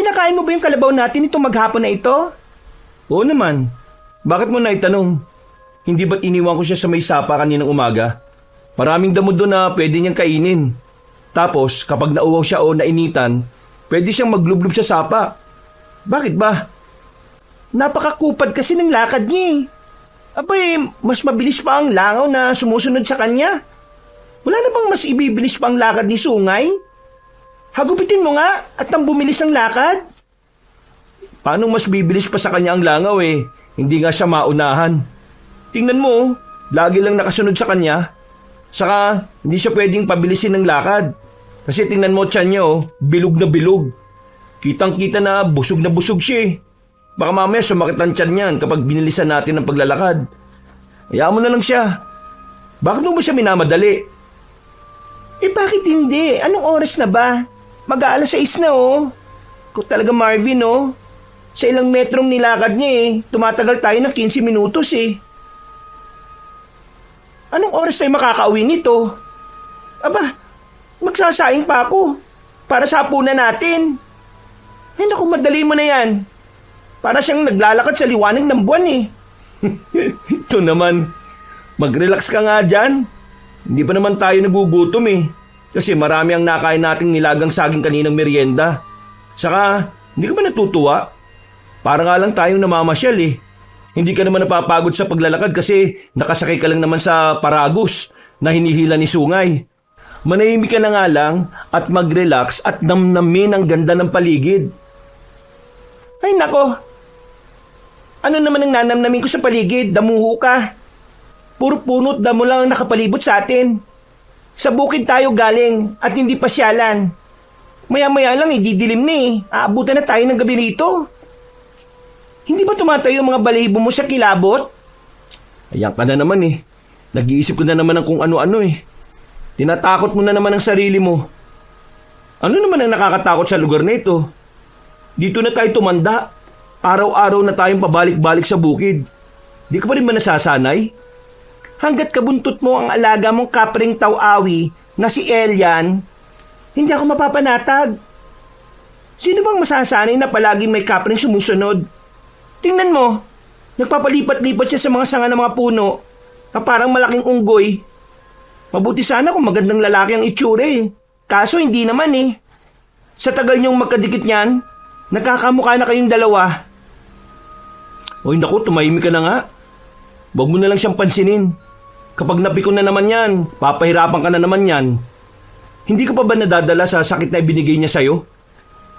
Pinakain mo ba yung kalabaw natin itong maghapon na ito? Oo naman. Bakit mo naitanong? Hindi ba't iniwan ko siya sa may sapa kaninang umaga? Maraming damo doon na pwede niyang kainin. Tapos kapag nauwaw siya o nainitan, pwede siyang maglublob sa sapa. Bakit ba? Napakakupad kasi ng lakad niya eh. Abay, mas mabilis pa ang langaw na sumusunod sa kanya. Wala na bang mas ibibilis pa ang lakad ni Sungay? Hagupitin mo nga at nang bumilis ang lakad. Paano mas bibilis pa sa kanya ang langaw eh? Hindi nga siya maunahan. Tingnan mo, lagi lang nakasunod sa kanya. Saka, hindi siya pwedeng pabilisin ng lakad. Kasi tingnan mo tiyan niya bilog na bilog. Kitang-kita na busog siya eh. Baka mamaya sumakit ang tiyan niyan kapag binilisan natin ang paglalakad. Hayaan mo na lang siya. Bakit mo ba siya minamadali? Eh bakit hindi? Anong oras na ba? Mag-aalas 6 na Kung talaga Marvin sa ilang metrong nilakad niya tumatagal tayo ng 15 minutos Anong oras tayo makakauwi nito? Aba, magsasayang pa ako para sa hapunan natin. Ay naku, madali mo na yan. Para siyang naglalakad sa liwanag ng buwan Ito naman, mag-relax ka nga dyan. Hindi pa naman tayo nagugutom Kasi marami ang nakain nating nilagang saging kaninang merienda. Saka, hindi ka ba natutuwa? Para nga lang tayong namamasyal Hindi ka naman napapagod sa paglalakad kasi nakasakay ka lang naman sa Paragus na hinihila ni Sungay. Manahimik ka na nga lang at mag-relax at namnamin ang ganda ng paligid. Ay nako, ano naman ang nanamnamin ko sa paligid? Damuho ka. Puro punot damo lang ang nakapalibot sa atin. Sa bukid tayo galing at hindi pasyalan. Maya-maya lang didilim na Aabutan na tayo ng gabi rito. Hindi ba tumatayo ang mga balahibo mo sa kilabot? Ayan ka na naman Nag-iisip ko na naman ng kung ano-ano Tinatakot mo na naman ang sarili mo. Ano naman ang nakakatakot sa lugar na ito? Dito na tayo tumanda. Araw-araw na tayong pabalik-balik sa bukid. Di ka pa rin ba nasasanay? Hanggat kabuntot mo ang alaga mong kapring taw-awi na si Elian, hindi ako mapapanatag. Sino bang masasanay na palaging may kapring sumusunod? Tingnan mo, nagpapalipat-lipat siya sa mga sanga ng mga puno na parang malaking unggoy. Mabuti sana kung magandang lalaki ang itsura Kaso hindi naman Sa tagal niyong magkadikit niyan, nagkakamukha na kayong dalawa. Oy naku, tumahimik ka na nga. Huwag mo na lang siyang pansinin. Kapag napikon na naman yan, papahirapan ka na naman yan. Hindi ka pa ba nadadala sa sakit na ibinigay niya sa'yo?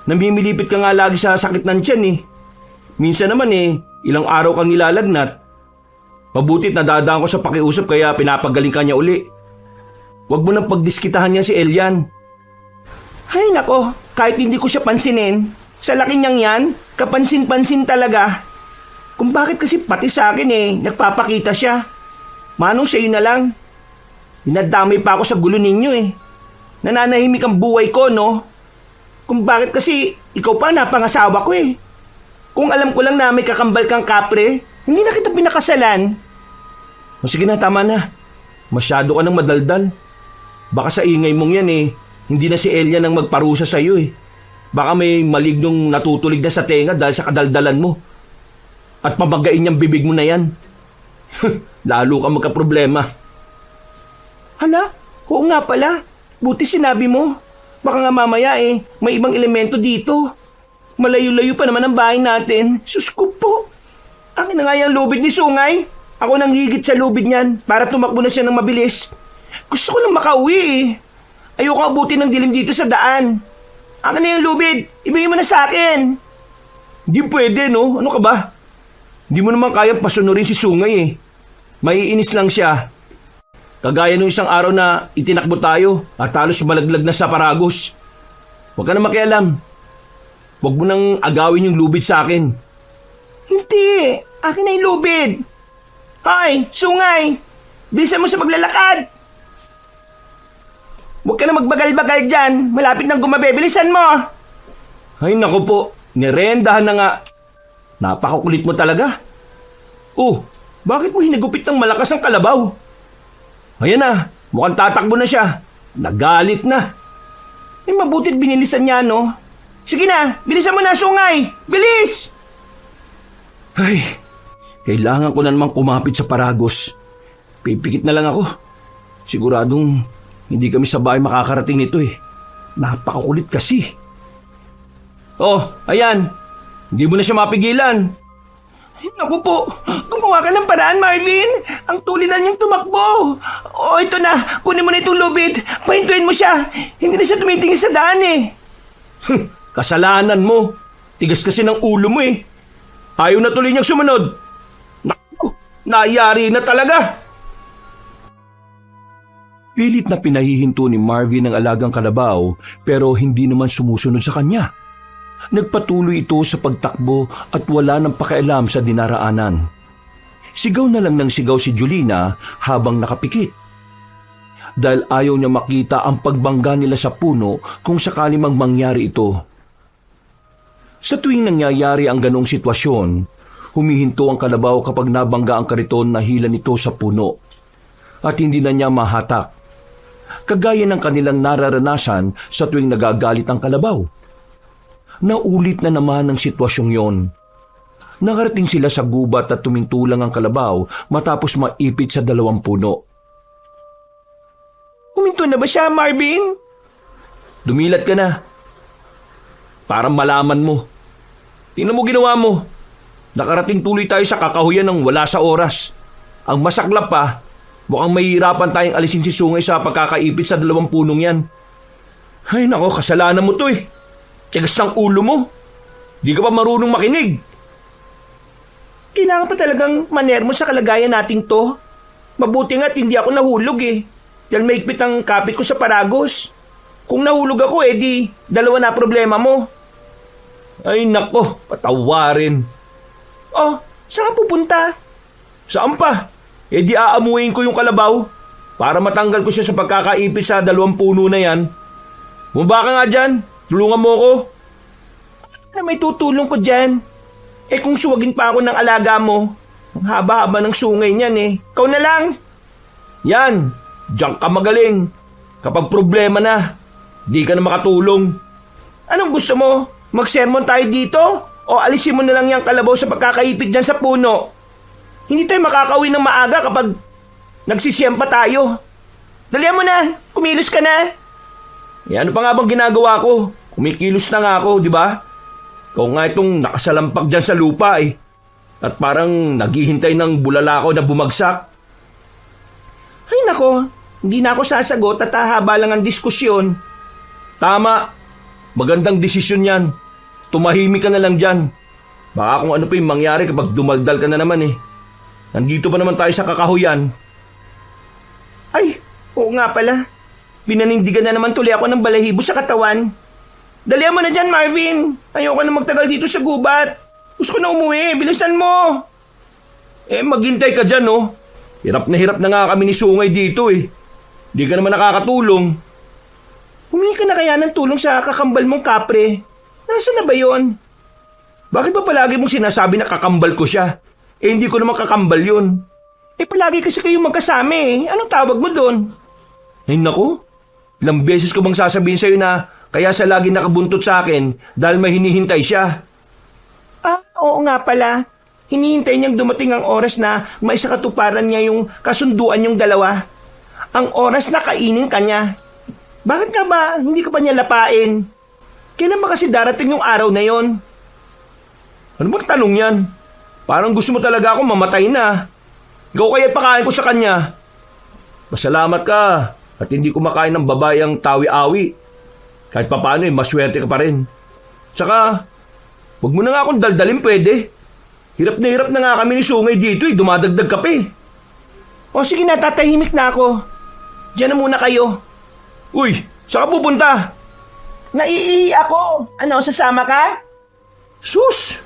Namimilipit ka nga lagi sa sakit ng tiyan Minsan naman ilang araw kang nilalagnat. Mabutit nadadaan ko sa pakiusap kaya pinapagaling ka niya uli. Huwag mo nang pagdiskitahan niya si Elian. Ay nako, kahit hindi ko siya pansinin, sa laki niyang yan, kapansin-pansin talaga. Kung bakit kasi pati sa akin nagpapakita siya. Manong sa'yo na lang. Dinadamay pa ako sa gulo ninyo Nananahimik ang buhay ko Kung bakit kasi ikaw pa napangasawa ko Kung alam ko lang na may kakambal kang kapre, hindi na kita pinakasalan. O sige na, tama na. Masyado ka nang madaldal. Baka sa ingay mong yan hindi na si Elian ang magparusa sa'yo Baka may malignong natutulig na sa tenga dahil sa kadaldalan mo. At pabagain niyang bibig mo na yan. Lalo ka magkaproblema. Hala, oo nga pala. Buti sinabi mo. Baka nga mamaya may ibang elemento dito. Malayo-layo pa naman ang bahay natin. Sus ko po. Akin na nga yung lubid ni Sungay. Ako nang higit sa lubid niyan para tumakbo na siya ng mabilis. Gusto ko lang makauwi Ayoko abutin ng dilim dito sa daan. Akin na yung lubid. Ibigay mo na sa akin. Hindi pwede Ano ka ba? Hindi mo naman kayang pasunurin si Sungay Maiinis lang siya. Kagaya nung isang araw na itinakbo tayo at halos malaglag na sa Paragus. Huwag ka na makialam. Huwag mo nang agawin yung lubid sa akin. Hindi. Akin na yung lubid. Hoy, Sungay. Bilisan mo sa paglalakad. Huwag ka na magbagal-bagal dyan. Malapit nang gumabi. Bilisan mo. Ay naku po. Nirendahan na nga. Napakakulit mo talaga. Bakit mo hinagupit ng malakas ang kalabaw? Ayan na. Mukhang tatakbo na siya. Nagalit na. Mabutit binilisan niya Sige na, bilisan mo na sungay! Bilis! Ay, kailangan ko na namang kumapit sa Paragos. Pipikit na lang ako. Siguradong hindi kami sa bahay makakarating nito eh. Napakakulit kasi. Oh, ayan. Hindi mo na siya mapigilan. Naku po, gumawa ka ng paraan, Marvin. Ang tulinan niyang tumakbo. O, ito na. Kunin mo na itong lubid. Pahintuin mo siya. Hindi na siya tumitingin sa daan eh. Kasalanan mo. Tigas kasi ng ulo mo eh. Ayaw na tuloy niyang sumunod. Naku, nayari na talaga. Pilit na pinahihinto ni Marvin ang alagang kalabaw pero hindi naman sumusunod sa kanya. Nagpatuloy ito sa pagtakbo at wala nang pakialam sa dinaraanan. Sigaw na lang ng sigaw si Julina habang nakapikit. Dahil ayaw niya makita ang pagbangga nila sa puno kung sakali mang mangyari ito. Sa tuwing nangyayari ang ganong sitwasyon, humihinto ang kalabaw kapag nabangga ang kariton na hila nito sa puno. At hindi na niya mahatak. Kagaya ng kanilang nararanasan sa tuwing nagagalit ang kalabaw. Naulit na naman ang sitwasyong yon. Nakarating sila sa gubat at tumintulang ang kalabaw matapos maipit sa 2 puno. Huminto na ba siya, Marvin? Dumilat ka na. Para malaman mo. Tingnan mo ginawa mo. Nakarating tuloy tayo sa kakahuyan ng wala sa oras. Ang masaklap pa, mukhang mahihirapan tayong alisin si Sungay sa pagkakaipit sa 2 punong yan. Ay nako, kasalanan mo to eh. Tigas ng ulo mo. Di ka pa marunong makinig. Kailangan pa talagang manermo sa kalagayan nating to. Mabuti nga't hindi ako nahulog eh. Dahil maigpit ang kapit ko sa Paragos. Kung nahulog ako di 2 na problema mo. Ay nako, patawarin. Oh, saan ka pupunta? Saan pa? Di aamuin ko yung kalabaw para matanggal ko siya sa pagkakaipit sa 2 puno na yan. Bumaba ka nga dyan. Tulungan mo ako. Na may tutulong ko dyan. Kung suwagin pa ako ng alaga mo, ang haba-haba ng sungay niyan eh. Ikaw na lang. Yan, diyan ka magaling. Kapag problema na, di ka na makatulong. Anong gusto mo? Magsermon tayo dito? O alisin mo na lang yung kalabaw sa pagkakaipit dyan sa puno? Hindi tayo makakauwi ng maaga kapag nagsisiyempa tayo. Dalihan mo na, kumilos ka na. Ano pa nga bang ginagawa ko? Kumikilos na nga ako, di ba? Ikaw nga itong nakasalampak dyan sa lupa eh. At parang naghihintay ng bulalakaw na bumagsak. Ay nako, hindi na ako sasagot at hahaba lang ang diskusyon. Tama. Magandang desisyon yan. Tumahimik ka na lang dyan. Baka kung ano pa yung mangyari kapag dumaldal ka na naman eh. Nandito pa naman tayo sa kakahuyan. Ay, oo nga pala. Pinanindigan na naman tuloy ako ng balahibo sa katawan. Dalihan mo na dyan, Marvin. Ayoko na magtagal dito sa gubat. Gusto ko na umuwi. Bilisan mo. Maghintay ka dyan, no? Hirap na nga kami ni Sungay dito eh. Di ka naman nakakatulong. Humingi ka na kaya ng tulong sa kakambal mong kapre. Nasaan na ba yon? Bakit ba palagi mong sinasabi na kakambal ko siya? Hindi ko naman kakambal yun. Palagi kasi kayo magkasama eh. Anong tawag mo doon? Ay naku, ilang beses ko bang sasabihin sa'yo na kaya siya lagi nakabuntot sa akin dahil may hinihintay siya. Oo nga pala. Hinihintay niyang dumating ang oras na maisakatuparan niya yung kasunduan yung 2. Ang oras na kainin ka niya. Bakit nga ba hindi ka pa niya lapain? Kailan ba kasi darating yung araw na yon? Ano bang tanong yan? Parang gusto mo talaga akong mamatay na. Ikaw kaya pakain ko sa kanya. Masalamat ka at hindi kumakain ng babayang tawi-awi. Kahit papaano maswerte ka pa rin. Tsaka, wag mo na nga akong daldalin pwede. Hirap na nga kami ni Sungay dito dumadagdag ka pa eh. O sige na, tatahimik na ako. Diyan na muna kayo. Uy, saan ka pupunta? Naiihi ako. Ano, sasama ka? Sus!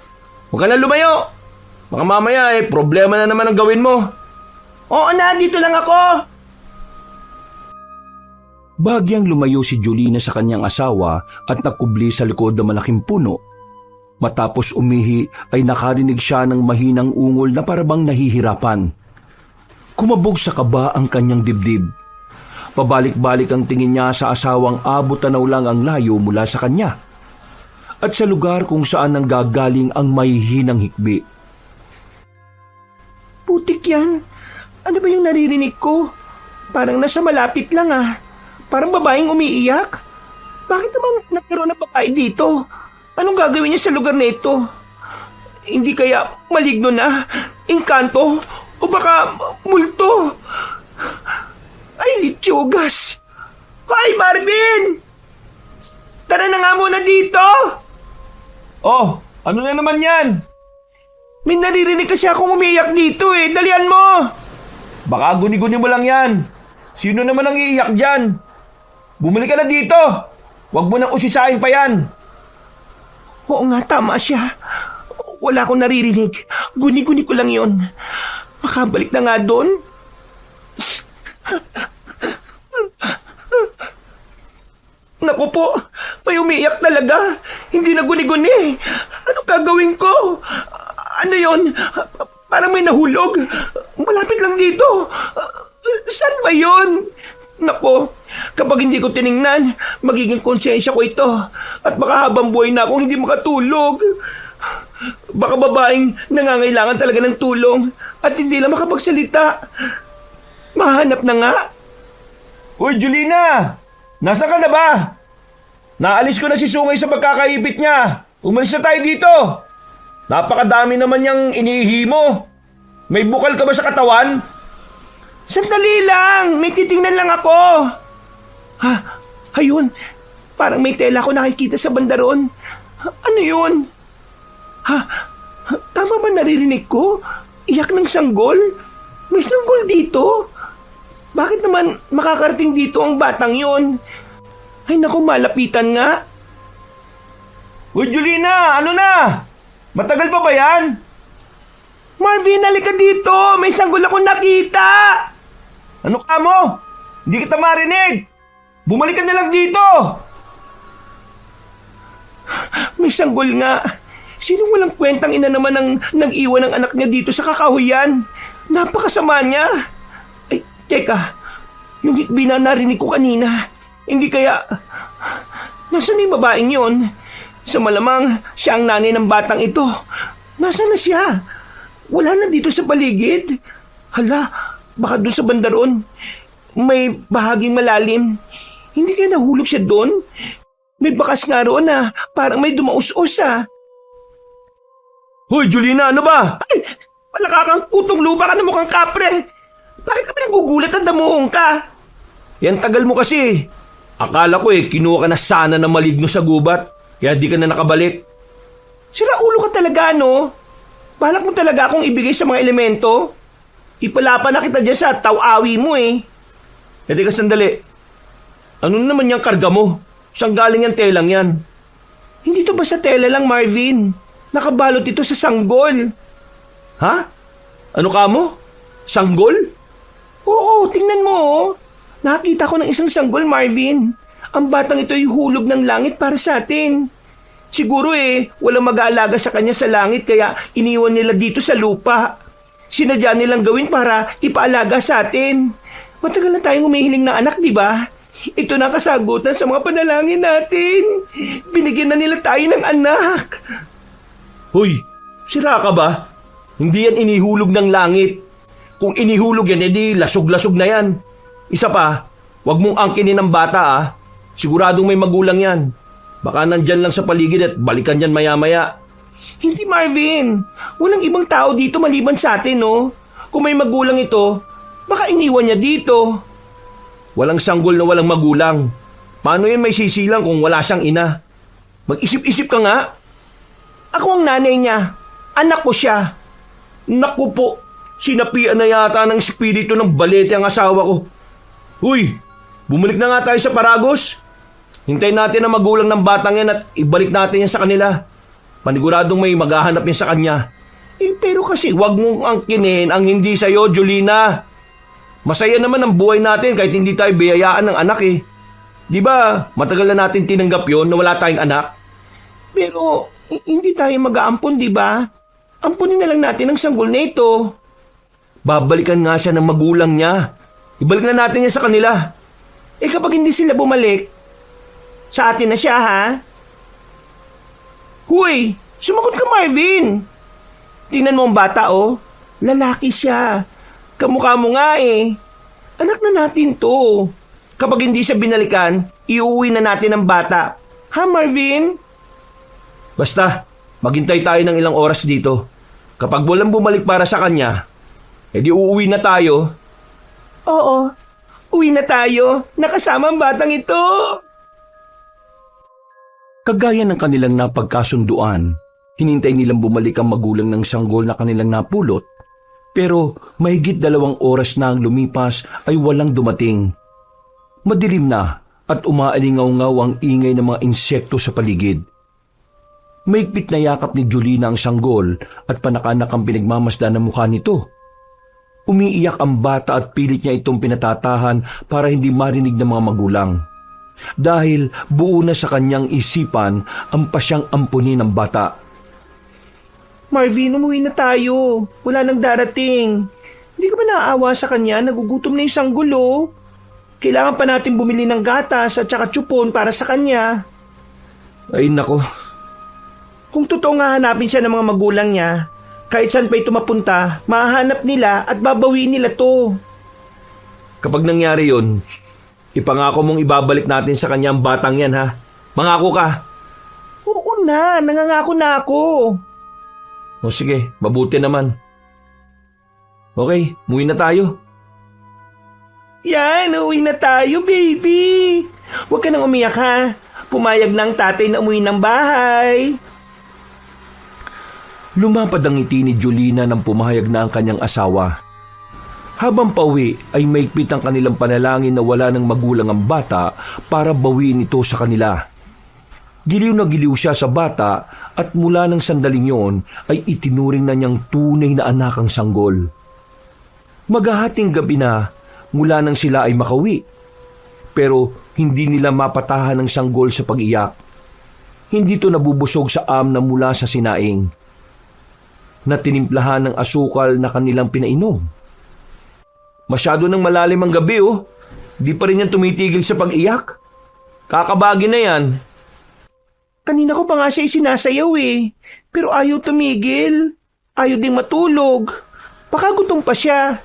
Huwag ka na lumayo. Baka mamaya problema na naman ang gawin mo. Oo na, dito lang ako. Bagyang lumayo si Julina sa kanyang asawa at nakubli sa likod ng malaking puno. Matapos umihi ay nakarinig siya ng mahinang ungol na parabang nahihirapan. Kumabog sa kaba ang kanyang dibdib. Pabalik-balik ang tingin niya sa asawang abot tanaw lang ang layo mula sa kanya. at sa lugar kung saan nanggagaling ang mahihinang hikbi. Putik yan. Ano ba yung naririnig ko? Parang nasa malapit lang ah. Parang babaeng umiiyak. Bakit naman nagkaroon ng babae dito? Anong gagawin niya sa lugar na ito? Hindi kaya maligno na? Engkanto? O baka multo? Ay, litsugas! Hoy, Marvin! Tara na nga muna dito! Oh, ano na naman yan? May naririnig kasi akong umiiyak dito eh. Dalian mo! Baka guni-guni mo lang yan. Sino naman ang iiyak dyan? Bumalik ka na dito. Huwag mo nang usisain pa yan. Oo nga, tama siya. Wala akong naririnig. Guni-guni ko lang yon. Makabalik na nga doon. Naku po, may umiiyak talaga. Hindi na guni-guni. Anong gagawin ko? Ano yon? Parang may nahulog. Malapit lang dito. Saan ba yon? Naku, kapag hindi ko tiningnan, magiging konsensya ko ito. At baka habang buhay na akong hindi makatulog. Baka babaeng nangangailangan talaga ng tulong at hindi lang makapagsalita. Mahanap na nga. Hoy, Julina! Nasaan ka na ba? Naalis ko na si Sungay sa pagkakaibit niya. Umalis na tayo dito. Napakadami naman niyang iniihi mo. May bukal ka ba sa katawan? Sandali lang, may titingnan lang ako. Ha, ayun. Parang may tela ko nakikita sa bandaron. Ano yun? Ha, tama ba naririnig ko? Iyak ng sanggol? May sanggol dito? Bakit naman makakarating dito ang batang yon? Ay naku, malapitan nga. Uy, Julina, ano na? Matagal pa ba yan? Marvin, halika dito. May sanggol akong nakita. Ano ka mo? Hindi kita marinig. Bumalik ka na lang dito. May sanggol nga. Sinong walang kwentang ina naman ang nag-iwan ng anak niya dito sa kakahuyan? Napakasama niya. Ay, teka. Yung hikbi na narinig ko kanina. Hindi kaya... Nasaan yung babaeng yon? Sa malamang siya ang nanay ng batang ito. Nasaan na siya? Wala na dito sa paligid. Hala, baka doon sa bandaron. May bahaging malalim. Hindi kaya nahulog siya doon? May bakas nga roon na parang may dumaus-us ah. Hoy, Julina, ano ba? Ay, wala kang kutong lupa ka na mukhang kapre. Bakit ka nagugulat at damuhong ka? Yan tagal mo kasi. Akala ko kinuha ka na sana ng maligno sa gubat. Kaya di ka na nakabalik. Sira ulo ka talaga, no? Balak mo talaga akong ibigay sa mga elemento? Ipalapan na kita dyan sa taw-awi mo eh. Teka sandali. Ano naman yung karga mo? Saan galing yung telang yan? Hindi to basta tela lang, Marvin. Nakabalot ito sa sanggol. Ha? Ano ka mo? Sanggol? Oo, tingnan mo oh. Nakita ko ng isang sanggol, Marvin. Ang batang ito ay hulog ng langit para sa atin. Siguro walang mag-aalaga sa kanya sa langit kaya iniwan nila dito sa lupa. Sinadya nilang gawin para ipaalaga sa atin. Matagal na tayong humihiling ng anak, di ba? Ito na kasagutan sa mga panalangin natin. Binigyan na nila tayo ng anak. Hoy, sira ka ba? Hindi yan inihulog ng langit. Kung inihulog yan, edi lasog-lasog na yan. Isa pa, wag mong angkinin ng bata ah. Siguradong may magulang yan. Baka nandyan lang sa paligid at balikan yan maya-maya. Hindi, Marvin. Walang ibang tao dito maliban sa atin, no? Kung may magulang ito, baka iniwan niya dito. Walang sanggol na walang magulang. Paano yan may sisilang kung wala siyang ina? Mag-isip-isip ka nga. Ako ang nanay niya. Anak ko siya. Naku po, sinapian na yata ng espiritu ng balete ang asawa ko. Huy, bumalik na nga tayo sa Paragos. Hintayin natin ang magulang ng batang yan at ibalik natin yan sa kanila. Paniguradong may maghahanap yan sa kanya. Pero kasi wag mong angkinin ang hindi sa'yo, Julina. Masaya naman ang buhay natin kahit hindi tayo biyayaan ng anak eh. Di ba, matagal na natin tinanggap yon na wala tayong anak? Pero hindi tayo mag-aampon, di ba? Ampunin na lang natin ang sanggol na ito. Babalikan nga siya ng magulang niya. Ibalik na natin yan sa kanila. Kapag hindi sila bumalik, sa atin na siya, ha? Huy! Sumagot ka, Marvin! Tingnan mo ang bata, oh. Lalaki siya. Kamukha mo nga eh. Anak na natin to. Kapag hindi siya binalikan, iuwi na natin ang bata. Ha, Marvin? Basta, maghintay tayo ng ilang oras dito. Kapag walang bumalik para sa kanya, edi uuwi na tayo. Oo. Uwi na tayo. Nakasama ang batang ito. Kagaya ng kanilang napagkasunduan, hinintay nilang bumalik ang magulang ng sanggol na kanilang napulot, pero mahigit 2 oras na ang lumipas ay walang dumating. Madilim na at umaalingaw-ngaw ang ingay ng mga insekto sa paligid. Mahigpit na yakap ni Julina ang sanggol at panakanak ang pinagmamasdan ng mukha nito. Umiiyak ang bata at pilit niya itong pinatatahan para hindi marinig ng mga magulang. Dahil buo na sa kanyang isipan ang pasyang ampunin ng bata. Marvin, umuwi na tayo. Wala nang darating. Hindi ka ba naaawa sa kanya? Nagugutom na yung sanggol, oh. Kailangan pa natin bumili ng gatas at saka tsupon para sa kanya. Ay nako, Kung totoo nga hanapin siya ng mga magulang niya, kahit saan pa ito mapunta, mahanap nila at babawiin nila to. kapag nangyari yon, ipangako mong ibabalik natin sa kanya ang batang yan, ha? Mangako ka. Oo na, nangangako na ako. O sige, mabuti naman. Okay, muwi na tayo. Yan, uwi na tayo, baby. Huwag ka nang umiyak, ha. Pumayag na ang tatay na umuwi ng bahay. Lumapad ang ngiti ni Julina nang pumayag na ang kanyang asawa. Habang pauwi ay maigpit ang kanilang panalangin na wala ng magulang ang bata para bawiin ito sa kanila. Giliw na giliw siya sa bata at mula ng sandaling yon ay itinuring na niyang tunay na anak ang sanggol. Maghahating gabi na mula nang sila ay makauwi. Pero hindi nila mapatahan ng sanggol sa pag-iyak. Hindi ito nabubusog sa na mula sa sinaing na tinimplahan ng asukal na kanilang pinainom. Masyado nang malalim ang gabi, oh. Di pa rin yan tumitigil sa pag-iyak. Kakabagi na yan. Kanina ko pa nga siya isinasayaw eh. Pero ayaw tumigil. Ayaw ding matulog. Baka gutom pa siya.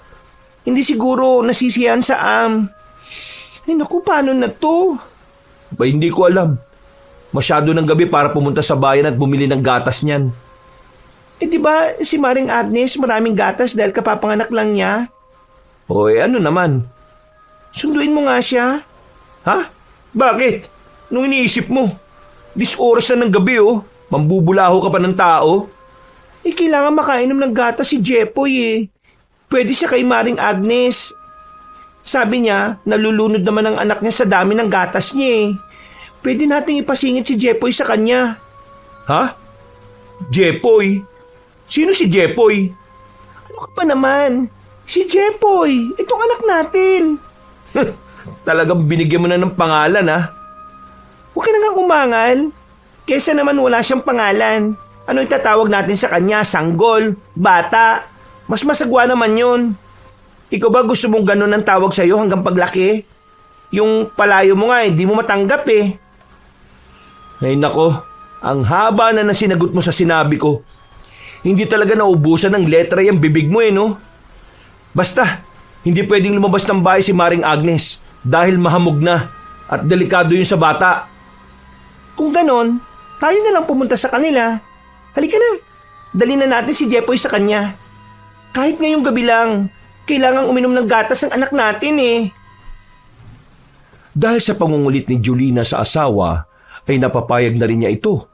Hindi siguro nasisiyan sa Ay naku, paano na to? Ba, hindi ko alam. Masyado ng gabi para pumunta sa bayan at bumili ng gatas niyan. Eh di ba si Maring Agnes maraming gatas dahil kapapanganak lang niya? O ano naman? Sunduin mo nga siya. Ha? Bakit? Nung iniisip mo? 10 oras na ng gabi, oh. Mambubulaho ka pa ng tao. Eh kailangan makainom ng gatas si Jepoy eh. Pwede siya kay Maring Agnes. Sabi niya, nalulunod naman ang anak niya sa dami ng gatas niya eh. Pwede nating ipasingit si Jepoy sa kanya. Ha? Jepoy? Sino si Jepoy? Ano ka pa naman? Si Jepoy, itong anak natin. Talagang binigyan mo na ng pangalan, ha? Huwag ka na nga umangal. Kesa naman wala siyang pangalan. Ano itatawag natin sa kanya? Sanggol? Bata? Mas masagwa naman yun. Ikaw ba gusto mong ganun ang tawag sa'yo hanggang paglaki? Yung palayo mo nga, hindi mo matanggap eh. Ay nako, ang haba na sinagot mo sa sinabi ko. Hindi talaga naubusan ng letra yung bibig mo eh, no? Basta, hindi pwedeng lumabas ng bahay si Maring Agnes dahil mahamog na at delikado yun sa bata. Kung ganon, tayo na lang pumunta sa kanila. Halika na, dali na natin si Jepoy sa kanya. Kahit ngayong gabi lang, kailangang uminom ng gatas ang anak natin eh. Dahil sa pangungulit ni Julina sa asawa, ay napapayag na rin niya ito.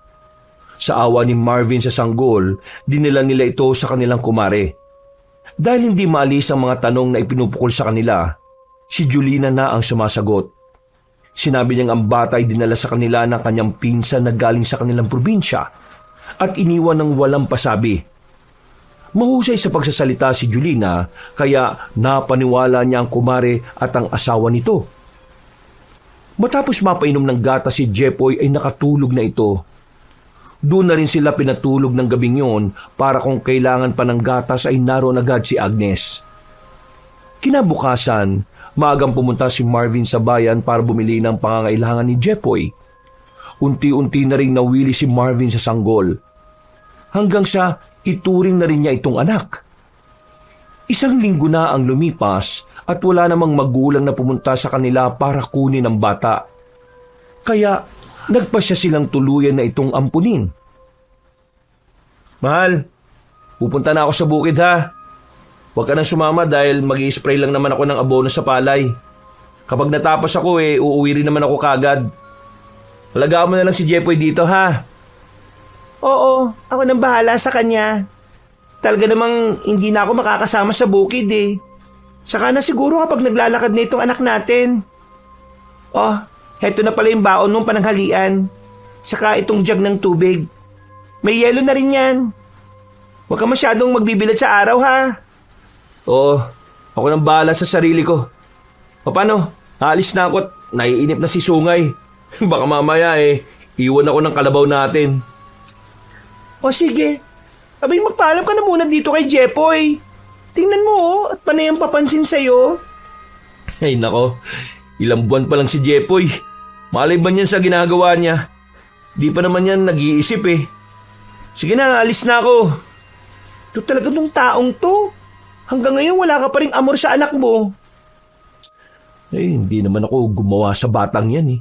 Sa awa ni Marvin sa sanggol, dinala nila ito sa kanilang kumare. Dahil hindi maalis ang mga tanong na ipinupukol sa kanila, si Julina na ang sumasagot. Sinabi niyang ang bata ay dinala sa kanila ng kanyang pinsan na galing sa kanilang probinsya at iniwan ng walang pasabi. Mahusay sa pagsasalita si Julina kaya napaniwala niya ang kumare at ang asawa nito. Matapos mapainom ng gata si Jepoy ay nakatulog na ito. Doon na rin sila pinatulog ng gabing yon para kung kailangan pa ng gatas ay naroon agad si Agnes. Kinabukasan, maagang pumunta si Marvin sa bayan para bumili ng pangangailangan ni Jepoy. unti-unti na ring nawili si Marvin sa sanggol. Hanggang sa ituring na rin niya itong anak. Isang linggo na ang lumipas at wala namang magulang na pumunta sa kanila para kunin ang bata. Kaya nagpasya silang tuluyan na itong ampunin. Mahal, pupunta na ako sa bukid ha. Huwag ka nang sumama dahil mag-i-spray lang naman ako ng abono sa palay. Kapag natapos ako uuwi rin naman ako kagad. Alagaan mo na lang si Jepoy dito ha. Oo, ako nang bahala sa kanya. Talaga namang hindi na ako makakasama sa bukid eh. Saka na siguro kapag naglalakad na itong anak natin. Oh, heto na pala yung baon mong pananghalian. Saka itong jug ng tubig. May yelo na rin yan. Huwag ka masyadong magbibilad sa araw ha. Oo, ako nang bahala sa sarili ko. Paano? Aalis na ako at naiinip na si Sungay. Baka mamaya iwan ako ng kalabaw natin. O sige. Abay magpaalam ka na muna dito kay Jepoy. Tingnan mo at panay ang papansin sa'yo. Ay nako, ilang buwan pa lang si Jepoy. Malay ba niyan sa ginagawa niya? Di pa naman yan nag-iisip eh. Sige na, alis na ako. Ito talaga tong taong to. Hanggang ngayon wala ka pa ring amor sa anak mo. Hindi naman ako gumawa sa batang yan eh.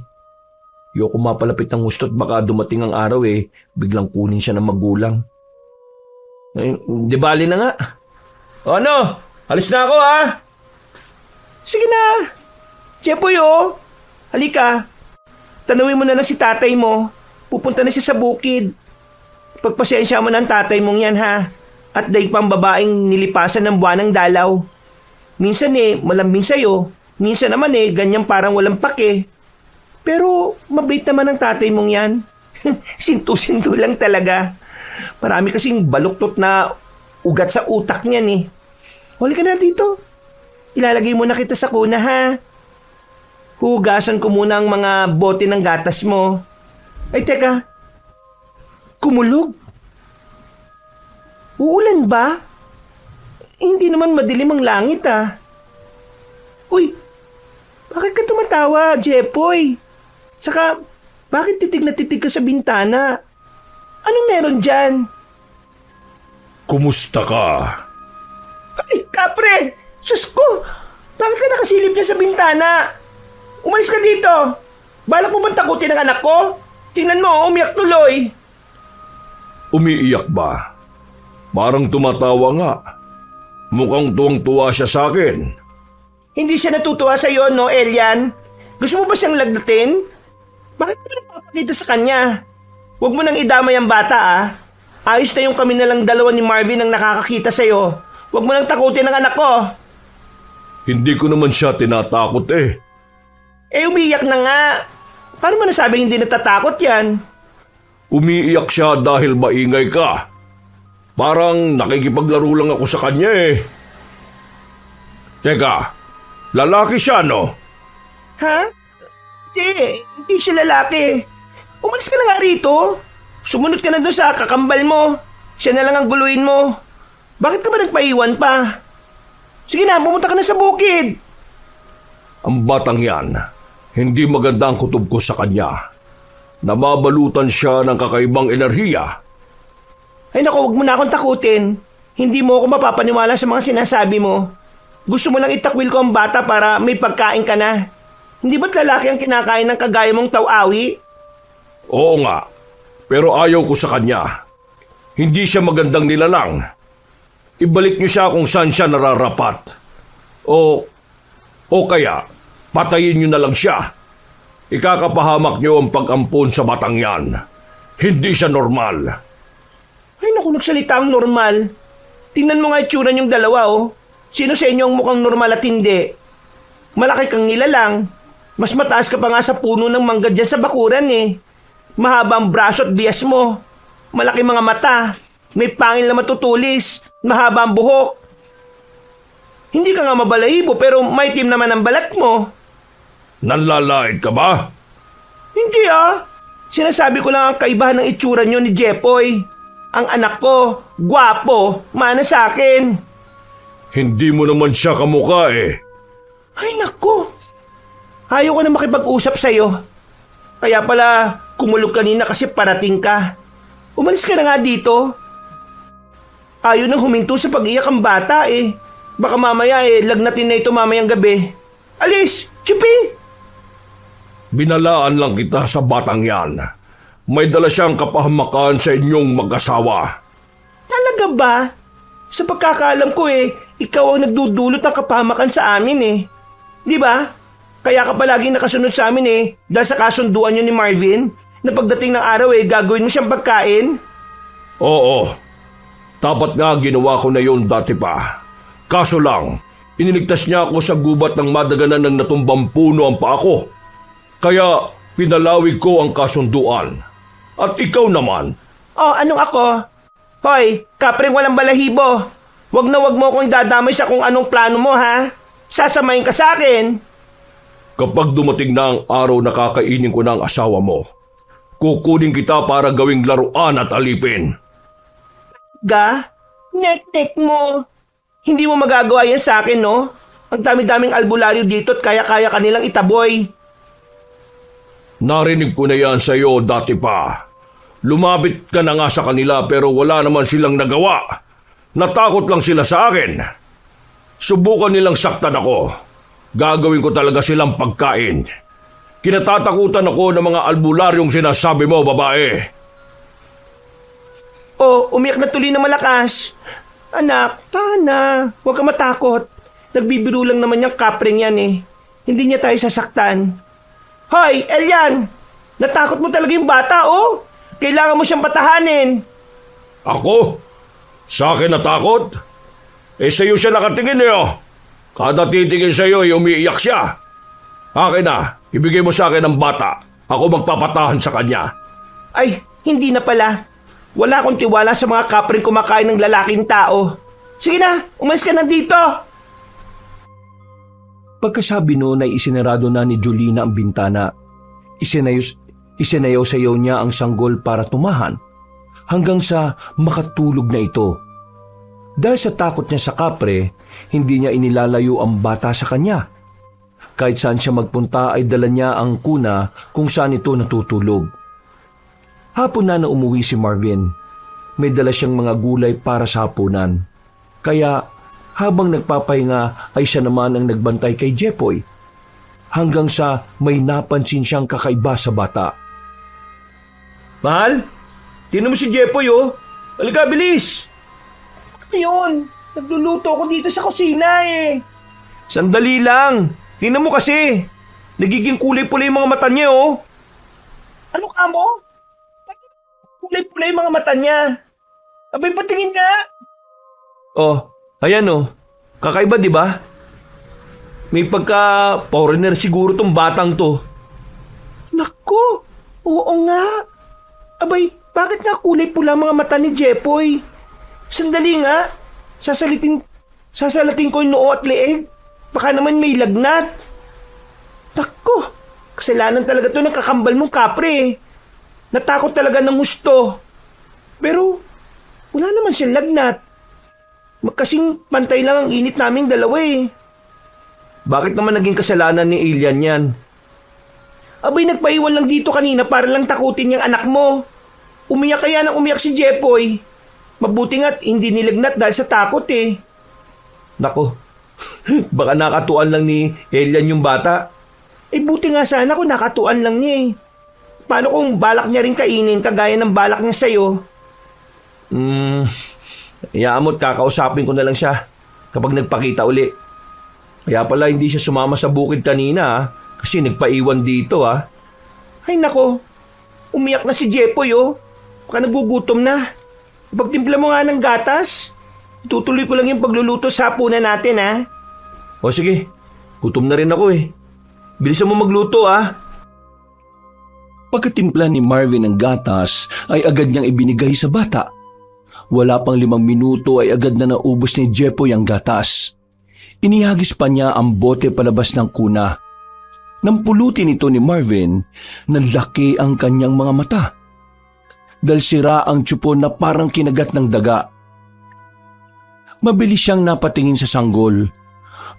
Ayoko mapalapit ng gusto at baka dumating ang araw biglang kunin siya ng magulang. Di bali na nga. O ano? Alis na ako ha? Sige na. Jepoy halika. Tanawin mo na lang si tatay mo. Pupunta na siya sa bukid. Pagpasensya mo ng tatay mong yan ha. At daig pang babaeng nilipasan ng buwanang dalaw. Minsan malambing sa'yo. Minsan naman ganyan parang walang pake. Pero mabait naman ang tatay mong yan. Sintu-sintu lang talaga. Marami kasing baluktot na ugat sa utak niyan eh. Halika na dito. Ilalagay mo na kita sa kuna ha. Hugasan ko muna ang mga bote ng gatas mo. Ay teka. Kumulog. Uulan ba? Hindi naman madilim ang langit ah. Uy, bakit ka tumatawa, Jepoy? Saka, bakit titig na titig ka sa bintana? Anong meron dyan? Kumusta ka? Ay, kapre! Diyos ko! Bakit ka nakasilip niya sa bintana? Umalis ka dito! Balak mo bang takutin ang anak ko? Tingnan mo, umiyak tuloy. Umiiyak ba? Parang tumatawa nga. Mukhang tuwang-tuwa siya sa akin. Hindi siya natutuwa sa iyo, no, Elian? Gusto mo ba siyang lagdatin? Bakit mo nagpapakita sa kanya? Huwag mo nang idamay ang bata, ah. Ayos na yung kami nalang dalawa ni Marvin ang nakakakita sa iyo. Huwag mo nang takutin ang anak ko. Hindi ko naman siya tinatakot eh. Umiiyak na nga. Paano mo nasabing hindi natatakot yan? Umiiyak siya dahil maingay ka. Parang nakikipaglaro lang ako sa kanya eh. Teka, lalaki siya no? Ha? Hindi siya lalaki. Umalis ka na nga rito. Sumunod ka na doon sa kakambal mo. Siya na lang ang guluhin mo. Bakit ka ba nagpaiwan pa? Sige na, pumunta ka na sa bukid. Ang batang yan, hindi maganda ang kutob ko sa kanya. Nababalutan siya ng kakaibang enerhiya. Ay naku, huwag mo na akong takutin. Hindi mo ako mapapaniwala sa mga sinasabi mo. Gusto mo lang itakwil ko ang bata para may pagkain ka na. Hindi ba't lalaki ang kinakain ng kagaya mong taw-awi? Oo nga, pero ayaw ko sa kanya. Hindi siya magandang nilalang. Ibalik niyo siya kung saan siya nararapat. O kaya, patayin niyo na lang siya. Ikakapahamak niyo ang pag-ampon sa batang yan. Hindi siya normal. Ay naku, nagsalita ang normal. Tingnan mo nga itsura niyong dalawa Sino sa inyo ang mukhang normal at hindi? Malaki kang nilalang. Mas mataas ka pa nga sa puno ng mangga dyan sa bakuran eh. Mahaba ang braso at bias mo. Malaki mga mata. May pangil na matutulis. Mahaba ang buhok. Hindi ka nga mabalahibo pero maitim naman ang balat mo. Nanlalait ka ba? Hindi Sinasabi ko lang ang kaibahan ng itsura niyo ni Jepoy. Ang anak ko, gwapo, mana sa akin. Hindi mo naman siya kamukha eh. Ay nako. Ayaw ko na makipag-usap sa'yo. Kaya pala, Kumulog kanina kasi parating ka. Umalis ka na nga dito. Ayaw nang huminto sa pag-iyak ang bata eh. Baka mamaya lagnatin na ito mamayang gabi. Alis! Chupi! Binalaan lang kita sa batang yan. May dala siyang kapahamakan sa inyong mag-asawa. Talaga ba? Sa pagkakaalam ko ikaw ang nagdudulot ng kapahamakan sa amin eh. Di ba? Kaya ka palaging nakasunod sa amin dahil sa kasunduan niyo ni Marvin na pagdating ng araw gagawin mo siyang pagkain. Oo. Dapat nga ginawa ko na yun dati pa. Kaso lang, iniligtas niya ako sa gubat ng madaganan ng natumbang puno ang paa ko. Kaya pinalawig ko ang kasunduan. At ikaw naman. Oh, anong ako? Hoy, kapring walang balahibo. Wag na wag mo akong dadamay sa kung anong plano mo ha. Sasamayin ka sa akin. Kapag dumating na ang araw na kakainin ko ng asawa mo, kukunin kita para gawing laruan at alipin. Ga? Nek-nek mo. Hindi mo magagawa yan sa akin, no? Ang dami-daming albularyo dito at kaya-kaya kanilang itaboy. Narinig ko na yan sa iyo dati pa. Lumapit ka na nga sa kanila pero wala naman silang nagawa. Natakot lang sila sa akin. Subukan nilang saktan ako. Gagawin ko talaga silang pagkain. Kinatatakutan ako ng mga albularyong sinasabi mo, babae. Oh, umiyak na tuloy na malakas. Anak, tana. Huwag ka matakot. Nagbibiro lang naman yung kapring yan Hindi niya tayo sasaktan. Hoy, Elian! Natakot mo talaga yung bata, oh! Kailangan mo siyang patahanin. Ako? Sa akin natakot? Sa iyo siya nakatingin Kada titingin sa iyo umiiyak siya. Akin na, ibigay mo sa akin ang bata. Ako magpapatahan sa kanya. Ay, hindi na pala. Wala akong tiwala sa mga kapring kumakain ng lalaking tao. Sige na, umalis ka na dito. Pagkasabi noon ay isinarado na ni Jolina ang bintana. Isinayaw-sayaw niya ang sanggol para tumahan hanggang sa makatulog na ito. Dahil sa takot niya sa kapre, hindi niya inilalayo ang bata sa kanya. Kahit saan siya magpunta ay dala niya ang kuna kung saan ito natutulog. Hapon na umuwi si Marvin. May dala siyang mga gulay para sa hapunan. Kaya habang nagpapahinga ay siya naman ang nagbantay kay Jepoy. Hanggang sa may napansin siyang kakaiba sa bata. Mahal, tinan mo si Jepoy Halika, bilis! Ayun, nagluluto ako dito sa kusina Sandali lang. Tingnan mo kasi. Nagiging kulay-pula yung mga mata niya Ano ka mo? Kulay-pulay yung mga mata niya. Abay, patingin nga. Oh, ayan Kakaiba, di ba? May pagka-foreigner siguro tong batang to. Naku, oo nga. Abay, bakit nga kulay pula mga mata ni Jepoy? Sandali nga. Sasalatin ko yung noo at leeg. Baka naman may lagnat. Naku, kasalanan talaga to ng kakambal mong kapre. Natakot talaga ng gusto. Pero, wala naman siyang lagnat. Magkasing pantay lang ang init naming dalawa Bakit naman naging kasalanan ni Elian yan? Abay, nagpaiwan lang dito kanina para lang takutin yung anak mo. Umiyak kaya nang umiyak si Jepoy. Mabuti nga't hindi nilagnat dahil sa takot Nako, baka nakatuan lang ni Elian yung bata. Buti nga sana kung nakatuan lang niya Paano kung balak niya rin kainin kagaya ng balak niya sa'yo? Iyaamot, kakausapin ko na lang siya kapag nagpakita uli. Kaya pala hindi siya sumama sa bukid kanina kasi nagpaiwan dito Ay nako, umiyak na si Jepoy Baka nagugutom na. Ipagtimpla mo nga ng gatas. Tutuloy ko lang yung pagluluto sa hapunan natin O sige, gutom na rin ako Bilisan mo magluto Pagkatimpla ni Marvin ng gatas ay agad niyang ibinigay sa bata. Wala pang 5 minuto ay agad na naubos ni Jepoy ang gatas. Inihagis pa niya ang bote palabas ng kuna. Nang pulutin ito ni Marvin, nalaki ang kanyang mga mata. Dahil sira ang tsupo na parang kinagat ng daga. Mabilis siyang napatingin sa sanggol.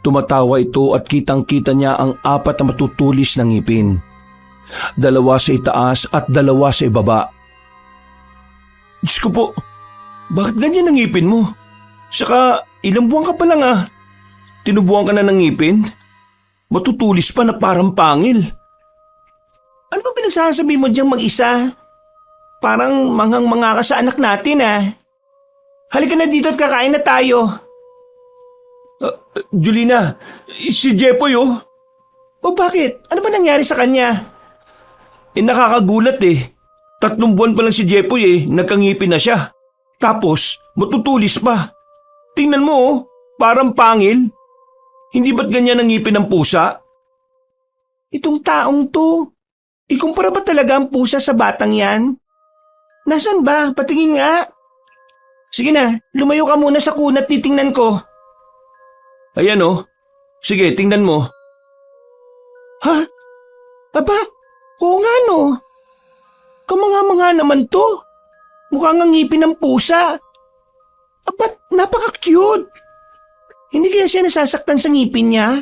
Tumatawa ito at kitang-kita niya ang 4 na matutulis na ngipin. Dalawa sa itaas at dalawa sa ibaba. Diyos ko po, bakit ganyan ang ngipin mo? Saka ilang buwan ka pa lang ah. Tinubuan ka na ng ngipin? Matutulis pa na parang pangil. Ano ba pinagsasabi mo diyang mag-isa? Parang manghang-manga ka sa anak natin ah. Halika na dito at kakain na tayo. Julina, si Jepoy oh. O bakit? Ano ba nangyari sa kanya? Nakakagulat eh. 3 buwan pa lang si Jepoy eh, nagkangipin na siya. Tapos, matutulis pa. Tingnan mo oh, parang pangil. Hindi ba't ganyan ang ngipin ng pusa? Itong taong to, ikumpara ba talaga ang pusa sa batang yan? Nasaan ba? Patingin nga. Sige na, lumayo ka muna sa kunat, titingnan ko. Ayan oh. Sige, tingnan mo. Ha? Aba, oo nga no. Kamanga-manga naman to. Mukhang ang ngipin ng pusa. Aba, napaka-cute. Hindi kaya siya nasasaktan sa ngipin niya?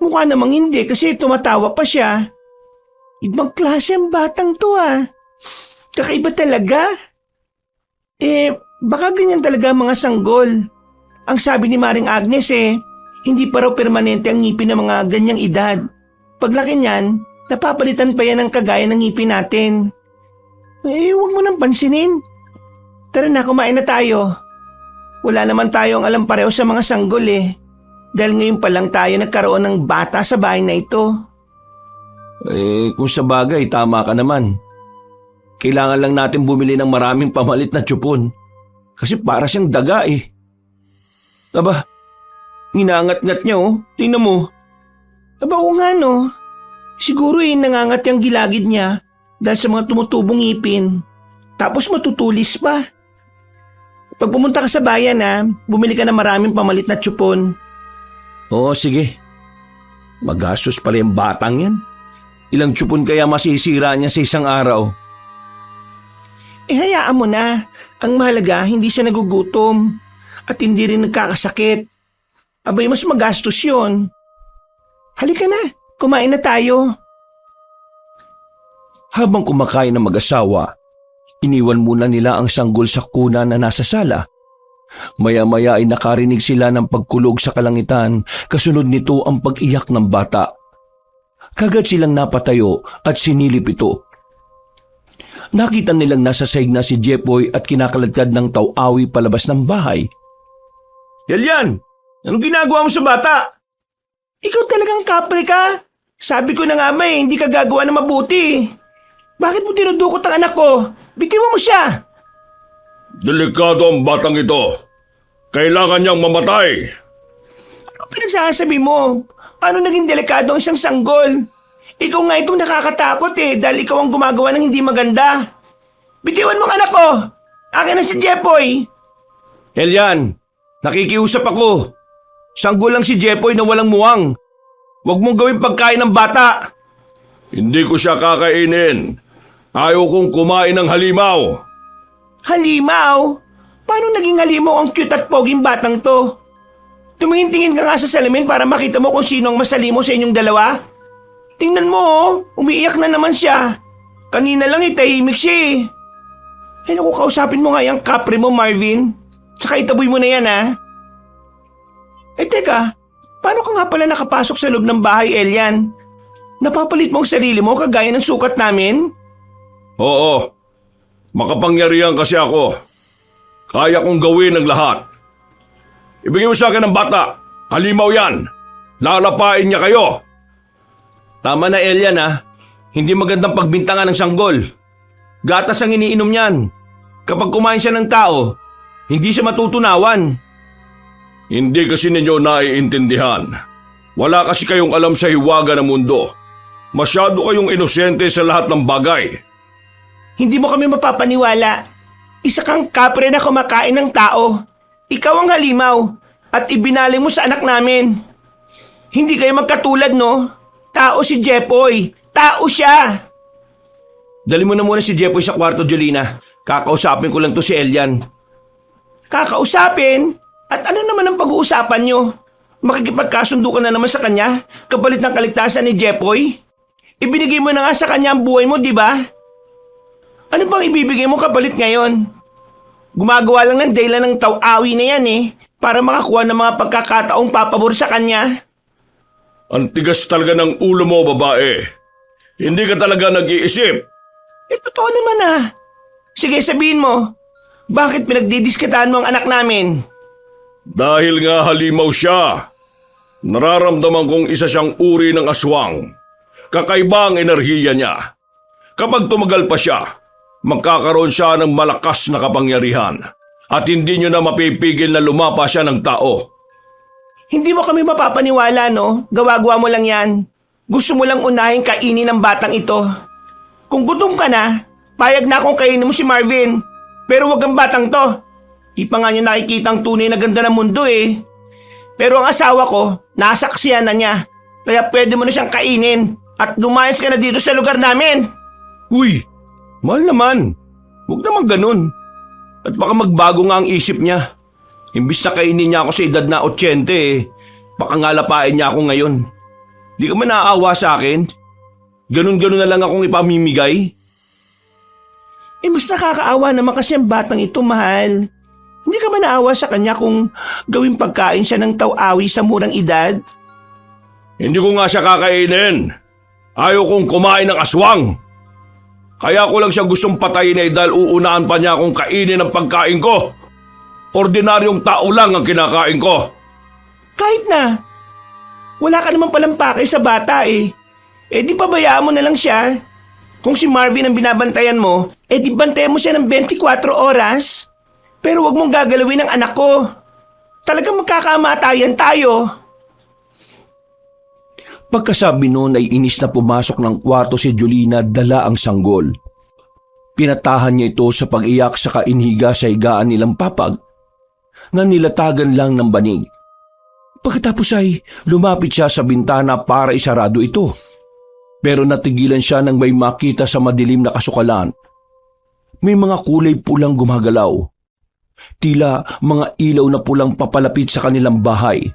Mukha namang hindi kasi tumatawa pa siya. Ibang klase ang batang to ah. Kakaiba talaga. Baka ganyan talaga ang mga sanggol. Ang sabi ni Maring Agnes hindi pa raw permanente ang ngipin ng mga ganyang edad. Paglaki niyan, napapalitan pa yan ng kagaya ng ngipin natin. Huwag mo nang pansinin. Tara na, kumain na tayo. Wala naman tayong alam pareho sa mga sanggol Dahil ngayon pa lang tayo nagkaroon ng bata sa bahay na ito. Kung sa bagay, tama ka naman. Kailangan lang natin bumili ng maraming pamalit na tsupon. Kasi para siyang daga Aba, inangat-ngat niya oh. Tingnan mo. Aba oo nga no. Siguro nangangat yung gilagid niya dahil sa mga tumutubong ngipin. Tapos matutulis pa. Pag pumunta ka sa bayan bumili ka ng maraming pamalit na tsupon. Oo, sige. Magastos pala yung batang yan. Ilang tsupon kaya masisira niya sa isang araw? Hayaan mo na. Ang mahalaga, hindi siya nagugutom. At hindi rin nagkakasakit. Abay, mas magastos yun. Halika na, kumain na tayo. Habang kumakain ng mag-asawa, iniwan muna nila ang sanggol sa kuna na nasa sala. Maya-maya ay nakarinig sila ng pagkulog sa kalangitan, kasunod nito ang pag-iyak ng bata. Kagad silang napatayo at sinilip ito. Nakita nilang nasa sahig na si Jepoy at kinakaladkad ng taw-awi palabas ng bahay. Yalyan! Anong ginagawa mo sa bata? Ikaw talagang kapre ka. Sabi ko na nga hindi ka gagawa na mabuti. Bakit mo dinudukot ang anak ko? Bitiwan mo siya. Delikado ang batang ito. Kailangan niyang mamatay. Ano pinagsasabi mo? Paano naging delikado ang isang sanggol? Ikaw nga itong nakakatakot dahil ikaw ang gumagawa ng hindi maganda. Bitiwan mo ang anak ko. Akin na si Jepoy. Elian, nakikiusap ako. Sanggol lang si Jepoy na walang muwang. Huwag mong gawing pagkain ng bata. Hindi ko siya kakainin. Ayaw kong kumain ng halimaw. Halimaw? Paano naging halimaw ang cute at poging batang to? Tumingin-tingin ka nga sa salamin para makita mo kung sino ang masalimo sa inyong dalawa. Tingnan mo umiiyak na naman siya. Kanina lang tahimik siya Ay naku, kausapin mo nga yung kapre mo, Marvin. Tsaka itaboy mo na yan teka, paano ka nga pala nakapasok sa loob ng bahay, Elian? Napapalit mo ang sarili mo kagaya ng sukat namin? Oo. Makapangyarihan kasi ako. Kaya kong gawin ang lahat. Ibigay mo sa akin ng bata. Halimaw yan. Lalapain niya kayo. Tama na, Elian Hindi magandang pagbintangan ng sanggol. Gatas ang iniinom niyan. Kapag kumain siya ng tao, hindi siya matutunawan. Hindi kasi ninyo naiintindihan. Wala kasi kayong alam sa hiwaga ng mundo. Masyado kayong inosente sa lahat ng bagay. Hindi mo kami mapapaniwala. Isa kang kapre na kumakain ng tao. Ikaw ang halimaw at ibinali mo sa anak namin. Hindi kayo magkatulad, no? Tao si Jepoy. Tao siya. Dali mo na muna si Jepoy sa kwarto, Jolina. Kakausapin ko lang to si Elian. Kakausapin? At ano naman ang pag-uusapan nyo? Makikipagkasundo ka na naman sa kanya kapalit ng kaligtasan ni Jepoy? Ibinigay mo na nga sa kanya ang buhay mo, di ba? Ano bang ibibigay mo kapalit ngayon? Gumagawa lang ng dahilan ng taw-awi na yan para makakuha ng mga pagkakataong papabor sa kanya. Ang tigas talaga ng ulo mo, babae. Hindi ka talaga nag-iisip. Totoo naman Sige, sabihin mo. Bakit pinagdidiskatahan mo ang anak namin? Dahil nga halimaw siya. Nararamdaman kong isa siyang uri ng aswang. Kakaiba ang enerhiya niya. Kapag tumagal pa siya, magkakaroon siya ng malakas na kapangyarihan at hindi niyo na mapipigil na lumapa siya ng tao. Hindi mo kami mapapaniwala, no? Gawa-gawa mo lang yan. Gusto mo lang unahin kainin ng batang ito. Kung gutom ka na, payag na akong kainin mo si Marvin. Pero wag ang batang to. Di pa nga niya nakikita ang tunay na ganda ng mundo Pero ang asawa ko, nasaksiyan na niya. Kaya pwede mo na siyang kainin at lumayas ka na dito sa lugar namin. Uy, mahal naman. Huwag naman ganun. At baka magbago nga ang isip niya. Imbis na kainin niya ako sa edad na 80 baka nga lapain niya ako ngayon. Di ka man naaawa sa akin? Ganun-ganun na lang akong ipamimigay? Mas nakakaawa naman kasi ang batang ito, mahal. Hindi ka ba naawa sa kanya kung gawing pagkain siya ng taw-awi sa murang edad? Hindi ko nga siya kakainin. Ayaw kong kumain ng aswang. Kaya ko lang siya gustong patayin dahil uunahan pa niya akong kainin ang pagkain ko. Ordinaryong tao lang ang kinakain ko. Kahit na. Wala ka naman palang pakay sa bata di pabayaan mo na lang siya. Kung si Marvin ang binabantayan mo, di bantayan mo siya ng 24 oras. Pero wag mong gagalawin ang anak ko. Talagang magkakamatayan tayo. Pagkasabi noon ay inis na pumasok ng kwarto si Julina dala ang sanggol. Pinatahan niya ito sa pag-iyak sa kainhiga sa higaan nilang papag na nilatagan lang ng banig. Pagkatapos ay lumapit siya sa bintana para isarado ito. Pero natigilan siya nang may makita sa madilim na kasukalan. May mga kulay pulang gumagalaw. Tila mga ilaw na pulang papalapit sa kanilang bahay.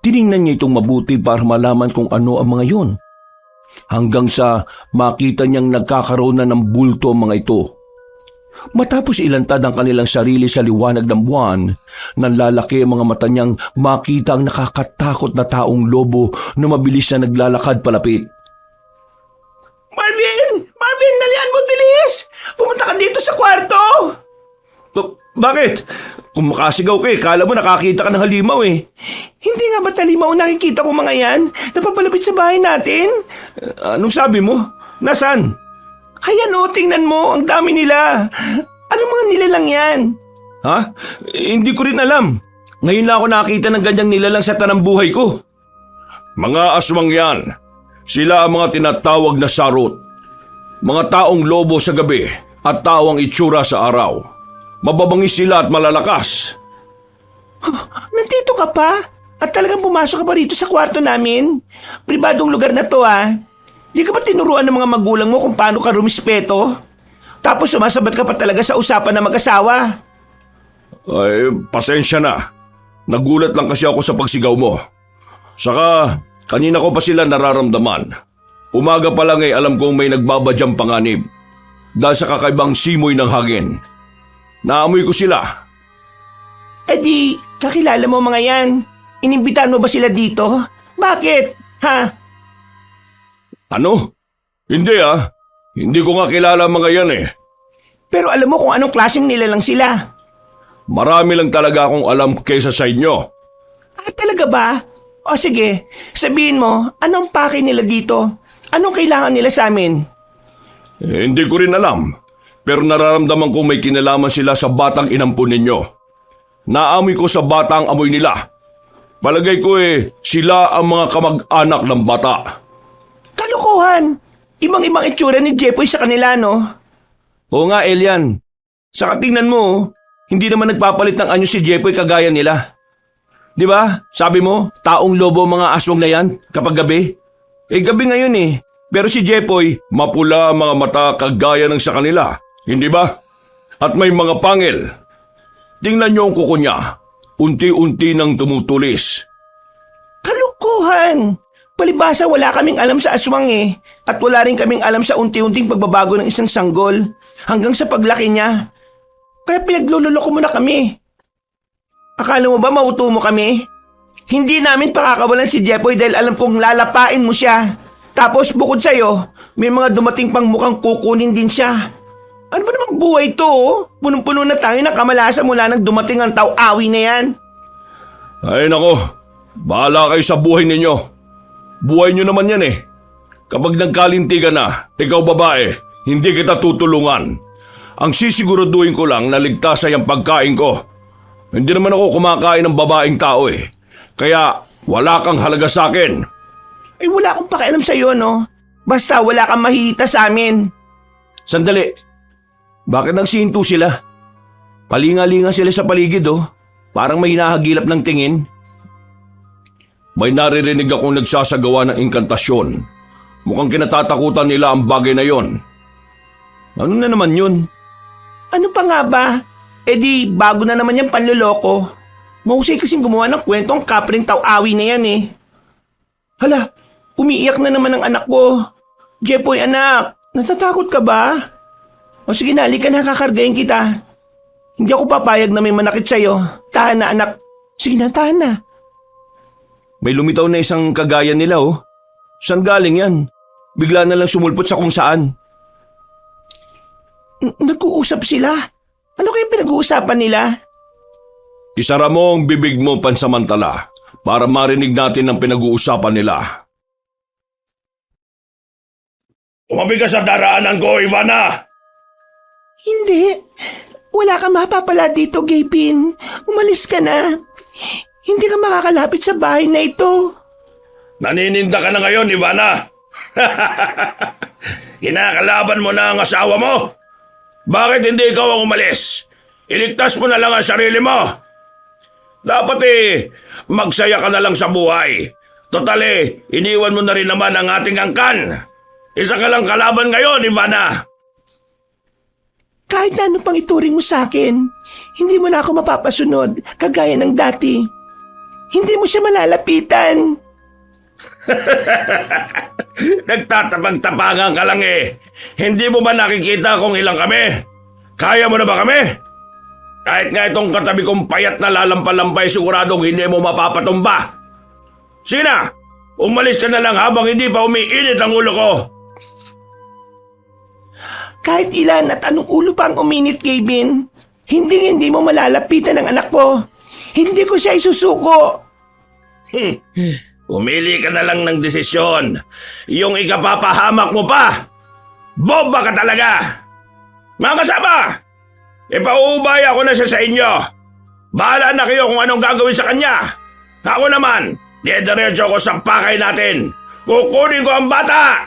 Tiningnan niya itong mabuti para malaman kung ano ang mga yon. Hanggang sa makita niyang nagkakaroon na ng bulto ang mga ito. Matapos ilantad ang kanilang sarili sa liwanag ng buwan, nanlalaki ang mga mata niyang makita ang nakakatakot na taong lobo na mabilis na naglalakad palapit. Marvin! Marvin, dalian mo, bilis! Pumunta ka dito sa kwarto! Bakit? Kung makasigaw ka kala mo nakakita ka ng halimaw Hindi nga ba talimaw nakikita ko mga yan? Napapalapit sa bahay natin? Anong sabi mo? Nasaan? Kaya tingnan mo, ang dami nila. Ano mga nilalang yan? Ha? Hindi ko rin alam. Ngayon lang ako nakita ng ganyang nilalang sa tanang buhay ko. Mga aswang yan. Sila ang mga tinatawag na sarot. Mga taong lobo sa gabi at tao ang itsura sa araw. Mababangis sila at malalakas. Nandito ka pa? At talagang pumasok ka pa rito sa kwarto namin? Pribadong lugar na to Di ka ba tinuruan ng mga magulang mo kung paano ka rumispeto? Tapos sumasabat ka pa talaga sa usapan ng mag-asawa. Ay, pasensya na. Nagulat lang kasi ako sa pagsigaw mo. Saka, kanina ko pa sila nararamdaman. Umaga pa lang alam kong may nagbabadyang panganib. Dahil sa kakaibang simoy ng hangin. Naamoy ko sila. Di, kakilala mo mga yan. Inimbitahan mo ba sila dito? Bakit? Ha? Ano? Hindi Hindi ko nga kilala mga yan Pero alam mo kung anong klaseng nilalang sila. Marami lang talaga akong alam kaysa sa inyo. Talaga ba? O sige, sabihin mo, anong pakay nila dito? Anong kailangan nila sa amin? Hindi ko rin alam. Pero nararamdaman ko may kinalaman sila sa batang inampun ninyo. Naamoy ko sa bata ang amoy nila. Palagay ko sila ang mga kamag-anak ng bata. Kalukuhan! Ibang-ibang itsura ni Jepoy sa kanila, no? Oo nga, Elian. Saka tingnan mo, hindi naman nagpapalit ng anyo si Jepoy kagaya nila. Di ba? Sabi mo, taong lobo mga aswang na yan kapag gabi. Gabi ngayon Pero si Jepoy, mapula ang mga mata kagaya ng sa kanila. Hindi ba? At may mga pangil. Tingnan niyo ang kuko niya. Unti-unti nang tumutulis. Kalukuhan! Palibasa wala kaming alam sa aswang eh. At wala rin kaming alam sa unti-unting pagbabago ng isang sanggol. Hanggang sa paglaki niya. Kaya pinaglululoko mo na kami. Akala mo ba mauto mo kami? Hindi namin pakakawalan si Jepoy dahil alam kong lalapain mo siya. Tapos bukod sa'yo, may mga dumating pang mukhang kukunin din siya. Ano ba namang buhay to? Punong-puno na tayo ng kamalasa mula nang dumating ang tau-awi na yan. Ay nako, bahala kayo sa buhay ninyo. Buhay nyo naman yan eh. Kapag nagkalintigan na, ikaw babae, hindi kita tutulungan. Ang sisiguraduhin ko lang na ligtas ay ang pagkain ko. Hindi naman ako kumakain ng babaeng tao eh. Kaya wala kang halaga sa akin. Ay wala akong pakialam sa'yo, no? Basta wala kang mahihita sa amin. Sandali. Bakit nagsihinto sila? Palinga-linga sila sa paligid oh. Parang may hinahagilap ng tingin. May naririnig akong nagsasagawa ng inkantasyon. Mukhang kinatatakutan nila ang bagay na yon. Ano na naman yun? Ano pa nga ba? Eh di, bago na naman yung panloloko. Mahusay kasing gumawa ng kwentong kapring tau-awi na yan eh. Hala, umiiyak na naman ang anak ko. Jepoy anak, natatakot ka ba? O sige na, halika na, kakargayin kita. Hindi ako papayag na may manakit sa'yo. Tahan na anak. Sige na, tahan na. May lumitaw na isang kagaya nila oh. Saan galing yan? Bigla na lang sumulpot sa kung saan. Nag-uusap sila? Ano kayang pinag-uusapan nila? Isara mo ang bibig mo pansamantala para marinig natin ang pinag-uusapan nila. Umabi ka sa daraanan ko, Ivana! Hindi. Wala kang mapapala dito, Gapin. Umalis ka na. Hindi ka makakalapit sa bahay na ito. Nanininda ka na ngayon, Ivana! Kinakalaban mo na ang asawa mo? Bakit hindi ikaw ang umalis? Iligtas mo na lang ang sarili mo. Dapat magsaya ka na lang sa buhay. Total iniwan mo na rin naman ang ating angkan. Isa ka lang kalaban ngayon, Ivana. Kahit na ano pang ituring mo sa akin, hindi mo na ako mapapasunod kagaya ng dati. Hindi mo siya malalapitan. Nagtatapang-tapangan ka lang Hindi mo ba nakikita kung ilang kami? Kaya mo na ba kami? Kahit nga itong katabi kong payat na lalampalampay, siguradong hindi mo mapapatumba. Sige na, umalis ka na lang habang hindi pa umiinit ang ulo ko. Kahit ilan at anong ulo pang uminit, Gavin, hindi mo malalapitan ang anak ko. Hindi ko siya isusuko. Umili ka na lang ng desisyon. Yung ikapapahamak mo pa. Boba ka talaga. Mga kasama, ipauubay ako na siya sa inyo. Bahala na kayo kung anong gagawin sa kanya. Ako naman, diretso ko sa pakay natin. Kukunin ko ang bata.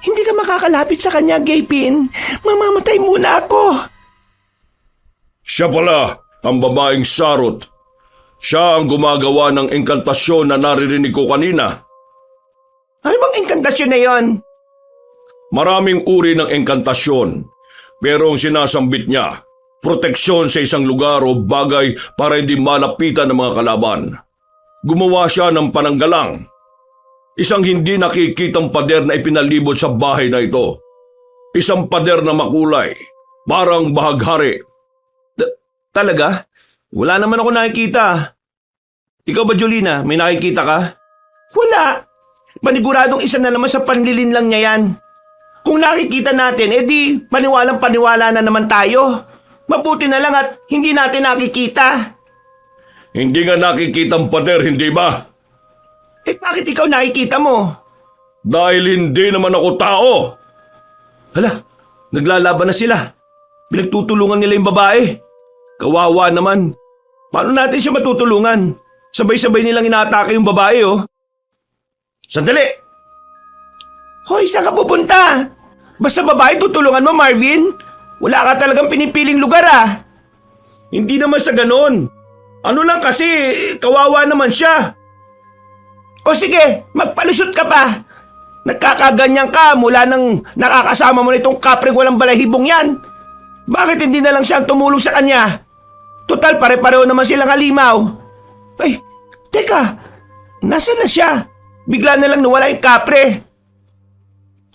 Hindi ka makakalapit sa kanya, Gapin. Mamamatay muna ako. Siya pala ang babaeng Sarot. Siya ang gumagawa ng engkantasyon na naririnig ko kanina. Ano bang engkantasyon na yon? Maraming uri ng engkantasyon, pero ang sinasambit niya, proteksyon sa isang lugar o bagay para hindi malapitan ng mga kalaban. Gumawa siya ng pananggalang. Isang hindi nakikitang pader na ipinalibot sa bahay na ito. Isang pader na makulay, parang bahaghari. Talaga? Wala naman ako nakikita. Ikaw ba, Jolina? May nakikita ka? Wala. Paniguradong isa na naman sa panlilin lang niya yan. Kung nakikita natin, edi paniwalang-paniwala na naman tayo. Mabuti na lang at hindi natin nakikita. Hindi nga nakikita ang pader, hindi ba? Eh bakit ikaw nakikita mo? Dahil hindi naman ako tao. Hala, naglalaban na sila. Pinagtutulungan nila yung babae. Kawawa naman. Paano natin siya matutulungan? Sabay-sabay nilang inaatake yung babae oh. Sandali! Hoy, saan ka pupunta? Basta babae tutulungan mo, Marvin. Wala ka talagang pinipiling lugar ah. Hindi naman sa ganon. Ano lang kasi, kawawa naman siya. O sige, magpalusot ka pa. Nagkakaganyan ka mula nang nakakasama mo na itong kapring walang balahibong yan. Bakit hindi na lang siya tumulong sa kanya? Total, pare-pareho naman silang halimaw. Ay, Teka, nasaan na siya? Bigla na lang nawala yung kapre.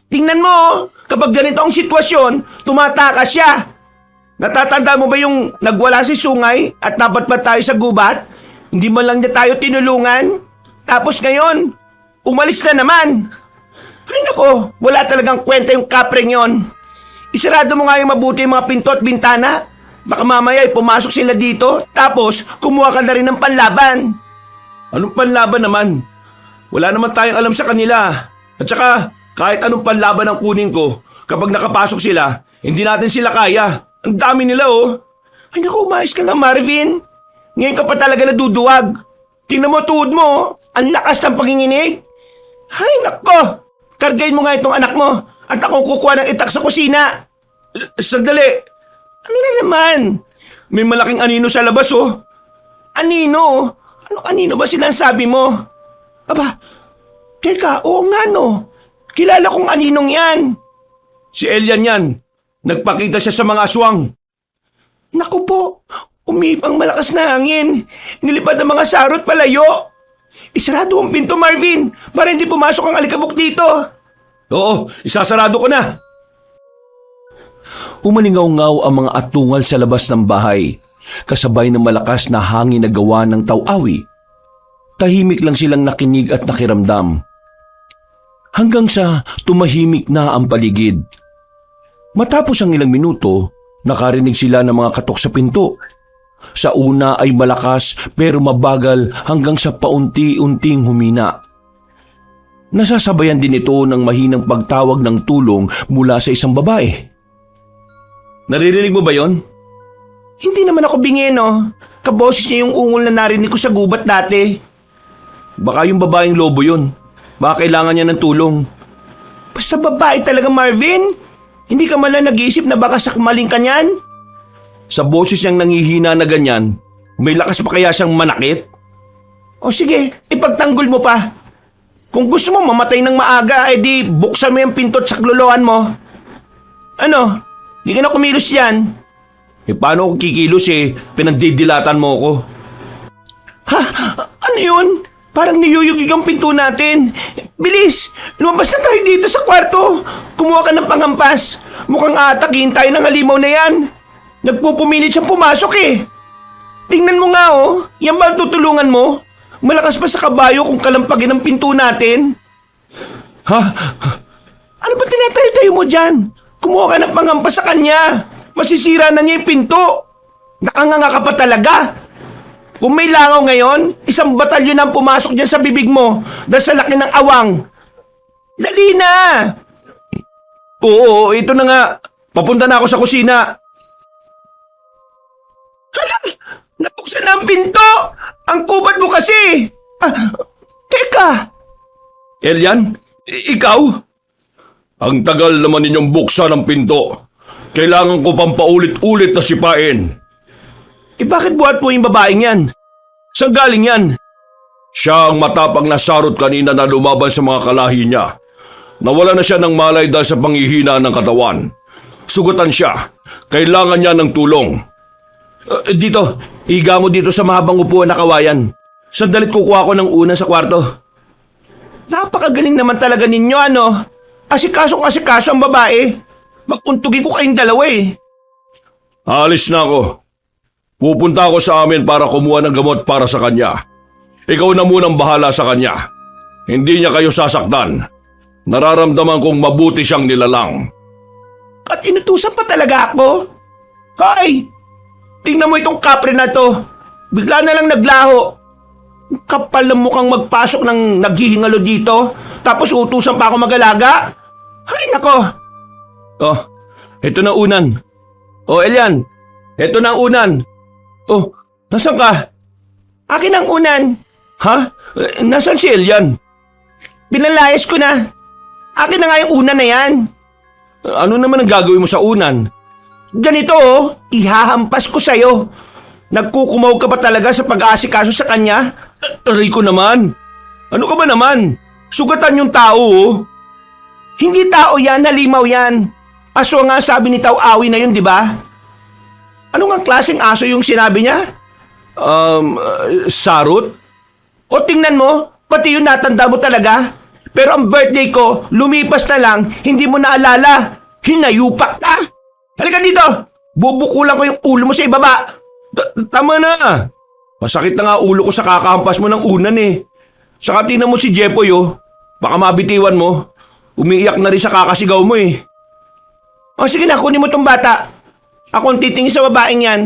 Tingnan mo, kapag ganito ang sitwasyon, tumatakas siya. Natatanda mo ba yung nagwala si Sungay at nabatbat tayo sa gubat? Hindi man lang niya tayo tinulungan. Tapos ngayon, umalis na naman. Ay nako, wala talagang kwenta yung kapreng yon. Isarado mo nga yung mabuti yung mga pinto at bintana. Baka mamaya ay pumasok sila dito, tapos kumuha ka na rin ng panlaban. Anong panlaban naman? Wala naman tayong alam sa kanila. At saka, kahit anong panlaban ang kunin ko, kapag nakapasok sila, hindi natin sila kaya. Ang dami nila oh. Ay naku, umayos ka nga Marvin. Ngayon ka pa talaga naduduwag. Tingnan mo tuhod mo, oh. Ang lakas ng panginginig. Ay nako, kargain mo nga itong anak mo at akong kukuha ng itak sa kusina. Sandali, Ano na naman? may malaking anino sa labas oh. Anino? Ano anino ba sinasabi mo? Aba, teka, oo nga no. Kilala kong aninong yan. Si Elian yan. Nagpakita siya sa mga aswang. Naku po, umipang malakas na hangin. Nilipad ang mga sarot palayo. Isarado ang pinto, Marvin, para hindi pumasok ang alikabok dito. Oo, isasarado ko na. Umalingaw-ngaw ang mga atungal sa labas ng bahay, kasabay ng malakas na hangin na gawa ng taw-awi. Tahimik lang silang nakinig at nakiramdam. Hanggang sa tumahimik na ang paligid. Matapos ang ilang minuto, nakarinig sila ng mga katok sa pinto. Sa una ay malakas pero mabagal hanggang sa paunti-unting humina. Nasasabayan din ito ng mahinang pagtawag ng tulong mula sa isang babae. Naririnig mo ba yon? Hindi naman ako bingi, no? Kaboses niya yung ungol na narinig ko sa gubat dati. Baka yung babaeng lobo yun. Baka kailangan niya ng tulong. Basta babae talaga, Marvin. Hindi ka man lang nag-iisip na baka sakmaling ka niyan? Sa boses niyang nangihina na ganyan, may lakas pa kaya siyang manakit? O sige, ipagtanggol mo pa. Kung gusto mo mamatay ng maaga, edi buksan mo yung pinto at sakloloan mo. Ano? Di ka na kumilos yan. Eh paano kung kikilos pinagdidilatan mo ko? Ha? Ano yun? Parang niyuyugig ang pinto natin. Bilis! Lumabas na tayo dito sa kwarto. Kumuha ka ng panghampas. Mukhang atakin tayo ng halimaw na yan. Nagpupumilit siyang pumasok Tingnan mo nga Yan ba ang tutulungan mo? Malakas pa sa kabayo kung kalampagin ang pinto natin. Ha? Ano ba tinatayo-tayo mo dyan? Kumuha ka ng panghampas sa kanya. Masisira na niya yung pinto. Nakanganga ka pa talaga. Kung may langaw ngayon, isang batalyon ang pumasok dyan sa bibig mo dahil sa laki ng awang. Dali na! Oo, ito na nga. Papunta na ako sa kusina. Hala! Nabuksan na ang pinto! Ang kubad mo kasi! Teka! Elian, ikaw? Ang tagal naman ninyong buksan ang pinto. Kailangan ko pang paulit-ulit na sipain. Bakit buhat mo yung babaeng yan? Saan galing yan? Siya ang matapang na sarot kanina na lumaban sa mga kalahi niya. Nawala na siya ng malay dahil sa panghihina ng katawan. Sugatan siya. Kailangan niya ng tulong. Dito, higa mo dito sa mahabang upuan na kawayan. Sandalit kukuha ko ng una sa kwarto. Napakagaling naman talaga ninyo, ano? Asikaso ang babae. Magkuntugin ko kayong dalawa Alis na ako. Pupunta ako sa amin para kumuha ng gamot para sa kanya. Ikaw na munang bahala sa kanya. Hindi niya kayo sasaktan. Nararamdaman kong mabuti siyang nilalang. At inutusan pa talaga ako? Hoy! Tingnan mo itong kapre na to. Bigla na lang naglaho. Kapal na mukhang magpasok ng naghihingalo dito. Tapos utusan pa ako mag-alaga. Ay nako! Oh, ito na unan. Oh, Elian, ito na ang unan. Oh, nasan ka? Akin ang unan. Ha? Nasaan si Elian? Pinalayas ko na. Akin na nga yung unan na yan. Ano naman ang gagawin mo sa unan? Ganito ihahampas ko sa'yo. Nagkukumaw ka pa talaga sa pag-aasikaso sa kanya? Rico naman. Ano ka ba naman? Sugatan yung tao Hindi tao yan, halimaw yan. Aso nga sabi ni Taw-awi na yun, di ba? Ano nga klaseng aso yung sinabi niya? Sarot? O tingnan mo, pati yun natanda mo talaga. Pero ang birthday ko, lumipas na lang, hindi mo naalala. Hinayupak ka. Halika dito. Bubukulan ko yung ulo mo sa ibaba. Tama na. Masakit na nga ulo ko sa kakahampas mo ng unan eh. Saka tingnan mo si Jepoy oh. Baka mabitiwan mo. Umiiyak na rin sa kakasigaw mo eh. O sige na, kunin mo tong bata. Ako ang titingin sa babaeng yan.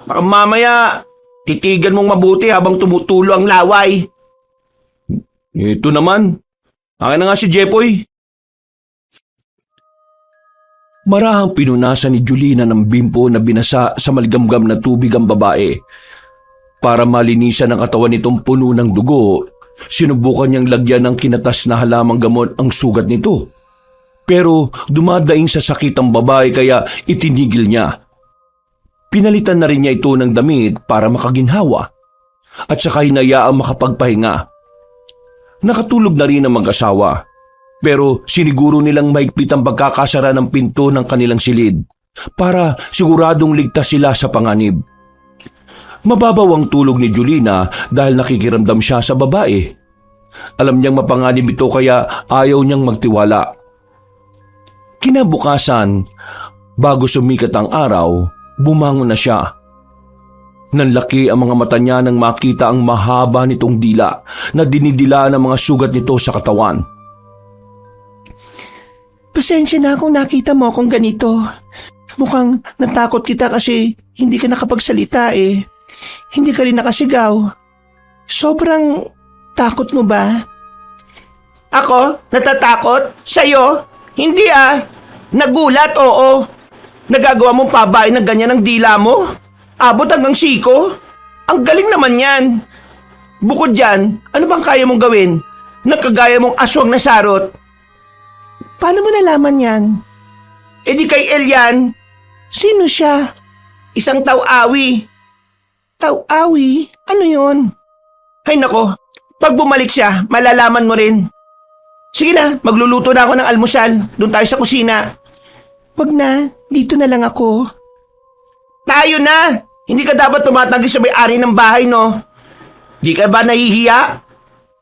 Baka mamaya, titigan mong mabuti habang tumutulo ang laway. Ito naman. Akin na nga si Jepoy. Marahang pinunasan ni Julina ng bimpo na binasa sa maligamgam na tubig ang babae. Para malinisan ang katawan nitong puno ng dugo, sinubukan niyang lagyan ng kinatas na halamang gamot ang sugat nito. Pero dumadaing sa sakit ang babae kaya itinigil niya. Pinalitan na rin niya ito ng damit para makaginhawa at saka hinayaang makapagpahinga. Nakatulog na rin ang mag-asawa. Pero siniguro nilang mahigpit ang pagkakasara ng pinto ng kanilang silid para siguradong ligtas sila sa panganib. Mababaw ang tulog ni Julina dahil nakikiramdam siya sa babae. Alam niyang mapanganib ito kaya ayaw niyang magtiwala. Kinabukasan, bago sumikat ang araw, bumangon na siya. Nanlaki ang mga mata niya nang makita ang mahaba nitong dila na dinidila ng mga sugat nito sa katawan. Pasensya na kung nakita mo akong ganito. Mukhang natakot kita kasi hindi ka nakapagsalita eh. Hindi ka rin nakasigaw. Sobrang takot mo ba? Ako? Natatakot? Sa'yo? Hindi ah. Nagulat, oo. Nagagawa mong pabain ng ganyan ang dila mo? Abot hanggang siko? Ang galing naman yan. Bukod dyan, ano bang kaya mong gawin? Nagkagaya mong aswang na sarot. Paano mo nalaman yan? E di kay Elian. Sino siya? Isang tau-awi. Tau-awi? Ano yon? Ay nako, pag bumalik siya, malalaman mo rin. Sige na, magluluto na ako ng almusal. Doon tayo sa kusina. Wag na, dito na lang ako. Tayo na! Hindi ka dapat tumatanggi sa may-ari ng bahay, no? Di ka ba nahihiya?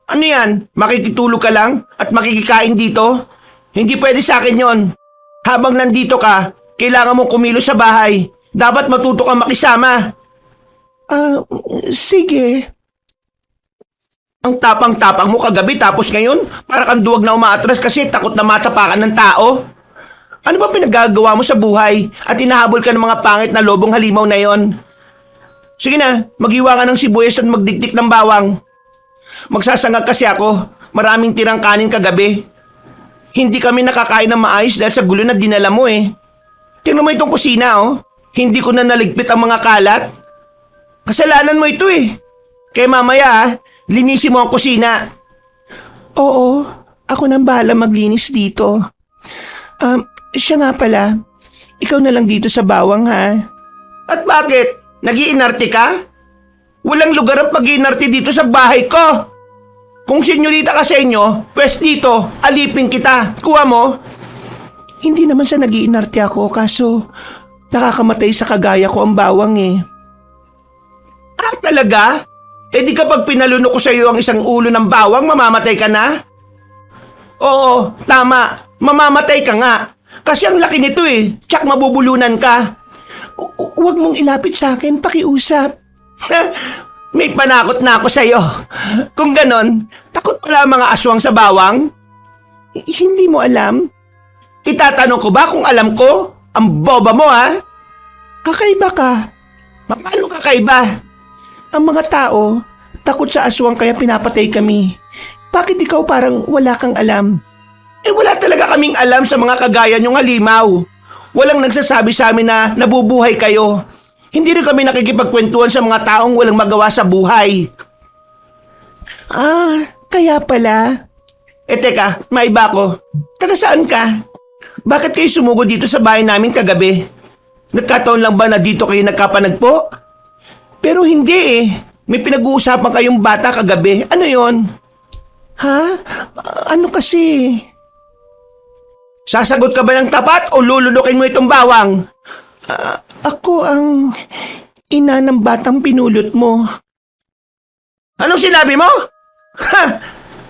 Ano yan? Makikitulog ka lang at makikikain dito? Hindi pwede sa akin yon. Habang nandito ka, kailangan mong kumilos sa bahay. Dapat matuto kang makisama. Sige. Ang tapang-tapang mo kagabi tapos ngayon, para kang duwag na umaatras kasi takot na matapakan ng tao. Ano ba pinagagawa mo sa buhay at hinahabol ka ng mga pangit na lobong halimaw na yon? Sige na, maghiwa ka ng sibuyas at magdikdik ng bawang. Magsasangag kasi ako. Maraming tirang kanin kagabi. Hindi kami nakakain ng maayos dahil sa gulo na dinala mo eh. Tingnan mo itong kusina oh. Hindi ko na naligpit ang mga kalat. Kasalanan mo ito eh. Kaya mamaya linisin mo ang kusina. Oo, ako nang bahala maglinis dito. Siya nga pala, ikaw na lang dito sa bawang ha. At bakit? Nag-iinarte ka? Walang lugar ang pag-iinarte dito sa bahay ko. Kung senyorita ka sa inyo, pwes dito, alipin kita. Kuha mo. Hindi naman sa nag-iinarte ako, kaso nakakamatay sa kagaya ko ang bawang eh. Ah, talaga? Eh di kapag pinalunok ko sa iyo ang isang ulo ng bawang, mamamatay ka na? Oo, tama. Mamamatay ka nga. Kasi ang laki nito eh. Tsak mabubulunan ka. Huwag mong ilapit sa akin, pakiusap. May panakot na ako sa'yo. Kung ganon, takot pala ang mga aswang sa bawang? Hindi mo alam? Itatanong ko ba kung alam ko? Ang boba mo ha? Kakaiba ka. Paano kakaiba? Ang mga tao, takot sa aswang kaya pinapatay kami. Bakit ikaw parang wala kang alam? Eh wala talaga kaming alam sa mga kagaya niyong halimaw. Walang nagsasabi sa amin na nabubuhay kayo. Hindi rin kami nakikipagkwentuhan sa mga taong walang magawa sa buhay. Ah, kaya pala. Eh teka, maiba ko. Taga saan ka? Bakit kayo sumugod dito sa bahay namin kagabi? Nagkataon lang ba na dito kayo nagkapanagpo? Pero hindi eh. May pinag-uusapan kayong bata kagabi. Ano yon? Ha? Ano kasi? Sasagot ka ba ng tapat o lulunukin mo itong bawang? Ako ang ina ng batang pinulot mo. Anong sinabi mo? Ha!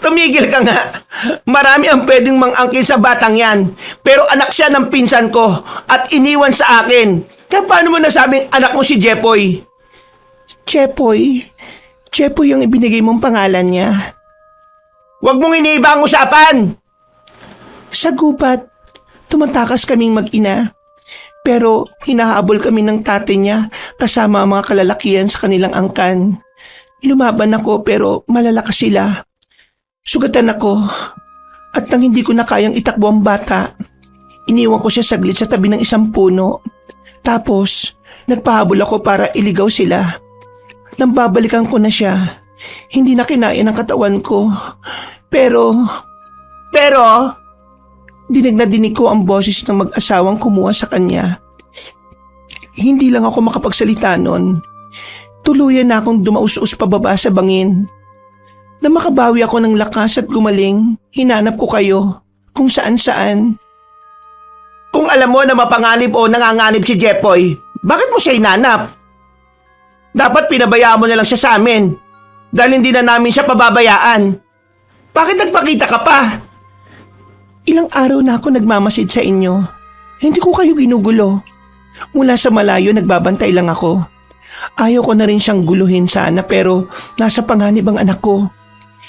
Tumigil ka nga. Marami ang pwedeng mang-angkin sa batang yan. Pero anak siya ng pinsan ko at iniwan sa akin. Kaya paano mo nasabing anak mo si Jepoy? Jepoy? Jepoy ang ibinigay mong pangalan niya. Huwag mong iniiba ang usapan! Sa gubat, tumatakas kaming mag-ina. Pero hinahabol kami ng tatay niya kasama ang mga kalalakihan sa kanilang angkan. Lumaban ako pero malalakas sila. Sugatan ako at nang hindi ko na kayang itakbo ang bata, iniwan ko siya saglit sa tabi ng isang puno. Tapos, nagpahabol ako para iligaw sila. Nang babalikan ko na siya, hindi na kinain ang katawan ko. Pero, dinig na dinig ko ang boses ng mag-asawang kumuha sa kanya. Hindi lang ako makapagsalita noon. Tuluyan na akong dumaus-us pababa sa bangin. Na makabawi ako ng lakas at gumaling, hinanap ko kayo kung saan-saan. Kung alam mo na mapanganib o nanganganib si Jepoy, bakit mo siya hinanap? Dapat pinabayaan mo na lang siya sa amin dahil hindi na namin siya pababayaan. Bakit nagpakita ka pa? Ilang araw na ako nagmamasid sa inyo. Hindi ko kayo ginugulo. Mula sa malayo nagbabantay lang ako. Ayaw ko na rin siyang guluhin sana pero nasa panganib ang anak ko.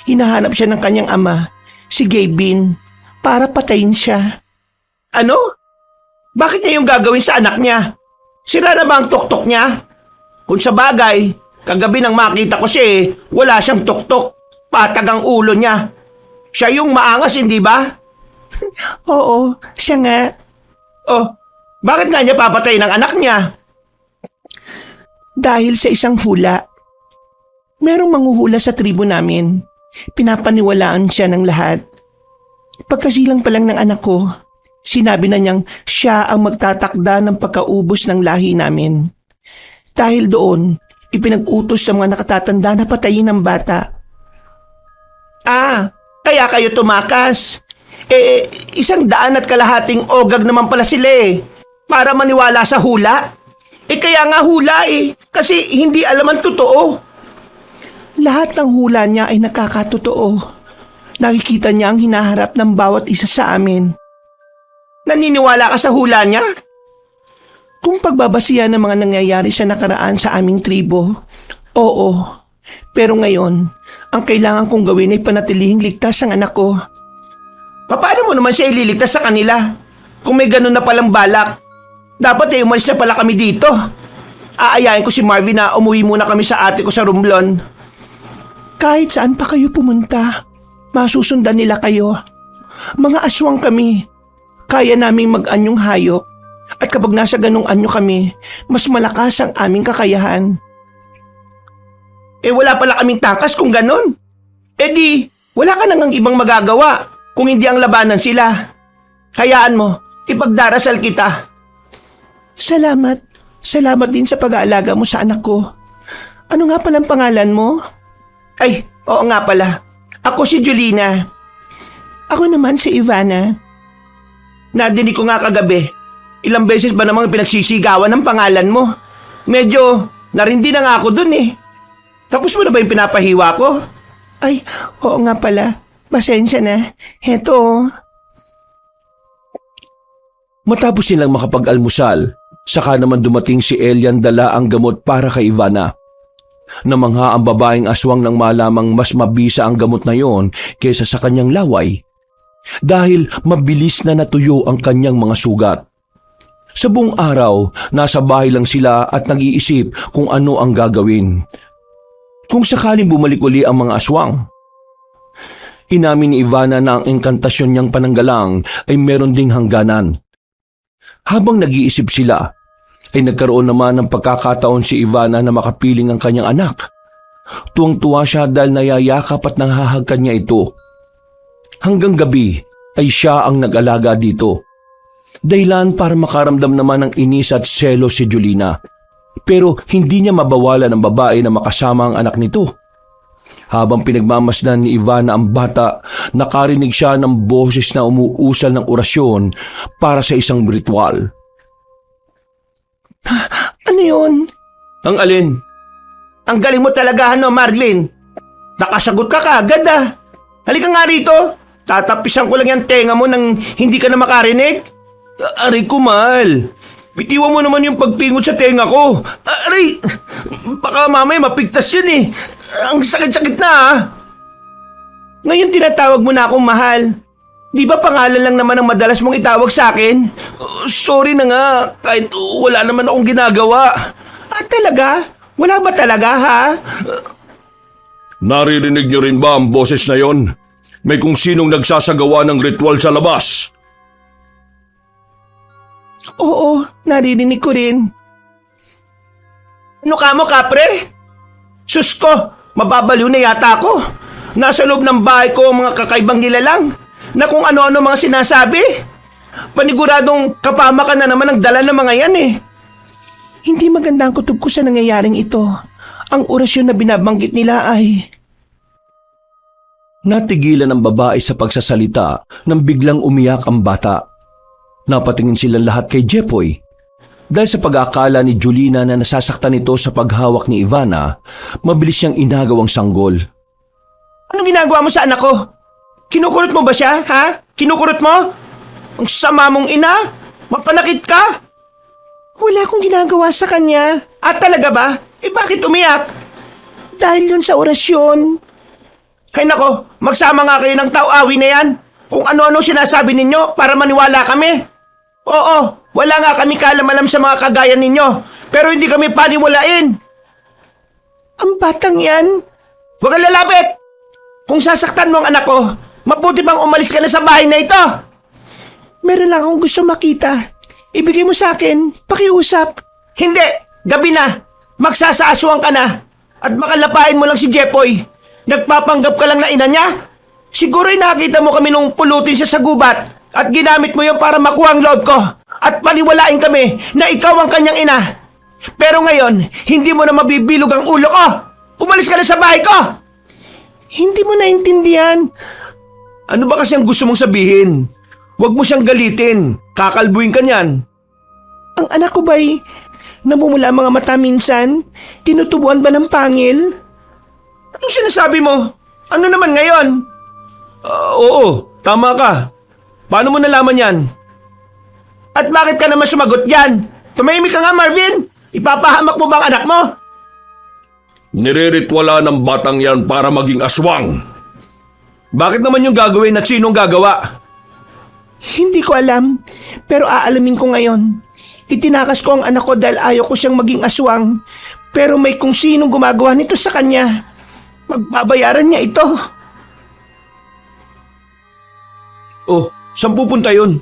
Hinahanap siya ng kanyang ama, si Gavin, para patayin siya. Ano? Bakit niya yung gagawin sa anak niya? Sira na ba ang tuktok niya? Kung sa bagay, kagabi nang makita ko siya wala siyang tuktok. Patag ang ulo niya. Siya yung maangas, hindi ba? Oo, siya nga. Oh, bakit nga niya papatayin ang anak niya? Dahil sa isang hula. Merong manghuhula sa tribo namin. Pinapaniwalaan siya ng lahat. Pagkasilang pa lang ng anak ko, sinabi na niyang siya ang magtatakda ng pagkaubos ng lahi namin. Dahil doon, ipinag-utos sa mga nakatatanda na patayin ng bata. Ah, kaya kayo tumakas. 100 ogag naman pala sila para maniwala sa hula. Kaya nga hula kasi hindi alam ang totoo. Lahat ng hula niya ay nakakatotoo. Nakikita niya ang hinaharap ng bawat isa sa amin. Naniniwala ka sa hula niya? Kung pagbabasihan ng mga nangyayari sa nakaraan sa aming tribo, oo. Pero ngayon, ang kailangan kong gawin ay panatilihing ligtas ang anak ko. Paano mo naman siya ililigtas sa kanila? Kung may ganun na palang balak, dapat umalis na pala kami dito. Aayain ko si Marvin na umuwi muna kami sa ate ko sa Romblon. Kahit saan pa kayo pumunta, masusundan nila kayo. Mga aswang kami. Kaya naming mag-anyong hayop. At kapag nasa ganong anyo kami, mas malakas ang aming kakayahan. Wala pala kaming takas kung ganon. Di, wala ka nang ibang magagawa kung hindi ang labanan sila. Hayaan mo, ipagdarasal kita. Salamat. Salamat din sa pag-aalaga mo sa anak ko. Ano nga palang pangalan mo? Ay, oo nga pala. Ako si Julina. Ako naman si Ivana. Nadinig ko nga kagabi. Ilang beses ba namang pinagsisigawan ng pangalan mo? Medyo narindi na nga ako dun Tapos mo na ba yung pinapahiwa ko? Ay, oo nga pala. Pasensya na. Heto. Matapos silang makapag-almusal, saka naman dumating si Elian dala ang gamot para kay Ivana. Namangha ang babaeng aswang nang malamang mas mabisa ang gamot na yon kaysa sa kanyang laway dahil mabilis na natuyo ang kanyang mga sugat. Sa buong araw, nasa bahay lang sila at nag-iisip kung ano ang gagawin. Kung sakaling bumalik uli ang mga aswang. Inamin ni Ivana na ang engkantasyon niyang pananggalang ay meron ding hangganan. Habang nag-iisip sila, ay nagkaroon naman ng pagkakataon si Ivana na makapiling ang kanyang anak. Tuwang-tuwa siya dahil nayayakap at nanghahagkan niya ito. Hanggang gabi ay siya ang nag-alaga dito. Dahilan para makaramdam naman ng inis at selo si Julina. Pero hindi niya mabawalan ang babae na makasama ang anak nito. Habang pinagmamasdan ni Ivana ang bata, nakarinig siya ng boses na umuusal ng orasyon para sa isang ritual. Ano yun? Ang alin? Ang galing mo talaga, Marlin. Nakasagot ka kaagad ah. Halika nga rito. Tatapisan ko lang yung tenga mo nang hindi ka na makarinig. Aray ko, mahal. Bitiwan mo naman yung pagpingot sa tenga ko. Aray! Baka mamaya mapigtas yun eh. Ang sakit-sakit na ah. Ngayon tinatawag mo na akong mahal. Di ba pangalan lang naman ang madalas mong itawag sa akin? Sorry na nga, kahit wala naman akong ginagawa. Ah, talaga? Wala ba talaga ha? Naririnig niyo rin ba ang boses na yon? May kung sinong nagsasagawa ng ritual sa labas. Oo, naririnig ko rin. Ano ka mo, kapre? Sus ko, mababaliw na yata ako. Nasa loob ng bahay ko ang mga kakaibang nilalang na kung ano-ano mga sinasabi. Paniguradong kapamakan na naman ang dala ng mga yan eh. Hindi maganda ang kutob ko sa nangyayaring ito. Ang orasyon na binabanggit nila ay... Natigilan ang babae sa pagsasalita nang biglang umiyak ang bata. Napatingin silang lahat kay Jepoy. Dahil sa pag-aakala ni Julina na nasasaktan ito sa paghawak ni Ivana, mabilis niyang inagaw ang sanggol. Anong ginagawa mo sa anak ko? Kinukurot mo ba siya, ha? Kinukurot mo? Ang sama mong ina? Mapanakit ka? Wala akong ginagawa sa kanya. At talaga ba? Eh bakit umiyak? Dahil yun sa orasyon. Hay nako, magsama nga kayo ng tao-awi na yan. Kung ano-ano sinasabi ninyo para maniwala kami. Oo, wala nga kami kalam-alam sa mga kagaya ninyo. Pero hindi kami paniwalain. Ang batang yan. Huwag kang lalapit. Kung sasaktan mo ang anak ko, mabuti bang umalis ka na sa bahay na ito? Meron lang akong gusto makita. Ibigay mo sa akin, pakiusap. Hindi, gabi na. Magsasaaswang ka na. At makalapain mo lang si Jepoy. Nagpapanggap ka lang na ina niya? Siguro'y nakita mo kami nung pulutin siya sa gubat at ginamit mo yon para makuha ang loob ko at paniwalain kami na ikaw ang kanyang ina. Pero ngayon, hindi mo na mabibilog ang ulo ko. Umalis ka na sa bahay ko! Hindi mo naintindihan. Ano ba kasi ang gusto mong sabihin? Huwag mo siyang galitin. Kakalbuin ka niyan. Ang anak ko ba'y namumula mga mata minsan? Tinutubuan ba ng pangil? Anong sinasabi mo? Ano naman ngayon? Oo, tama ka. Paano mo nalaman yan? At bakit ka naman sumagot dyan? Tumahimik ka nga, Marvin! Ipapahamak mo ba ang anak mo? Nireritwala ng batang yan para maging aswang. Bakit naman yung gagawin at sinong gagawa? Hindi ko alam, pero aalamin ko ngayon. Itinakas ko ang anak ko dahil ayaw ko siyang maging aswang. Pero may kung sinong gumagawa nito sa kanya. Magbabayaran niya ito. Oh, saan pupunta yun?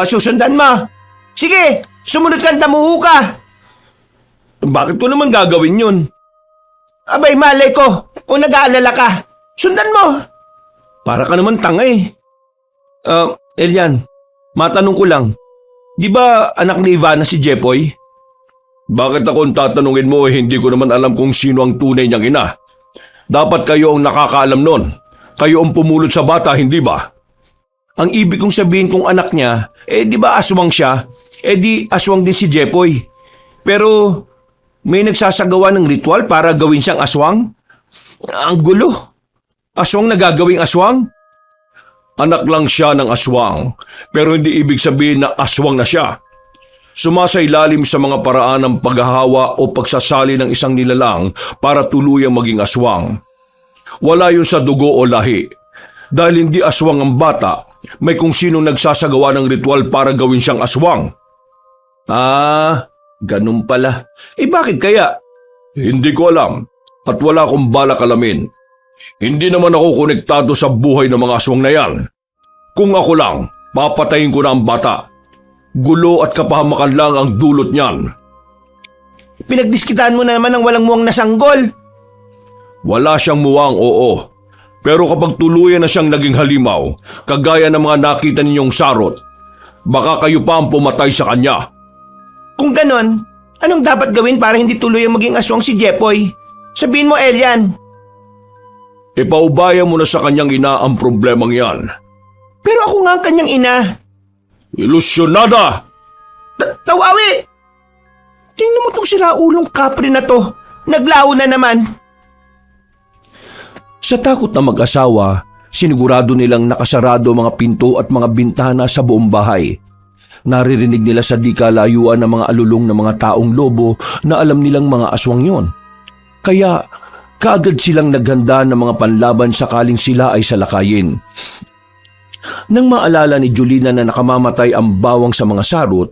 Susundan mo. Sige, sumunod ka, tamuhu ka. Bakit ko naman gagawin yun? Abay, malay ko kung nag-aalala ka. Sundan mo. Para ka naman tanga eh. Elian, matanong ko lang. Di ba anak ni Ivana si Jepoy? Bakit akong tatanungin mo hindi ko naman alam kung sino ang tunay niyang ina? Dapat kayo ang nakakaalam nun. Kayo ang pumulot sa bata, hindi ba? Ang ibig kong sabihin kung anak niya, di ba aswang siya? Di aswang din si Jepoy. Pero may nagsasagawa ng ritual para gawin siyang aswang? Ang gulo. Aswang na gagawing aswang? Anak lang siya ng aswang, pero hindi ibig sabihin na aswang na siya. Sumasailalim sa mga paraan ng paghahawa o pagsasali ng isang nilalang para tuluyang maging aswang. Wala yun sa dugo o lahi. Dahil hindi aswang ang bata, may kung sinong nagsasagawa ng ritual para gawin siyang aswang. Ganun pala. Bakit kaya? Hindi ko alam at wala akong balak alamin. Hindi naman ako konektado sa buhay ng mga aswang na yan. Kung ako lang, papatayin ko na ang bata. Gulo at kapahamakan lang ang dulot niyan. Pinagdiskitaan mo na naman ang walang muwang nasanggol. Wala siyang muwang, oo. Pero kapag tuluyan na siyang naging halimaw, kagaya ng mga nakita ninyong sarot, baka kayo pa ang pumatay sa kanya. Kung ganon, anong dapat gawin para hindi tuluyang maging aswang si Jepoy? Sabihin mo, Elian. Ipaubaya mo na sa kanyang ina ang problemang yan. Pero ako nga ang kanyang ina. Ilusyonada! Tawawi! Tingnan mo tong siraulong kapre na to. Naglaho na naman. Sa takot na mag-asawa, sinigurado nilang nakasarado mga pinto at mga bintana sa buong bahay. Naririnig nila sa di kalayuan ng mga alulong ng mga taong lobo na alam nilang mga aswang yon. Kaya kaagad silang naghanda ng mga panlaban sakaling sila ay salakayin. Nang maalala ni Julina na nakamamatay ang bawang sa mga sarot,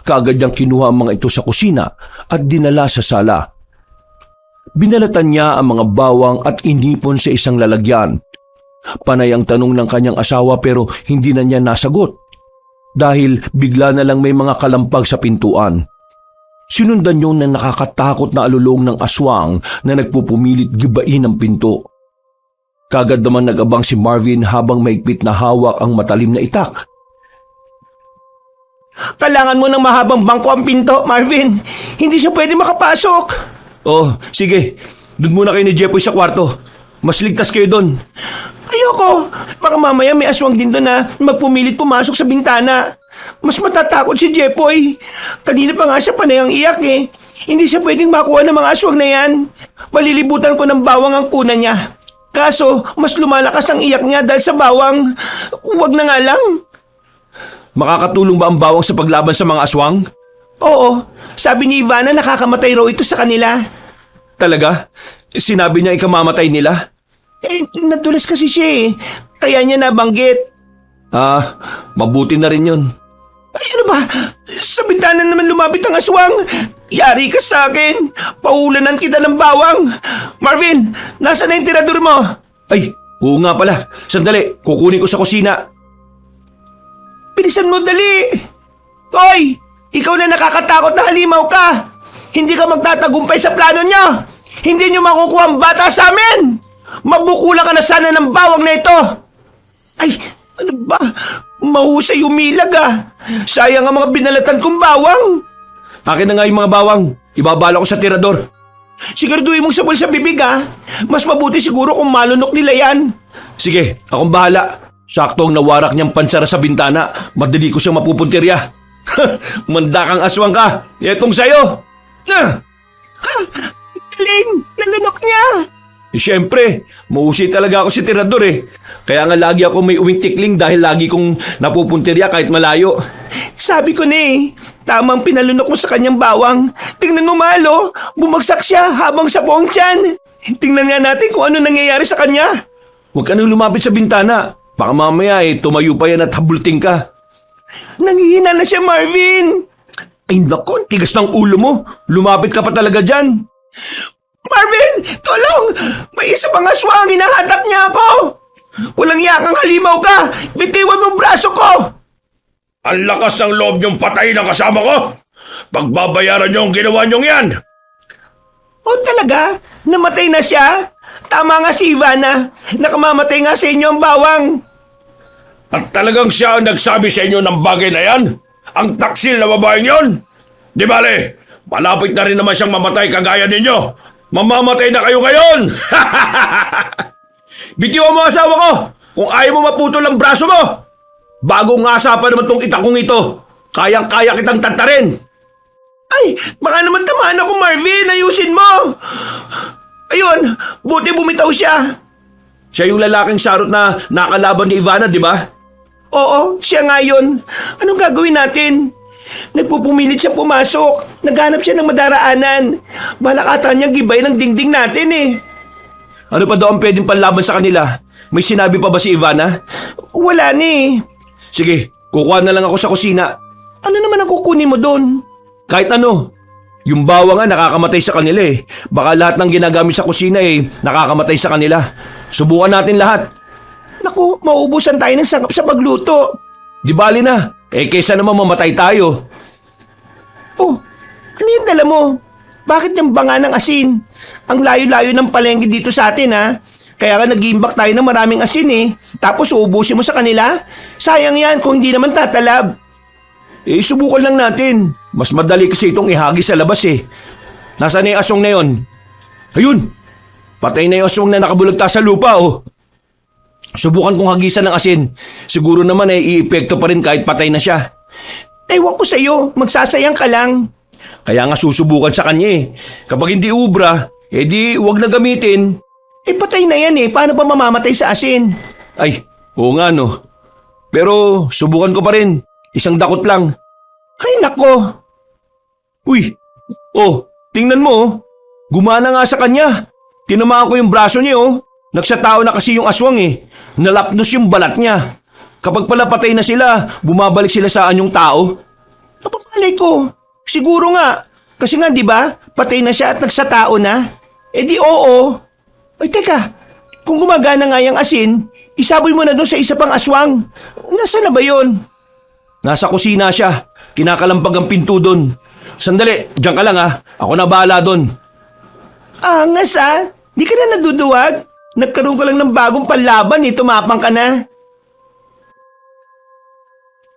kaagad niyang kinuha ang mga ito sa kusina at dinala sa sala. Binalatan niya ang mga bawang at inipon sa isang lalagyan. Panay ang tanong ng kanyang asawa pero hindi na niya nasagot dahil bigla na lang may mga kalampag sa pintuan. Sinundan yun ng nakakatakot na alulong ng aswang na nagpupumilit gibain ang pinto. Kagad naman nag-abang si Marvin habang maigpit na hawak ang matalim na itak. Kailangan mo ng mahabang bangko ang pinto, Marvin. Hindi siya pwede makapasok. Oh, sige. Doon muna kayo ni Jepoy sa kwarto. Mas ligtas kayo doon. Ayoko. Baka mamaya may aswang din doon na magpumilit pumasok sa bintana. Mas matatakot si Jepoy. Kanina pa nga siya panay ang iyak eh. Hindi siya pwedeng makuha ng mga aswang na yan. Malilibutan ko ng bawang ang kuna niya. Kaso, mas lumalakas ang iyak niya dahil sa bawang. Huwag na nga lang. Makakatulong ba ang bawang sa paglaban sa mga aswang? Oo. Sabi ni Ivana nakakamatay raw ito sa kanila. Talaga? Sinabi niya ikamamatay nila? Nadulas kasi siya eh. Kaya niya nabanggit. Ah, mabuti na rin yun. Ay, ano ba? Sa bintana naman lumapit ang aswang. Yari ka sa akin. Paulanan kita ng bawang. Marvin, nasaan na yung tirador mo? Ay, oo nga pala. Sandali, kukunin ko sa kusina. Bilisan mo, dali. Hoy, ikaw na nakakatakot na halimaw ka. Hindi ka magtatagumpay sa plano niyo. Hindi niyo makukuha ang bata sa amin. Mabukulan ka na sana ng bawang na ito. Ay, ano ba? Mahusay umilag ah. Sayang ang mga binalatan kong bawang. Akin na nga yung mga bawang. Ibabala ko sa tirador. Siguraduhin mong sabol sa bibig ah. Mas mabuti siguro kung malunok nila yan. Sige, akong bahala. Sakto ang nawarak niyang pansara sa bintana. Madali ko siyang mapupuntirya. Manda kang aswang ka. Etong sayo. Galing! Nalunok niya! Siyempre, mahusay talaga ako si tirador eh. Kaya nga lagi ako may uwing tikling dahil lagi kong napupuntirya kahit malayo. Sabi ko na eh, tamang pinalunok mo sa kanyang bawang. Tingnan mo malo, bumagsak siya habang sa buong tiyan. Tingnan nga natin kung ano nangyayari sa kanya. Huwag ka nang lumapit sa bintana. Baka mamaya tumayo pa yan at habulting ka. Nanghihina na siya, Marvin. Ay nako, tigas ng ulo mo. Lumapit ka pa talaga dyan. Marvin, tulong! May isa pang aswang, hinahatak niya ako. Walang yakang halimaw ka. Bitiwan mo ang braso ko. Ang lakas ng loob niyong patayin ang kasama ko! Pagbabayaran niyo ang ginawa niyong yan! O talaga? Namatay na siya? Tama nga si Ivana. Nakamamatay nga sa inyo ang bawang. At talagang siya ang nagsabi sa inyo ng bagay na yan? Ang taksil na babaeng yon? Di bale, malapit na rin naman siyang mamatay kagaya ninyo. Mamamatay na kayo ngayon! Bitiwan mo ang asawa ko kung ayaw mo maputol ang braso mo. Bagong ngasa pa naman tong itakong ito. Kayang-kaya kitang tantarin. Ay, baka naman tamaan ako, Marvin. Ayusin mo. Ayun, buti bumitaw siya. Siya yung lalaking sarot na nakalaban ni Ivana, di ba? Oo, siya nga yun. Anong gagawin natin? Nagpupumilit siyang pumasok. Naghanap siya ng madaraanan. Balak ata niyang gibay ng dingding natin eh. Ano pa daw ang pwedeng panlaban sa kanila? May sinabi pa ba si Ivana? Wala ni. Sige, kukuha na lang ako sa kusina. Ano naman ang kukunin mo doon? Kahit ano. Yung bawang nga nakakamatay sa kanila eh. Baka lahat ng ginagamit sa kusina nakakamatay sa kanila. Subukan natin lahat. Naku, mauubusan tayo ng sangkap sa pagluto. Di bali na. Kaysa naman mamatay tayo. Oh, ano yung dala mo? Bakit yung banga ng asin? Ang layo-layo ng palengke dito sa atin ha. Kaya nga nag-iimbak tayo ng maraming asin eh. Tapos uubusin mo sa kanila? Sayang yan kung hindi naman tatalab. Subukan lang natin. Mas madali kasi itong ihagi sa labas eh. Nasaan na yung aswang na yun? Ayun! Patay na yung aswang na nakabulagta sa lupa oh. Subukan kong hagisan ng asin. Siguro naman iepekto pa rin kahit patay na siya. Ewan ko sa'yo, magsasayang ka lang. Kaya nga susubukan sa kanya eh. Kapag hindi ubra, di huwag na gamitin. Patay na yan eh. Paano pa mamamatay sa asin? Ay, oo nga no. Pero subukan ko pa rin. Isang dakot lang. Ay nako. Uy, tingnan mo oh. Gumana nga sa kanya. Tinamaan ko yung braso niya oh. Nagsatao na kasi yung aswang eh. Nalapnos yung balat niya. Kapag pala patay na sila, bumabalik sila sa anyong tao. Napamalay ko. Siguro nga. Kasi nga di ba, patay na siya at nagsatao na. Di oo. Ay teka, kung gumagana nga yung asin, isaboy mo na doon sa isa pang aswang. Nasaan na ba yun? Nasa kusina siya. Kinakalampag ang pinto doon. Sandali, diyan ka lang ha. Ako na bahala doon. Angas ah. Di ka na naduduwag. Nagkaroon ka lang ng bagong panlaban eh. Tumapang ka na.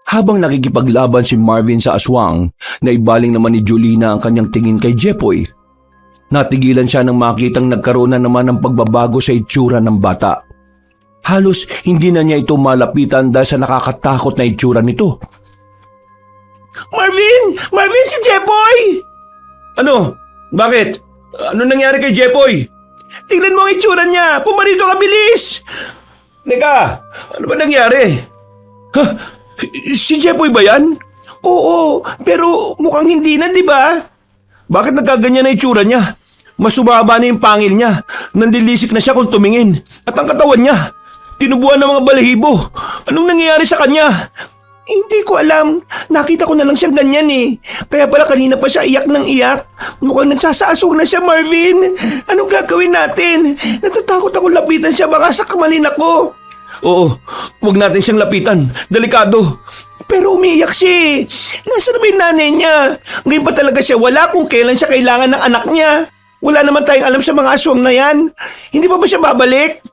Habang nakikipaglaban si Marvin sa aswang, naibaling naman ni Julina ang kanyang tingin kay Jepoy. Natigilan siya nang makitang nagkaroon na naman ng pagbabago sa itsura ng bata. Halos hindi na niya ito malapitan dahil sa nakakatakot na itsura nito. Marvin! Marvin, si Jepoy! Ano? Bakit? Ano nangyari kay Jepoy? Tingnan mo ang itsura niya. Pumarito ka, bilis! Teka, ano ba nangyari? Ha? Si Jepoy ba yan? Oo, pero mukhang hindi na, di ba? Bakit nagkaganyan na itsura niya? Mas sumaba na yung pangil niya. Nandilisik na siya kung tumingin. At ang katawan niya, tinubuan ng mga balahibo. Anong nangyayari sa kanya? Hindi ko alam. Nakita ko na lang siyang ganyan eh. Kaya pala kanina pa siya iyak ng iyak. Mukhang nagsasaasog na siya, Marvin. Anong gagawin natin? Natatakot ako lapitan siya, baka sakamalin ako. Oo, huwag natin siyang lapitan. Delikado. Pero umiiyak siya eh. Nasaan na ba yung nanay niya? Ngayon pa talaga siya wala kung kailan siya kailangan ng anak niya. Wala naman tayong alam sa mga aswang na yan. Hindi pa ba siya babalik?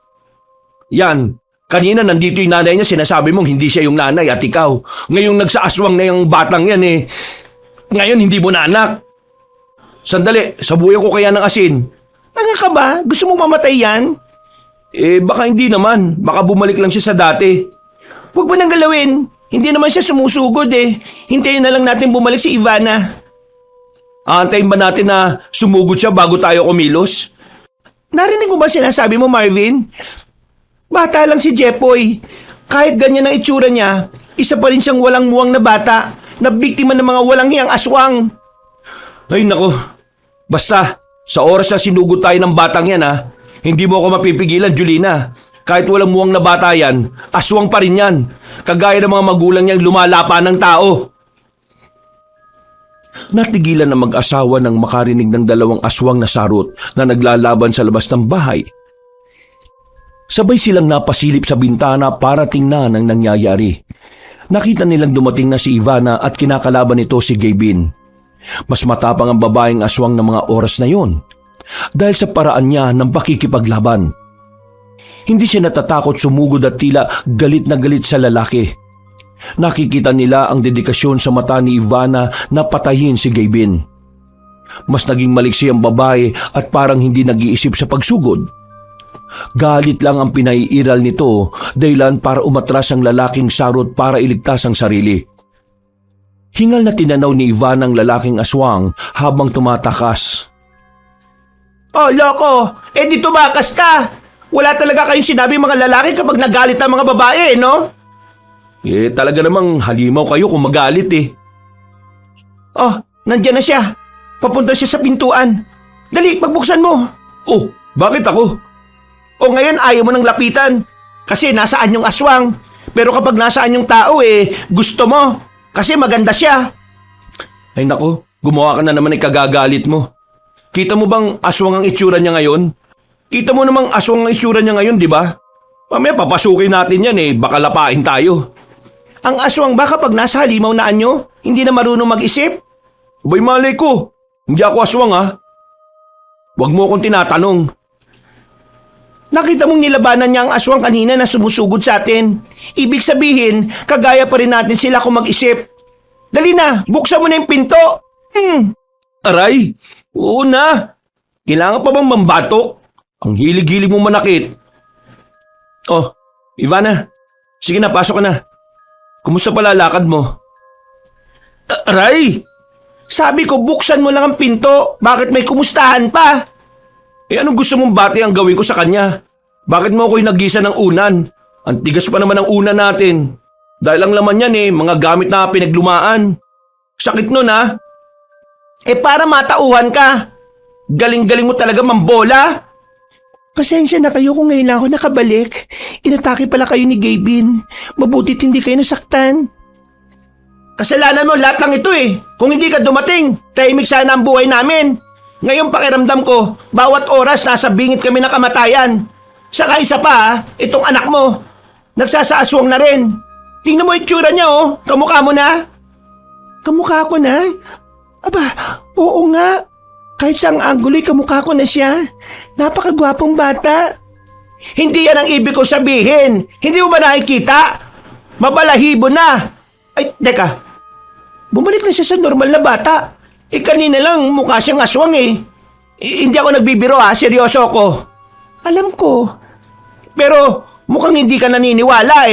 Yan. Kanina nandito yung nanay niya, sinasabi mong hindi siya yung nanay at ikaw. Ngayong nagsaaswang na yung batang yan eh. Ngayon hindi mo na anak. Sandali, sabuyan ko kaya ng asin. Tanga ka ba? Gusto mong mamatay yan? Baka hindi naman. Baka bumalik lang siya sa dati. Huwag mo nang galawin. Hindi naman siya sumusugod eh. Hintayin na lang natin bumalik si Ivana. Aantayin ba natin na sumugod siya bago tayo kumilos? Narinig mo ba sinasabi mo, Marvin? Bata lang si Jepoy. Kahit ganyan ang itsura niya, isa pa rin siyang walang muwang na bata na biktima ng mga walang hiyang aswang. Ay nako. Basta, sa oras na sinugod tayo ng batang yan ha, hindi mo ako mapipigilan, Julina. Kahit walang muwang na bata yan, aswang pa rin yan. Kagaya ng mga magulang niyang lumalapa ng tao. Natigilan ang mag-asawa nang makarinig ng dalawang aswang na sarot na naglalaban sa labas ng bahay. Sabay silang napasilip sa bintana para tingnan ang nangyayari. Nakita nilang dumating na si Ivana at kinakalaban nito si Gabin. Mas matapang ang babaeng aswang ng mga oras na yon dahil sa paraan niya ng pakikipaglaban. Hindi siya natatakot sumugod at tila galit na galit sa lalaki. Nakikita nila ang dedikasyon sa mata ni Ivana na patayin si Gabin. Mas naging maliksi ang babae at parang hindi nag-iisip sa pagsugod. Galit lang ang pinaiiral nito dahilan para umatras ang lalaking sarot para iligtas ang sarili. Hingal na tinanaw ni Ivana ang lalaking aswang habang tumatakas. Oh, loko! Di tumakas ka! Wala talaga kayong sinabi mga lalaki kapag nagalit ang mga babae, no? Talaga namang halimaw kayo kung magalit eh. Oh, nandyan na siya. Papunta siya sa pintuan. Dali, pagbuksan mo. Oh, bakit ako? O ngayon ayaw mo nang lapitan. Kasi nasaan yung aswang. Pero kapag nasaan yung tao gusto mo. Kasi maganda siya. Ay nako, gumawa ka na naman kagagalit mo. Kita mo bang aswang ang itsura niya ngayon? Kita mo namang aswang ang itsura niya ngayon, di ba? Mamaya papasukin natin yan baka lapain tayo. Ang aswang ba kapag nasa halimaw na anyo, hindi na marunong mag-isip? Abay malay ko, hindi ako aswang ha. Huwag mo akong tinatanong. Nakita mong nilabanan niya ang aswang kanina na sumusugod sa atin. Ibig sabihin, kagaya pa rin natin sila kung mag-isip. Dali na, buksan mo na yung pinto. Aray, oo na. Kailangan pa bang mambatok? Ang hilig-hilig mo manakit. Oh, Ivana, sige na, pasok ka na. Kumusta pala lakad mo? Aray! Sabi ko buksan mo lang ang pinto. Bakit may kumustahan pa? Anong gusto mong bati ang gawin ko sa kanya? Bakit mo ako'y nagisa ng unan? Ang tigas pa naman ng unan natin. Dahil ang laman yan mga gamit na pinaglumaan. Sakit nun ha? Para matauhan ka. Galing-galing mo talaga mambola. Pasensya na kayo kung ngayon lang ako nakabalik. Inatake pala kayo ni Gavin. Mabutit hindi kayo nasaktan. Kasalanan mo lahat ng ito Kung hindi ka dumating, tahimik sana ang buhay namin. Ngayon pakiramdam ko, bawat oras nasa bingit kami ng kamatayan. Saka isa pa itong anak mo. Nagsasaaswang na rin. Tingnan mo itsura niya kamukha mo na. Kamukha ko na? Aba, oo nga. Kahit saang anggulo'y kamukha ko na siya. Napakagwapong bata. Hindi yan ang ibig ko sabihin. Hindi mo ba nakikita? Mabalahibo na. Ay, teka. Bumalik na siya sa normal na bata. Kanina lang mukha siyang aswang Hindi ako nagbibiro seryoso ako. Alam ko. Pero mukhang hindi ka naniniwala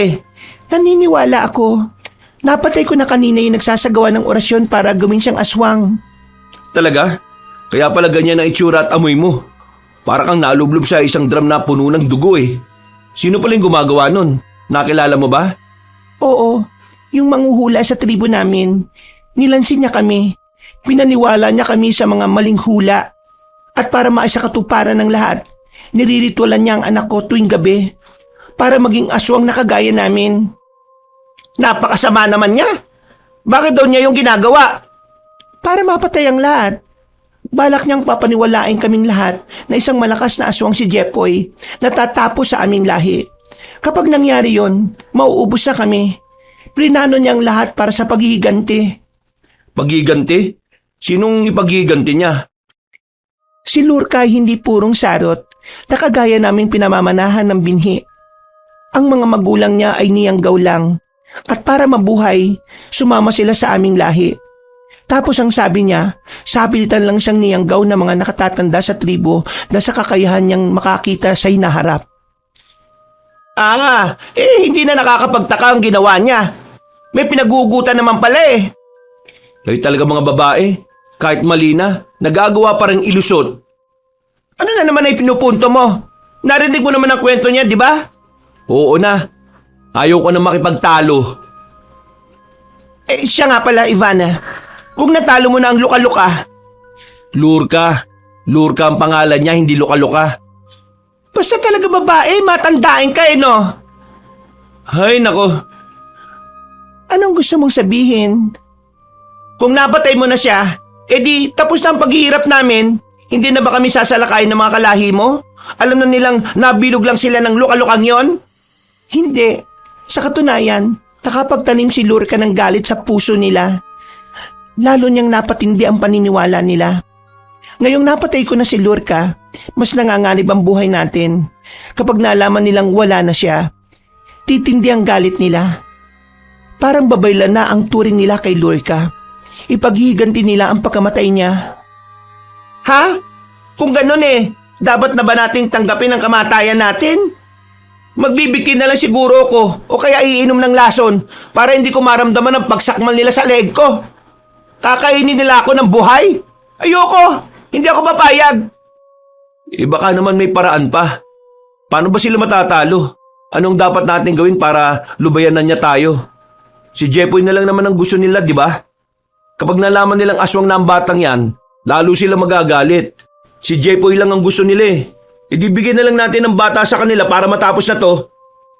Naniniwala ako. Napatay ko na kanina yung nagsasagawa ng orasyon para gawin siyang aswang. Talaga? Kaya pala ganyan ang itsura at amoy mo. Para kang nalublob sa isang drum na puno ng dugo Sino pala yung gumagawa nun? Nakilala mo ba? Oo, yung manghuhula sa tribo namin. Nilansin niya kami. Pinaniwala niya kami sa mga maling hula. At para maisa katuparan ng lahat, niriritualan niya ang anak ko tuwing gabi para maging aswang na kagaya namin. Napakasama naman niya. Bakit daw niya yung ginagawa? Para mapatay ang lahat. Balak niyang papaniwalain kaming lahat na isang malakas na aswang si Jepoy na tatapos sa aming lahi. Kapag nangyari yon, mauubos na kami. Plinano niyang lahat para sa paghihiganti. Paghihiganti? Sinong ipaghihiganti niya? Si Lurka hindi purong sarot na kagaya naming pinamamanahan ng binhi. Ang mga magulang niya ay niyanggaw lang at para mabuhay, sumama sila sa aming lahi. Tapos ang sabi niya, sapilitan lang siyang niyanggaw na mga nakatatanda sa tribo na sa kakayahan niyang makakita sa hinaharap. Hindi na nakakapagtaka ang ginawa niya. May pinagugutan naman pala Kayo talaga mga babae, kahit mali na, nagagawa pa rin ilusot. Ano na naman ay pinupunto mo? Narinig mo naman ang kwento niya, di ba? Oo na. Ayaw ko na makipagtalo. Siya nga pala, Ivana. Kung natalo mo na ang luka-luka. Lurka. Lurka ang pangalan niya, hindi luka-luka. Basta talaga babae, matandain ka no? Ay, nako. Anong gusto mong sabihin? Kung napatay mo na siya, di tapos na ang paghihirap namin. Hindi na ba kami sasalakayin ng mga kalahi mo? Alam na nilang nabilog lang sila ng luka-lukang yon? Hindi. Sa katunayan, nakapagtanim si Lurka ng galit sa puso nila. Lalo niyang napatindi ang paniniwala nila. Ngayong napatay ko na si Lurka, mas nanganganib ang buhay natin. Kapag nalaman nilang wala na siya, titindi ang galit nila. Parang babayla na ang turing nila kay Lurka. Ipaghihiganti nila ang pagkamatay niya. Ha? Kung ganun dapat na ba nating tanggapin ang kamatayan natin? Magbibigti na lang siguro ko o kaya iinom ng lason para hindi ko maramdaman ang pagsakmal nila sa leeg ko. Kakainin nila ako ng buhay? Ayoko! Hindi ako papayag! Baka naman may paraan pa. Paano ba sila matatalo? Anong dapat natin gawin para lubayanan niya tayo? Si Jepoy na lang naman ang gusto nila, di ba? Kapag nalaman nilang aswang na ang batang yan, lalo sila magagalit. Si Jepoy lang ang gusto nila Ibigay na lang natin ng bata sa kanila para matapos na to.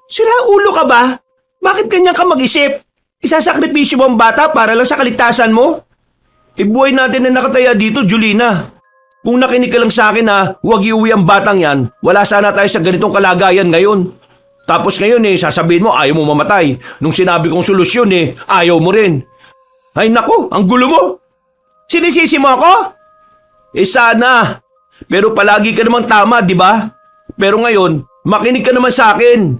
Sira ulo ka ba? Bakit ganyan ka mag-isip? Isasakripisyo mo ang bata para lang sa kaligtasan mo? Ibuhay natin na nakataya dito, Julina. Kung nakinig ka lang sa akin na huwag iuwi ang batang yan, wala sana tayo sa ganitong kalagayan ngayon. Tapos ngayon sasabihin mo ayaw mo mamatay. Nung sinabi kong solusyon ayaw mo rin. Ay nako, ang gulo mo. Sinisisi mo ako? Sana. Pero palagi ka namang tama, di ba? Pero ngayon, makinig ka naman sa akin.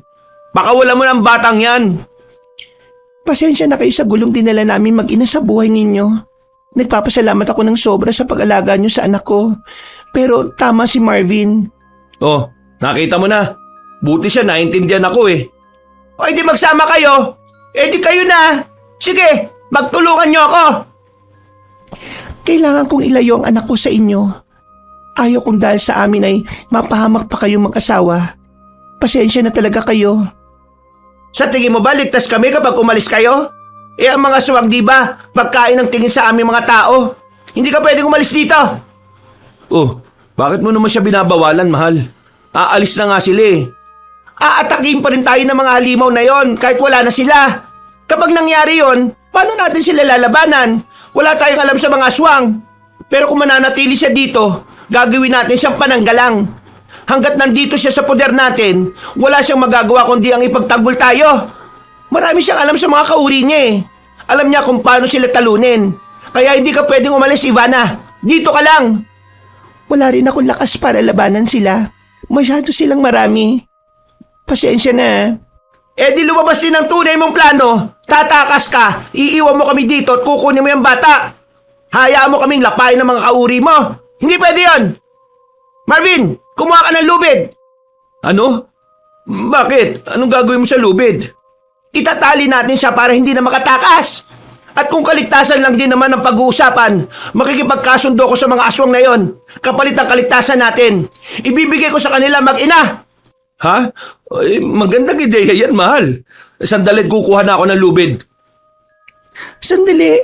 Pakawala mo ng batang yan. Pasensya na kayo sa gulong dinala namin mag-ina sa buhay ninyo. Nagpapasalamat ako ng sobra sa pag-alaga niyo sa anak ko. Pero tama si Marvin. Oh, nakita mo na. Buti siya, naintindihan ako O di magsama kayo. Di kayo na. Sige, magtulungan niyo ako. Kailangan kong ilayo ang anak ko sa inyo. Ayaw kong dahil sa amin ay mapahamak pa kayong mag-asawa. Pasensya na talaga kayo. Sa tingin mo ba ligtas kami kapag umalis kayo? Ang mga aswang di ba pagkain ng tingin sa aming mga tao? Hindi ka pwedeng umalis dito. Oh, bakit mo naman siya binabawalan, mahal? Aalis na nga sila eh. Aatakin pa rin tayo ng mga halimaw na yon kahit wala na sila. Kapag nangyari yon, paano natin sila lalabanan? Wala tayong alam sa mga aswang. Pero kung mananatili siya dito, gagawin natin siyang pananggalang. Hanggat nandito siya sa poder natin, wala siyang magagawa kundi ang ipagtanggol tayo. Marami siyang alam sa mga kauri niya eh. Alam niya kung paano sila talunin. Kaya hindi ka pwedeng umalis, Ivana. Dito ka lang. Wala rin akong lakas para labanan sila. Masyado silang marami. Pasensya na. Di lumabas din ang tunay mong plano. Tatakas ka, iiwan mo kami dito at kukunin mo yung bata. Hayaan mo kaming lapain ng mga kauri mo. Hindi pwede yon. Marvin, kumuha ka ng lubid. Ano? Bakit? Anong gagawin mo sa lubid? Itatali natin siya para hindi na makatakas. At kung kaligtasan lang din naman ang pag-uusapan, makikipagkasundo ko sa mga aswang na yon. Kapalit ng kaligtasan natin. Ibibigay ko sa kanila mag-ina. Ha? Magandang ideya yan, mahal. Sandali't kukuha na ako ng lubid. Sandali.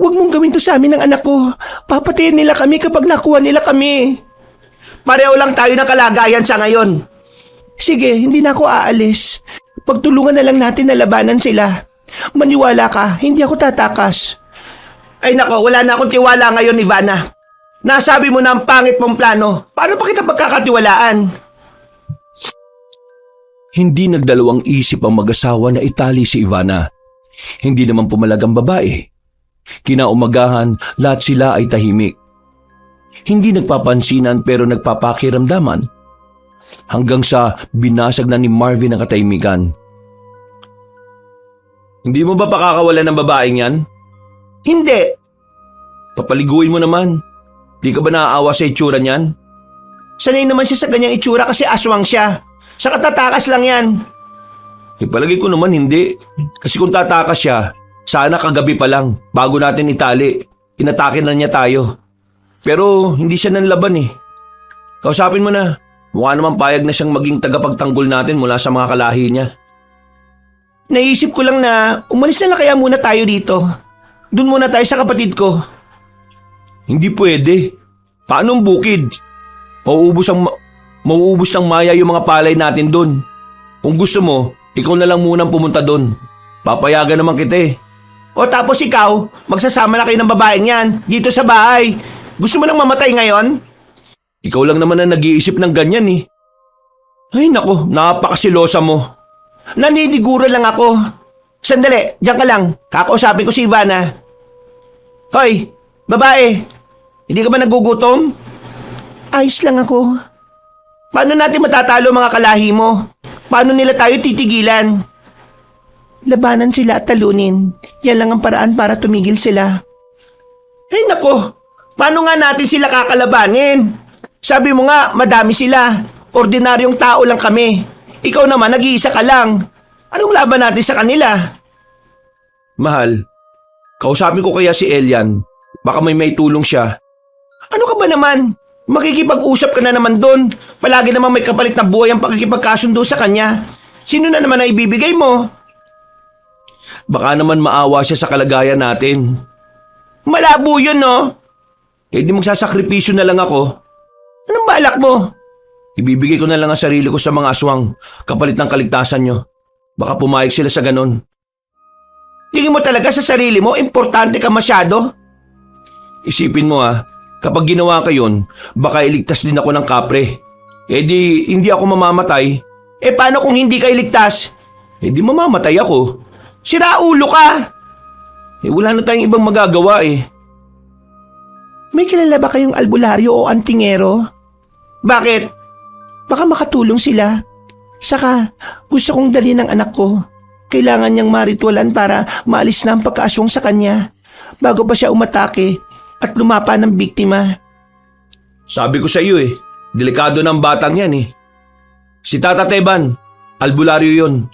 Huwag mong gawin to sa amin ng anak ko. Papatayin nila kami kapag nakuha nila kami. Pareho lang tayo ng kalagayan sa ngayon. Sige, hindi na ako aalis. Pagtulungan na lang natin na labanan sila. Maniwala ka, hindi ako tatakas. Ay nako, wala na akong tiwala ngayon, Ivana. Nasabi mo na ang pangit mong plano. Paano pa kita pagkakatiwalaan? Hindi nagdalawang isip ang mag-asawa na itali si Ivana. Hindi naman pumalag ang babae. Kinaumagahan, lahat sila ay tahimik. Hindi nagpapansinan pero nagpapakiramdaman. Hanggang sa binasag na ni Marvin ang katahimikan. Hindi mo ba pakakawalan ng babaeng yan? Hindi. Papaliguin mo naman. Di ka ba naaawa sa itsura niyan? Sanay naman siya sa ganyang itsura kasi aswang siya. Sa katatakas lang yan. Palagi ko naman hindi. Kasi kung tatakas siya, sana kagabi pa lang, bago natin itali. Inatake na niya tayo. Pero hindi siya nanlaban eh. Kausapin mo na. Mukha naman payag na siyang maging tagapagtanggol natin mula sa mga kalahi niya. Naisip ko lang na umalis na lang kaya muna tayo dito. Doon muna tayo sa kapatid ko. Hindi pwede. Paano ang bukid? Mauubos ng maya yung mga palay natin doon. Kung gusto mo, ikaw na lang munang pumunta doon. Papayagan naman kita eh. O tapos ikaw, magsasama na kayo ng babaeng yan dito sa bahay. Gusto mo nang mamatay ngayon? Ikaw lang naman ang nag-iisip ng ganyan eh. Ay nako, napakasilosa mo. Naniniguro lang ako. Sandali, diyan ka lang. Kakausapin ko si Ivana. Hoy, babae. Hindi ka ba nagugutom? Ayos lang ako. Paano natin matatalo mga kalahi mo? Paano nila tayo titigilan? Labanan sila at talunin. Yan lang ang paraan para tumigil sila. Ay nako, paano nga natin sila kakalabanin? Sabi mo nga, madami sila. Ordinaryong tao lang kami. Ikaw naman, nag-iisa ka lang. Anong laban natin sa kanila? Mahal, kausapin ko kaya si Elian. Baka may tulong siya. Ano ka ba naman? Makikipag-usap ka na naman doon. Palagi naman may kapalit na buhay ang pakikipagkasundo sa kanya. Sino na naman ang ibibigay mo? Baka naman maawa siya sa kalagayan natin. Malabo yun, no? Eh di magsasakripisyo na lang ako. Anong balak mo? Ibibigay ko na lang ang sarili ko sa mga aswang kapalit ng kaligtasan nyo. Baka pumayag sila sa ganon. Tingin mo talaga sa sarili mo, importante ka masyado? Isipin mo kapag ginawa ka yun, baka iligtas din ako ng kapre. Eh di, hindi ako mamamatay. Eh paano kung hindi ka iligtas? Eh di mamamatay ako. Siraulo ka! Eh wala na tayong ibang magagawa eh. May kilala ba kayong albularyo o antingero? Bakit? Baka makatulong sila. Saka, gusto kong dalhin ng anak ko. Kailangan niyang maritwalan para maalis na ang pagkaaswang sa kanya bago pa siya umatake at lumapa ng biktima. Sabi ko sa iyo delikado ng batang yan eh. Si Tata Teban, albularyo yun.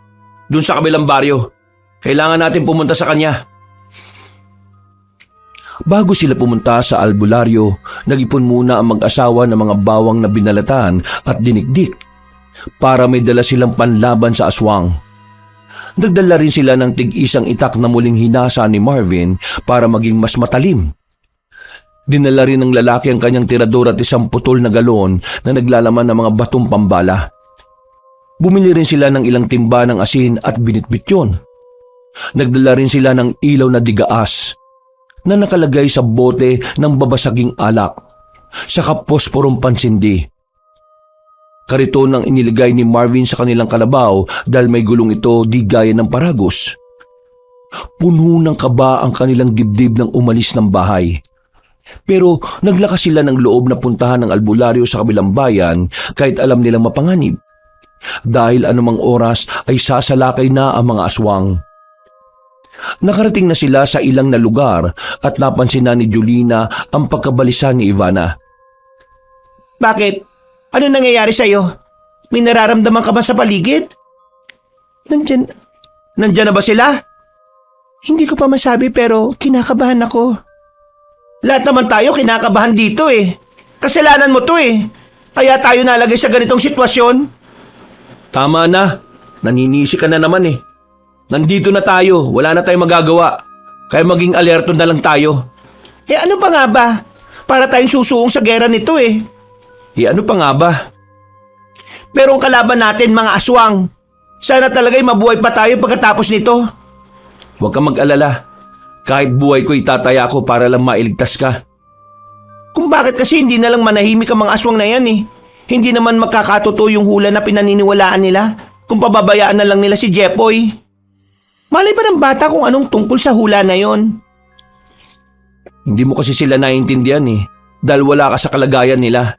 Doon sa kabilang baryo. Kailangan natin pumunta sa kanya. Bago sila pumunta sa albularyo, nag-ipon muna ang mag-asawa ng mga bawang na binalatan at dinikdik para may dala silang panlaban sa aswang. Nagdala rin sila ng tig-isang itak na muling hinasa ni Marvin para maging mas matalim. Dinala rin ng lalaki ang kanyang tirador at isang putol na galon na naglalaman ng mga batong pambala. Bumili rin sila ng ilang timba ng asin at binitbit yun. Nagdala rin sila ng ilaw na digaas na nakalagay sa bote ng babasaging alak, saka posporong pansindi. Kariton ang iniligay ni Marvin sa kanilang kalabaw dahil may gulong ito di gaya ng paragos. Puno ng kaba ang kanilang dibdib nang umalis ng bahay. Pero naglakas sila ng loob na puntahan ng albularyo sa kabilang bayan kahit alam nilang mapanganib. Dahil anumang oras ay sasalakay na ang mga aswang. Nakarating na sila sa ilang na lugar at napansin na ni Julina ang pagkabalisa ni Ivana. Bakit? Ano nangyayari sa'yo? May nararamdaman ka ba sa paligid? Nandyan na ba sila? Hindi ko pa masabi pero kinakabahan ako. Lahat naman tayo kinakabahan dito eh. Kasalanan mo to eh. Kaya tayo nalagay sa ganitong sitwasyon. Tama na. Naninisi ka na naman eh. Nandito na tayo. Wala na tayong magagawa. Kaya maging alerto na lang tayo. Eh ano pa nga ba? Para tayong susuong sa gera nito eh. Ano pa nga ba? Pero ang kalaban natin mga aswang. Sana talaga'y mabuhay pa tayo pagkatapos nito. Huwag kang mag-alala. Kahit buhay ko itataya ko para lang mailigtas ka. Kung bakit kasi hindi na lang manahimik ang mga aswang na yan eh. Hindi naman magkakatotoo yung hula na pinaniniwalaan nila kung pababayaan na lang nila si Jepoy. Malay pa ng bata kung anong tungkol sa hula na yon. Hindi mo kasi sila naiintindihan eh. Dahil wala ka sa kalagayan nila.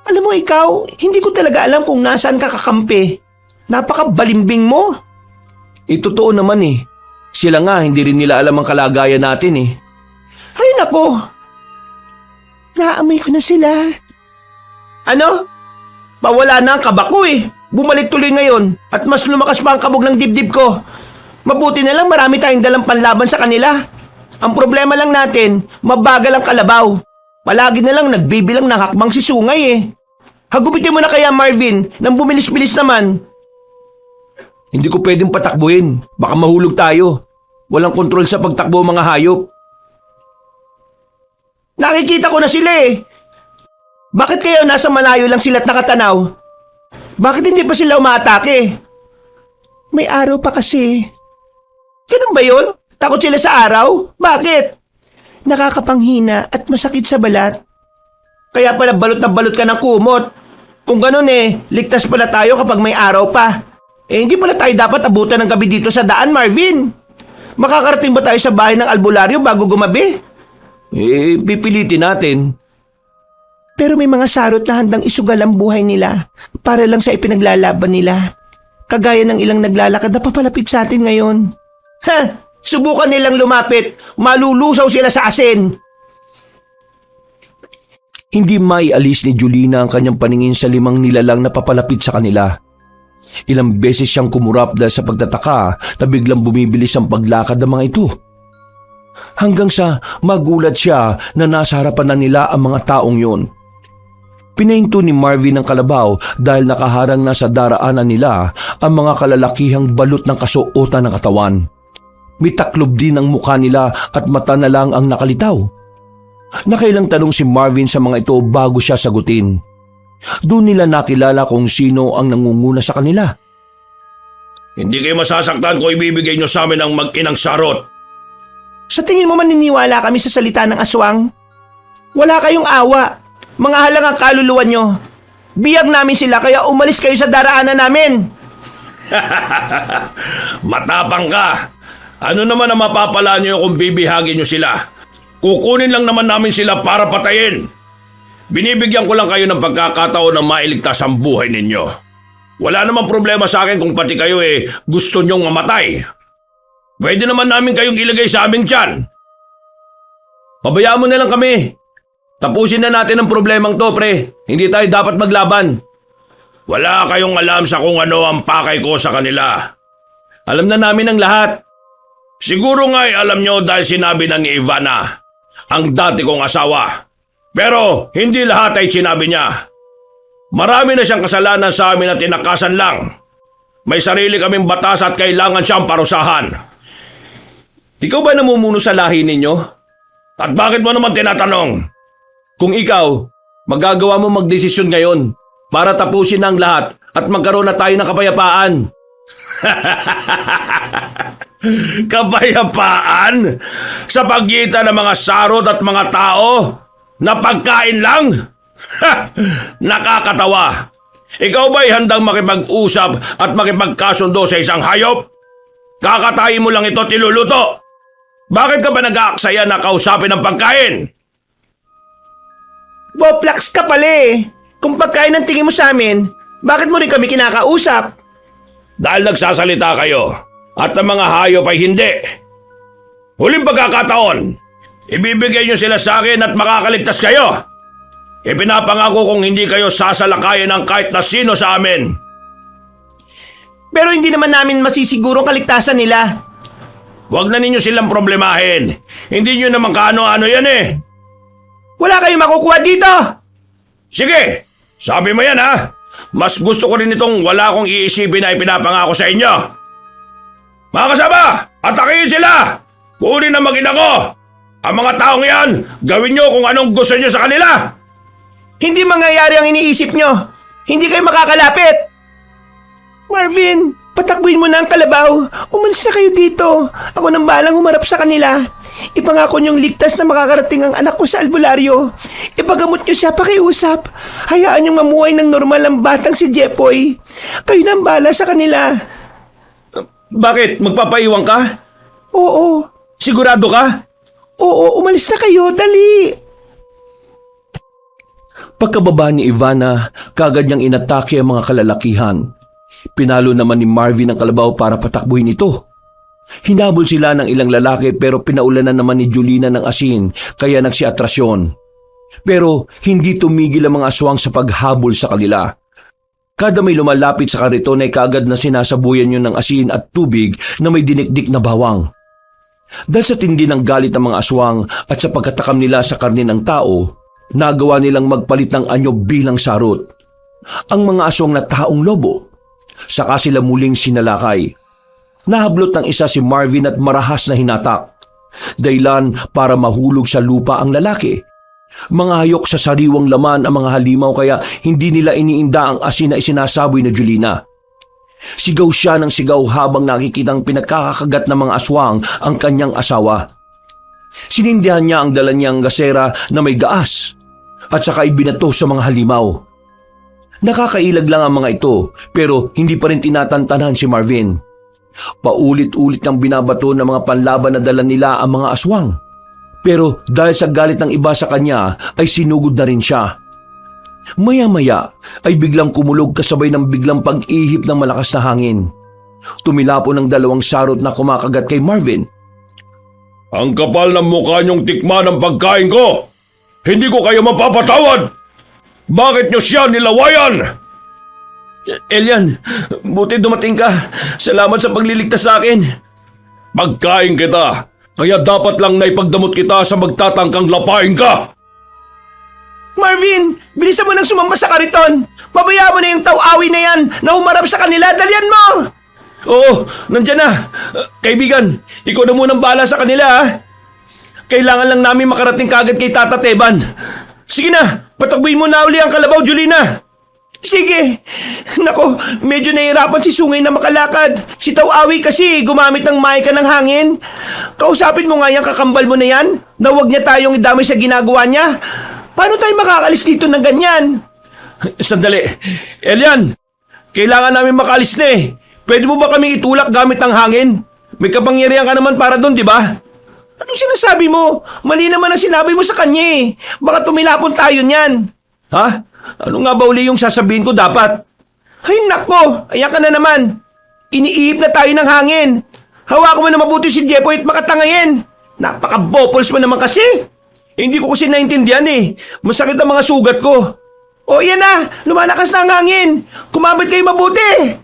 Alam mo ikaw, hindi ko talaga alam kung nasaan ka kakampi. Napakabalimbing mo. Totoo naman eh. Sila nga hindi rin nila alam ang kalagayan natin eh. Ay nako. Naamoy ko na sila. Ano? Mawala na ang kaba ko eh. Bumalik tuloy ngayon at mas lumakas pa ang kabog ng dibdib ko. Mabuti na lang marami tayong dalang panlaban sa kanila. Ang problema lang natin, mabagal ang kalabaw. Palagi na lang nagbibilang ng hakbang si Sungay eh. Hagupitin mo na kaya Marvin nang bumilis-bilis naman. Hindi ko pwedeng patakbuhin. Baka mahulog tayo. Walang kontrol sa pagtakbo mga hayop. Nakikita ko na sila eh. Bakit kayo nasa malayo lang sila at nakatanaw? Bakit hindi pa sila umaatake? May araw pa kasi. Ganun ba yun? Takot sila sa araw? Bakit? Nakakapanghina at masakit sa balat. Kaya pala balot na balot ka ng kumot. Kung ganun eh, ligtas pala tayo kapag may araw pa. Hindi pala tayo dapat abutan ng gabi dito sa daan, Marvin. Makakarating ba tayo sa bahay ng albularyo bago gumabi? Pipilitin natin. Pero may mga sarot na handang isugal ang buhay nila para lang sa ipinaglalaban nila. Kagaya ng ilang naglalakad na papalapit sa atin ngayon. Ha! Subukan nilang lumapit. Malulusaw sila sa asin. Hindi maialis ni Julina ang kanyang paningin sa 5 nilalang na papalapit sa kanila. Ilang beses siyang kumurap dahil sa pagtataka na biglang bumibilis ang paglakad ng mga ito. Hanggang sa magulat siya na nasa harapan na nila ang mga taong yun. Pinahinto ni Marvin ang kalabaw dahil nakaharang na sa daraanan nila ang mga kalalakihang balot ng kasuotan ng katawan. May taklob din ang mukha nila at mata na lang ang nakalitaw. Nakailang tanong si Marvin sa mga ito bago siya sagutin. Doon nila nakilala kung sino ang nangunguna sa kanila. Hindi kayo masasaktan kung ibibigay nyo sa amin ang mag-inang sarot. Sa tingin mo maniniwala kami sa salita ng aswang? Wala kayong awa. Mga halang ang kaluluwa nyo. Biyag namin sila kaya umalis kayo sa daraanan namin. Matapang ka. Ano naman ang mapapala nyo kung bibihagin nyo sila? Kukunin lang naman namin sila para patayin. Binibigyan ko lang kayo ng pagkakataon na mailigtas ang buhay ninyo. Wala namang problema sa akin kung pati kayo gusto nyong mamatay. Pwede naman namin kayong ilagay sa aming tiyan. Pabayaan mo na lang kami. Tapusin na natin ang problemang to, pre. Hindi tayo dapat maglaban. Wala kayong alam sa kung ano ang pakay ko sa kanila. Alam na namin ang lahat. Siguro nga'y alam nyo dahil sinabi na ni Ivana. ang dati kong asawa. Pero hindi lahat ay sinabi niya. Marami na siyang kasalanan sa amin na tinakasan lang. May sarili kaming batas at kailangan siyang parusahan. Ikaw ba namumuno sa lahi ninyo? At bakit mo naman tinatanong? Kung ikaw, magagawa mo magdesisyon ngayon para tapusin ang lahat at magkaroon na tayo ng kapayapaan. Kapayapaan? Sa pagitan ng mga sarot at mga tao? Na pagkain lang? Nakakatawa. Ikaw ba'y handang makipag-usap at makipagkasundo sa isang hayop? Kakatayin mo lang ito tiluluto. Bakit ka ba nag-aaksaya na kausapin ng pagkain? Boplax ka pala eh. Kung pagkain ang tingin mo sa amin, bakit mo rin kami kinakausap? Dahil nagsasalita kayo at ang mga hayop ay hindi. Huling pagkakataon, ibibigay niyo sila sa akin at makakaligtas kayo. Ipinapangako kong hindi kayo sasalakayin ng kahit na sino sa amin. Pero hindi naman namin masisiguro ang kaligtasan nila. Huwag na ninyo silang problemahin. Hindi nyo naman kaano-ano yan eh. Wala kayong makukuha dito! Sige, sabi mo yan ha. Mas gusto ko rin itong wala akong iisipin na ipinapangako sa inyo. Mga kasama, atakihin sila! Kunin na mag-ina ko! Ang mga taong yan, gawin nyo kung anong gusto nyo sa kanila! Hindi mangyayari ang iniisip nyo. Hindi kayo makakalapit. Marvin, patakbuhin mo na ang kalabaw. Umalis na kayo dito. Ako nang balang humarap sa kanila. Ipangako niyong ligtas na makakarating ang anak ko sa albularyo. Ipagamot niyo siya pakiusap. Hayaan niyong mamuhay ng normal ang batang si Jepoy. Kayo nang bala sa kanila. Bakit? Magpapaiwan ka? Oo. Sigurado ka? Oo, umalis na kayo. Dali. Pagkababa ni Ivana, kagad niyang inatake ang mga kalalakihan. Pinalo naman ni Marvin ang kalabaw para patakbuhin ito. Hinabol sila ng ilang lalaki pero pinaulanan naman ni Julina ng asin kaya nagsiatrasyon. Pero hindi tumigil ang mga aswang sa paghabol sa kanila. Kada may lumalapit sa kariton ay kaagad na sinasabuyan yun ng asin at tubig na may dinikdik na bawang. Dahil sa tindi ng galit ng mga aswang at sa pagkatakam nila sa karne ng tao, nagawa nilang magpalit ng anyo bilang sarot. Ang mga aswang na taong lobo, saka sila muling sinalakay. Nahablot ng isa si Marvin at marahas na hinatak. Dahilan para mahulog sa lupa ang lalaki. Mga hayok sa sariwang laman ang mga halimaw kaya hindi nila iniinda ang asin na isinasaboy na Julina. Sigaw siya ng sigaw habang nakikitang pinagkakagat ng mga aswang ang kanyang asawa. Sinindihan niya ang dala niyang gasera na may gaas at saka ibinato sa mga halimaw. Nakakailag lang ang mga ito pero hindi pa rin tinatantanan si Marvin. Paulit-ulit nang binabato ng mga panlaban na dala nila ang mga aswang. Pero dahil sa galit ng iba sa kanya ay sinugod na rin siya. Maya-maya ay biglang kumulog kasabay ng biglang pag-ihip ng malakas na hangin. Tumilapo ng dalawang sarot na kumakagat kay Marvin. Ang kapal ng mukha niyong tikman ng pagkain ko! Hindi ko kayo mapapatawad! Bakit niyo siya nilawayan? Elian, buti dumating ka. Salamat sa pagliligtas sa akin. Pagkain kita, kaya dapat lang na ipagdamot kita sa magtatangkang lapain ka! Marvin, bilisan mo nang sumamba sa kariton. Pabayaan mo na yung taw-awi na yan na humarap sa kanila. Dalian mo! Oo, nandyan na. Kaibigan, ikaw na munang bahala sa kanila ha. Kailangan lang namin makarating kagad kay Tata Teban. Sige na, patakbuhin mo na uli ang kalabaw, Julina. Sige. Nako, medyo nahihirapan si Sungay na makalakad. Si Taw-awi kasi gumamit ng maika ng hangin. Kausapin mo nga yung kakambal mo na yan na huwag niya tayong idamay sa ginagawa niya. Paano tayo makakalis dito ng ganyan? Sandali. Elian, kailangan namin makalis na eh. Pwede mo ba kaming itulak gamit ng hangin? May kapangyarihan ka naman para doon, di ba? Anong sinasabi mo? Mali naman ang sinabi mo sa kanya eh. Baka tumilapon tayo niyan. Ha? Ano nga ba uli yung sasabihin ko dapat? Ay nako, ayan ka na naman. Iniihip na tayo ng hangin. Hawakan mo na mabuti si Jepoy at makatangayin. Napaka-bopols mo naman kasi. Hindi ko kasi naintindihan eh. Masakit ang mga sugat ko. O yan na, lumalakas na ang hangin. Kumabit kayo mabuti.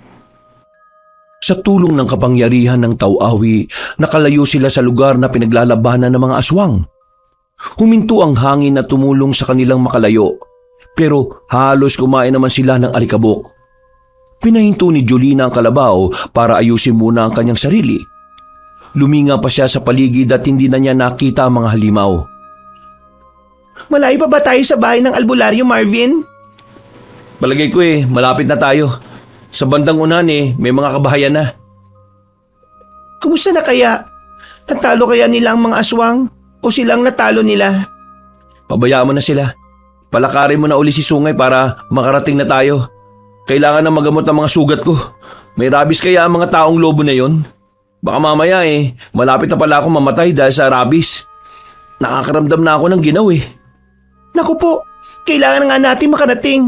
Sa tulong ng kapangyarihan ng Taw-awi, nakalayo sila sa lugar na pinaglalabanan ng mga aswang. Huminto ang hangin na tumulong sa kanilang makalayo, pero halos kumain naman sila ng alikabok. Pinahinto ni Jolina ang kalabaw para ayusin muna ang kanyang sarili. Luminga pa siya sa paligid at hindi na niya nakita ang mga halimaw. Malayo pa ba tayo sa bahay ng albularyo, Marvin? Palagay ko malapit na tayo. Sa bandang unahan may mga kabahayan na. Kumusta na kaya? Natalo kaya nila ang mga aswang o silang natalo nila? Pabayaan mo na sila. Palakarin mo na uli si Sungay para makarating na tayo. Kailangan na magamot ang mga sugat ko. May rabies kaya ang mga taong lobo na yon? Baka mamaya malapit na pala ako mamatay dahil sa rabies. Nakakaramdam na ako ng ginaw Naku po, kailangan na nga natin makarating.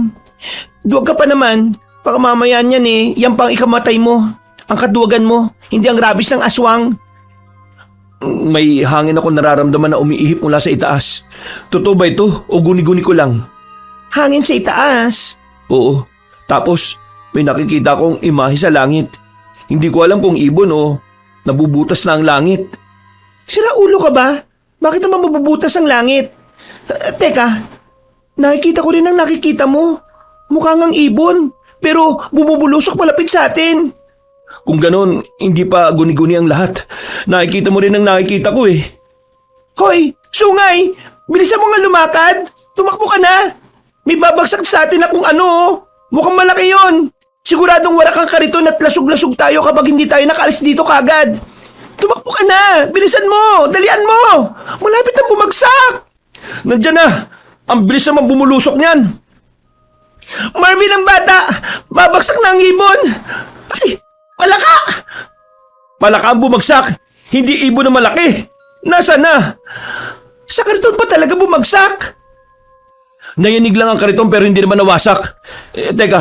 Duwag ka pa naman, baka mamaya niyan yan pang ikamatay mo. Ang kaduwagan mo, hindi ang rabies ng aswang. May hangin ako nararamdaman na umiihip mula sa itaas. Totoo ba ito o guni-guni ko lang? Hangin sa itaas? Oo. Tapos may nakikita kong imahe sa langit. Hindi ko alam kung ibon o nabubutas na ang langit. Sira ulo ka ba? Bakit naman mabubutas ang langit? Teka, nakikita ko rin ang nakikita mo. Mukha ngang ibon, pero bumubulusok malapit sa atin. Kung ganon, hindi pa guni-guni ang lahat. Nakikita mo rin ang nakikita ko Hoy, Sungay! Bilisan mo nga lumakad! Tumakbo ka na! May babagsak sa atin na kung ano. Mukhang malaki yon. Siguradong wala kang kariton at lasog-lasog tayo kapag hindi tayo nakalis dito kagad. Tumakbo ka na! Bilisan mo! Dalian mo! Malapit na bumagsak! Nandiyan na! Ang bilis naman bumulusok niyan! Marvin ang bata! Babagsak na ang ibon! Ay! Palaka! Palaka ang bumagsak! Hindi ibon na malaki! Nasaan na? Sa kariton pa talaga bumagsak! Nayanig lang ang kariton pero hindi naman nawasak. Teka,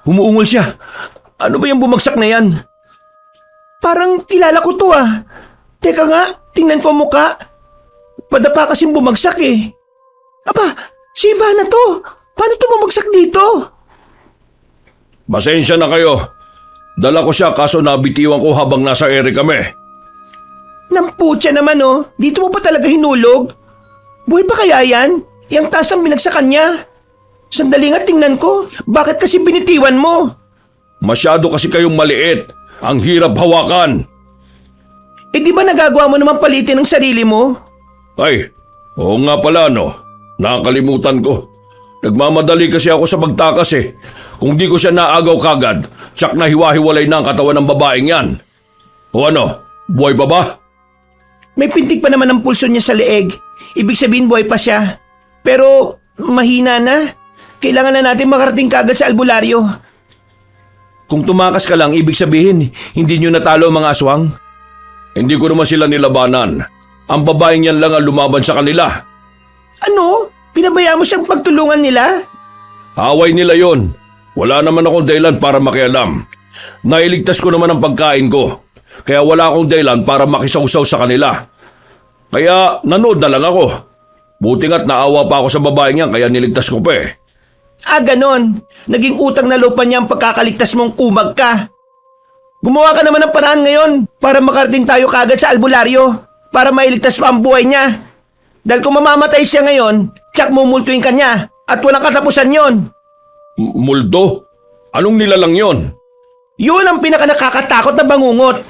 humuungol siya. Ano ba yung bumagsak na yan? Parang kilala ko to Teka nga, tingnan ko ang muka. Padapa kasing bumagsak Aba, si Ivana to. Paano to bumagsak dito? Pasensya na kayo. Dala ko siya kaso nabitiwan ko habang nasa ere kami. Namputya naman dito mo pa talaga hinulog? Buhay pa kaya yan? Yang taas ang binagsakan niya. Sandali nga tingnan ko, bakit kasi binitiwan mo? Masyado kasi kayong maliit. Ang hirap hawakan. Di ba nagagawa mo naman palitin ang sarili mo? Ay, oo nga pala Nakakalimutan ko. Nagmamadali kasi ako sa pagtakas Kung di ko siya naagaw kagad, tsak na hiwa-hiwalay na ang katawan ng babaeng yan. O buhay pa ba? May pintig pa naman ang pulso niya sa leeg. Ibig sabihin buhay pa siya. Pero mahina na. Kailangan na natin makarating kagad sa albularyo. Kung tumakas ka lang, ibig sabihin, hindi nyo natalo ang mga aswang? Hindi ko naman sila nilabanan. Ang babaeng yan lang ang lumaban sa kanila. Ano? Pinabayaan mo siyang pagtulungan nila? Away nila yon. Wala naman akong dahilan para makialam. Nailigtas ko naman ang pagkain ko. Kaya wala akong dahilan para makisawsaw sa kanila. Kaya nanood na lang ako. Buti nga't naawa pa ako sa babaeng yan kaya niligtas ko pa Ganon. Naging utang na loob pa niya ang pagkakaligtas mong kumag ka. Gumawa ka naman ng paraan ngayon para makarating tayo kagad sa albularyo para mailigtas pa ang buhay niya. Dahil kung mamamatay siya ngayon, tsak mumultuin ka niya at walang katapusan yon. Multo? Anong nilalang yon? Yun ang pinakanakakatakot na bangungot.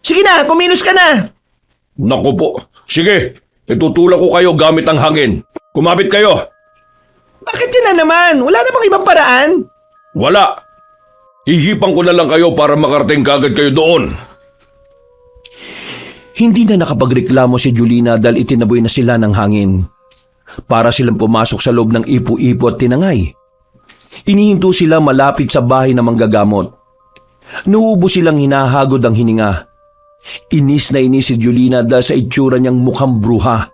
Sige na, kumilos ka na. Naku po. Sige, itutulak ko kayo gamit ang hangin. Kumapit kayo. Bakit yun na naman? Wala namang ibang paraan. Wala. Hihipan ko na lang kayo para makarating kagad kayo doon. Hindi na nakapagreklamo si Jolina dahil itinaboy na sila ng hangin. Para silang pumasok sa loob ng ipo-ipo at tinangay. Inihinto sila malapit sa bahay ng manggagamot. Nauubo silang hinahagod ang hininga. Inis na inis si Jolina dahil sa itsura niyang mukhang bruha.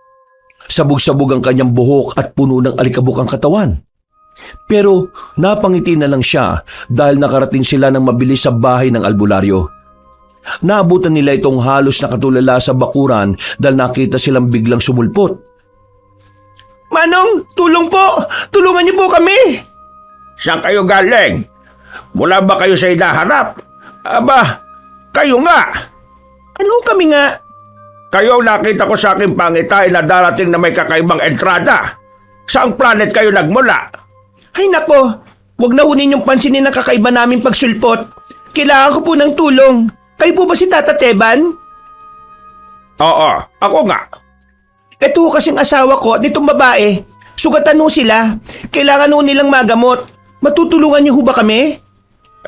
Sabog-sabog ang kanyang buhok at puno ng alikabok ang katawan. Pero napangiti na lang siya dahil nakarating sila ng mabilis sa bahay ng albularyo. Naabutan nila itong halos nakatulala sa bakuran dahil nakita silang biglang sumulpot. Manong, tulong po! Tulungan niyo po kami! Saan kayo galing? Mula ba kayo sa hinaharap? Aba, kayo nga! Ano kami nga? Kayo ang nakita ko sa aking pangitain na darating na may kakaibang entrada. Saang planet kayo nagmula? Ay nako, wag na hunin yung pansinin ng kakaiba naming pagsulpot. Kailangan ko po ng tulong. Kayo po ba si Tata Teban? Oo, ako nga. Ito ho kasing asawa ko at itong babae. Sugatan ho sila. Kailangan ho nilang magamot. Matutulungan niyo ho ba kami?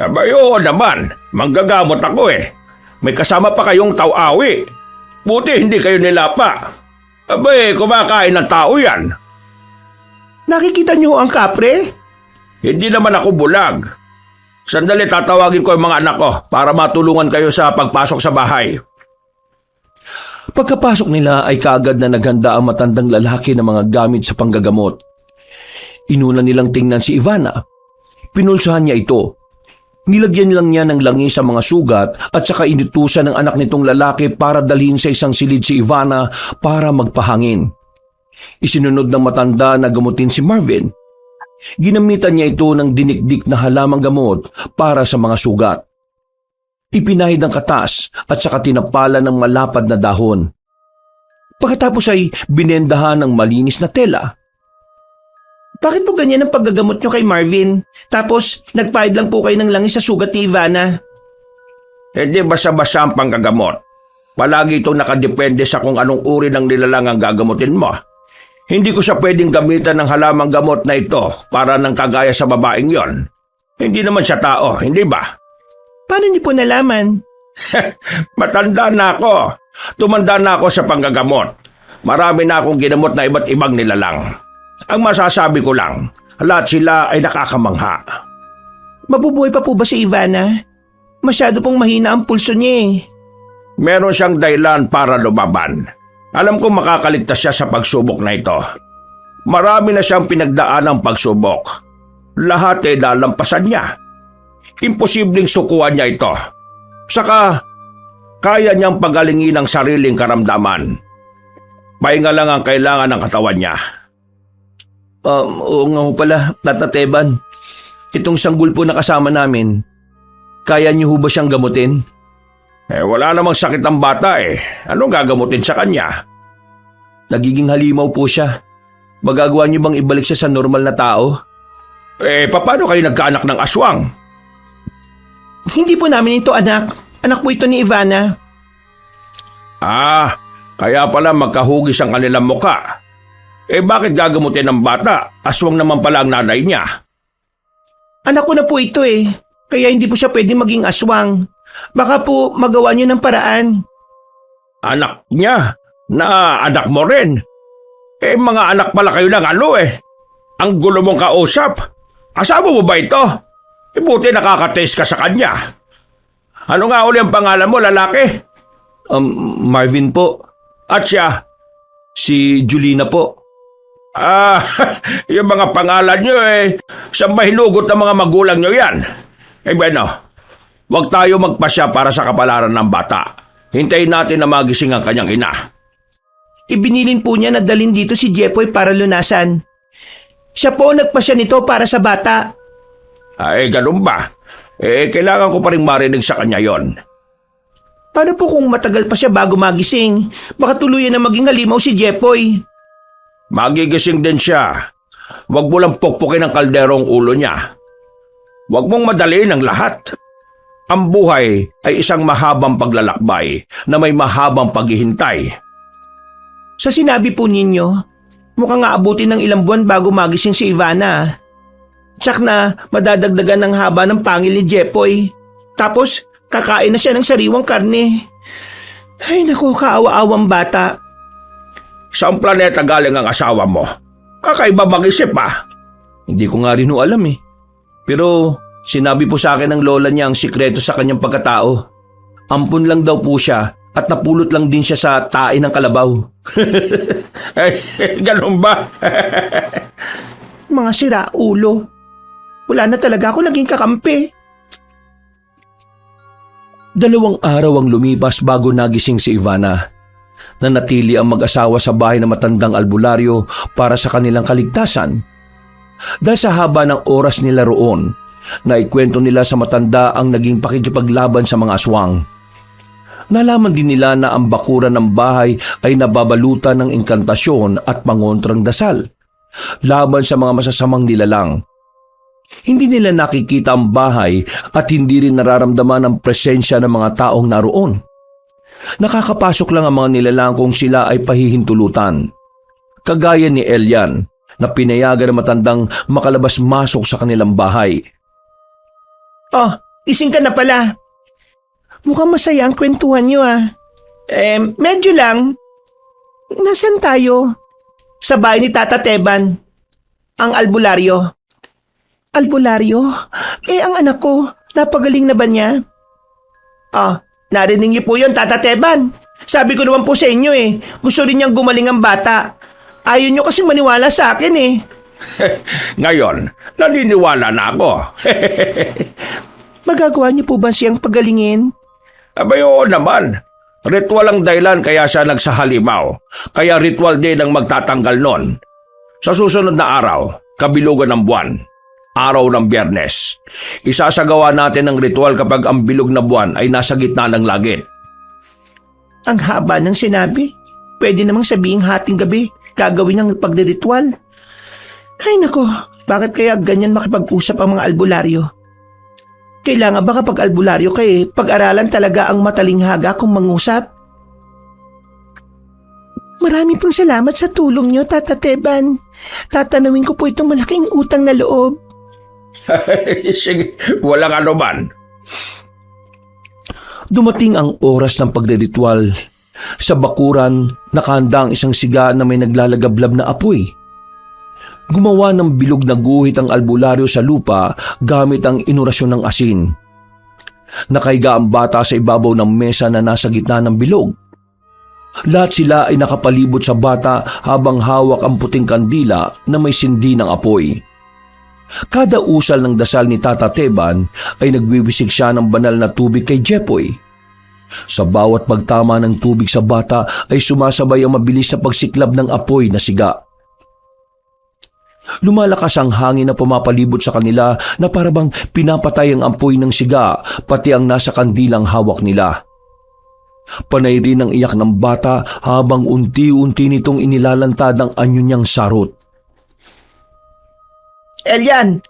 Abay, oo naman. Manggagamot ako eh. May kasama pa kayong tau-awi. Buti hindi kayo nilapa. Abay, kumakain ng tao yan. Nakikita niyo ho ang kapre? Hindi naman ako bulag. Sandali, tatawagin ko yung mga anak ko para matulungan kayo sa pagpasok sa bahay. Pagkapasok nila ay kaagad na naghanda ang matandang lalaki ng mga gamit sa panggagamot. Inuna nilang tingnan si Ivana. Pinulsahan niya ito. Nilagyan lang niya ng langis sa mga sugat at saka inutusan ng anak nitong lalaki para dalhin sa isang silid si Ivana para magpahangin. Isinunod ng matanda na gamutin si Marvin. Ginamitan niya ito ng dinikdik na halamang gamot para sa mga sugat. Ipinahid ang katas at saka tinapalan ng malapad na dahon. Pagkatapos ay binendahan ng malinis na tela. Bakit po ganyan ang paggagamot niyo kay Marvin? Tapos nagpahid lang po kayo ng langis sa sugat ni Ivana. Hindi basta-basta ang panggagamot. Palagi itong nakadepende sa kung anong uri ng nilalang ang gagamutin mo. Hindi ko siya pwedeng gamitan ng halamang gamot na ito para ng kagaya sa babaeng yon. Hindi naman siya tao, hindi ba? Paano niyo po nalaman? Matanda na ako. Tumanda na ako sa panggagamot. Marami na akong ginamot na iba't ibang nilalang. Ang masasabi ko lang, lahat sila ay nakakamangha. Mabubuhay pa po ba si Ivana? Masyado pong mahina ang pulso niya eh. Meron siyang dahilan para lumaban. Alam kong makakaligtas siya sa pagsubok na ito. Marami na siyang pinagdaan ng pagsubok. Lahat ay dalampasan niya. Imposibleng sukuan niya ito. Saka, kaya niyang pagalingin ang sariling karamdaman. Pahinga lang ang kailangan ng katawan niya. Oo nga ho pala, Tata Teban. Itong sanggol po na kasama namin, kaya niyo ho ba siyang gamutin? Wala namang sakit ang bata eh. Anong gagamutin sa kanya? Nagiging halimaw po siya. Magagawa niyo bang ibalik siya sa normal na tao? Paano kayo nagkaanak ng aswang? Hindi po namin ito anak. Anak po ito ni Ivana. Kaya pala magkahugis ang kanilang muka. Bakit gagamutin ng bata? Aswang naman pala ang nanay niya. Anak ko na po ito eh. Kaya hindi po siya pwedeng maging aswang. Baka po magawa niyo ng paraan. Anak niya? Na anak mo rin? Mga anak pala kayo ng Ang gulo mong kausap. Asawa mo ba ito? Buti nakaka-taste ka sa kanya. Ano nga uli ang pangalan mo, lalaki? Marvin po. At siya? Si Julina po. Yung mga pangalan nyo saan ba hinugot ng mga magulang nyo yan? Bueno, huwag tayo magpasya para sa kapalaran ng bata. Hintayin natin na magising ang kanyang ina. Ibinilin po niya na dalhin dito si Jepoy para lunasan. Siya po nagpasya nito para sa bata. Ganun ba? Kailangan ko pa rin marinig sa kanya yon. Paano po kung matagal pa siya bago magising? Baka tuluyan na maging halimaw si Jepoy. Magigising din siya. Huwag mo lang pukpukin ang kalderong ulo niya. Huwag mong madaliin ang lahat. Ang buhay ay isang mahabang paglalakbay na may mahabang paghihintay. Sa sinabi po ninyo, mukhang aabutin ng ilang buwan bago magising si Ivana. Tsak na madadagdagan ng haba ng pangil ni Jepoy. Tapos kakain na siya ng sariwang karne. Ay naku, kaawa-awang bata. Saan planeta galing ang asawa mo? Kakaiba mag-isip pa. Hindi ko nga rin ho alam eh. Pero sinabi po sa akin ng lola niya ang sikreto sa kanyang pagkatao. Ampun lang daw po siya at napulot lang din siya sa tae ng kalabaw. Ganun ba? Mga siraulo. Wala na talaga ako naging kakampi. 2 araw ang lumipas bago nagising si Ivana. Nanatili ang mag-asawa sa bahay ng matandang albularyo para sa kanilang kaligtasan. Dahil sa haba ng oras nila roon, naikwento nila sa matanda ang naging pakikipaglaban sa mga aswang. Nalaman din nila na ang bakuran ng bahay ay nababalutan ng inkantasyon at pangontrang dasal laban sa mga masasamang nilalang. Hindi nila nakikita ang bahay at hindi rin nararamdaman ang presensya ng mga taong naroon. Nakakapasok lang ang mga nilalang kung sila ay pahihintulutan. Kagaya ni Elian na pinayagan ng matandang makalabas-masok sa kanilang bahay. Oh, gising ka na pala. Mukhang masaya ang kwentuhan niyo ah. Medyo lang. Nasaan tayo? Sa bahay ni Tata Teban. Ang albularyo. Albularyo? Ang anak ko, napagaling na ba niya? Narinig niyo po yun, Tata Teban. Sabi ko naman po sa inyo gusto rin niyang gumaling ang bata. Ayaw niyo kasing maniwala sa akin Ngayon, naniniwala na ako. Magagawa niyo po ba siyang pagalingin? Abay, oo naman. Ritual ang dahilan kaya siya nagsahalimaw. Kaya ritual din ang magtatanggal nun. Sa susunod na araw, kabilugan ng buwan, araw ng Biyernes, isasagawa natin ang ritual kapag ang bilog na buwan ay nasa gitna ng langit. Ang haba ng sinabi. Pwede namang sabihing hating gabi gagawin ang pagdiritual. Ay nako, bakit kaya ganyan makipag-usap ang mga albularyo? Kailangan ba kapag albularyo pag-aralan talaga ang matalinghaga kung mangusap? Marami pong salamat sa tulong niyo, Tata Teban. Tatanawin ko po itong malaking utang na loob. Sige, walang anuman. Dumating ang oras ng pagdiritual. Sa bakuran, nakahanda ang isang siga na may naglalagablab na apoy. Gumawa ng bilog na guhit ang albularyo sa lupa gamit ang inorasyon ng asin. Nakahiga ang bata sa ibabaw ng mesa na nasa gitna ng bilog. Lahat sila ay nakapalibot sa bata habang hawak ang puting kandila na may sindi ng apoy. Kada usal ng dasal ni Tata Teban ay nagwiwisik siya ng banal na tubig kay Jepoy. Sa bawat pagtama ng tubig sa bata ay sumasabay ang mabilis na pagsiklab ng apoy na siga. Lumalakas ang hangin na pumapalibot sa kanila na parabang pinapatay ang apoy ng siga pati ang nasa kandilang hawak nila. Panay rin ang iyak ng bata habang unti-unti nitong inilalantad ang anyo niyang sarot. Elian,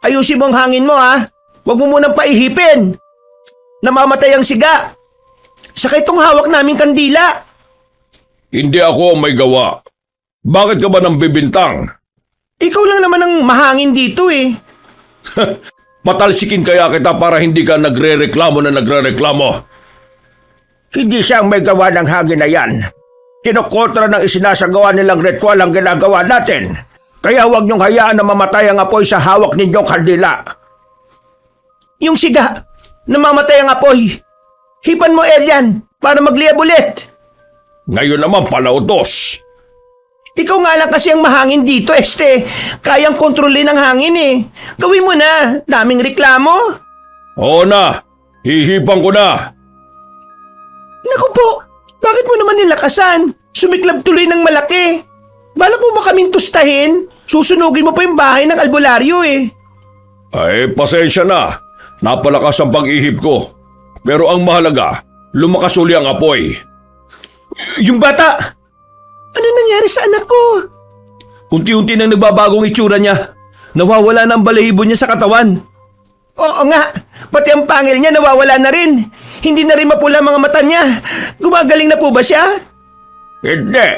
ayusin mo ang hangin mo ha. Huwag mo munang paihipin. Namamatay ang siga. Saka itong hawak naming kandila. Hindi ako ang may gawa. Bakit ka ba nang bibintang? Ikaw lang naman ang mahangin dito Patalsikin kaya kita para hindi ka nagre-reklamo na nagre-reklamo. Hindi siya ang may gawa ng hangin na yan. Kinukontra ng isinasagawa nilang ritual ang ginagawa natin. Kaya huwag niyong hayaan na mamatay ang apoy sa hawak ninyong kandila. Yung siga, namamatay ang apoy. Hipan mo, Elian, para magliyab ulit. Ngayon naman palautos. Ikaw nga lang kasi ang mahangin dito, Kayang kontrolin ang hangin Gawin mo na, daming reklamo. Oo na, hihipan ko na. Naku po, bakit mo naman nilakasan? Sumiklab tuloy ng malaki. Bala mo ba kaming tustahin? Susunugin mo pa yung bahay ng albularyo Ay, pasensya na. Napalakas ang pag-ihip ko. Pero ang mahalaga, lumakas uli ang apoy. Yung bata! Ano nangyari sa anak ko? Unti-unti nang nagbabagong itsura niya. Nawawala na ang balahibo niya sa katawan. Oo nga, pati ang pangil niya nawawala na rin. Hindi na rin mapula mga mata niya. Gumagaling na po ba siya? Hindi.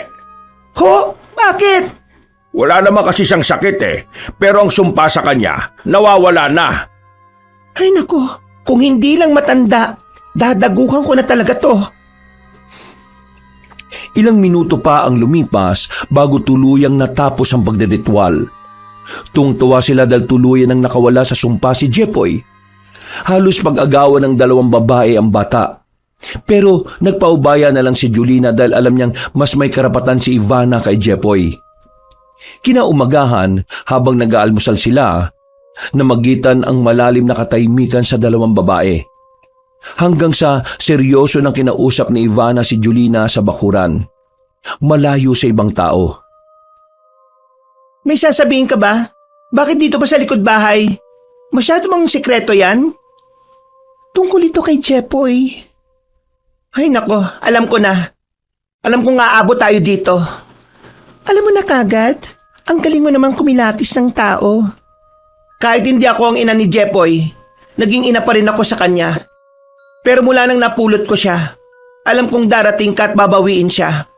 Ho? Bakit? Wala naman kasi siyang sakit Pero ang sumpa sa kanya, nawawala na. Ay nako, kung hindi lang matanda, dadaguhan ko na talaga to. Ilang minuto pa ang lumipas bago tuluyang natapos ang pagdedetwal. Tungtuwa sila dahil tuluyan ang nakawala sa sumpa si Jepoy. Halos pag-agawan ng dalawang babae ang bata. Pero nagpaubaya na lang si Julina dahil alam niyang mas may karapatan si Ivana kay Jepoy. Kinaumagahan habang nag-aalmusal sila, namagitan ang malalim na katahimikan sa dalawang babae. Hanggang sa seryoso ng kinausap ni Ivana si Julina sa bakuran. Malayo sa ibang tao. May sasabihin ka ba? Bakit dito pa sa likod bahay? Masyado bang sikreto yan? Tungkol ito kay Jepoy. Ay nako, alam ko na. Alam kong aabot tayo dito. Alam mo na kagad, ang galing mo namang kumilatis ng tao. Kahit hindi ako ang ina ni Jepoy, naging ina pa rin ako sa kanya. Pero mula nang napulot ko siya, alam kong darating ka at babawiin siya.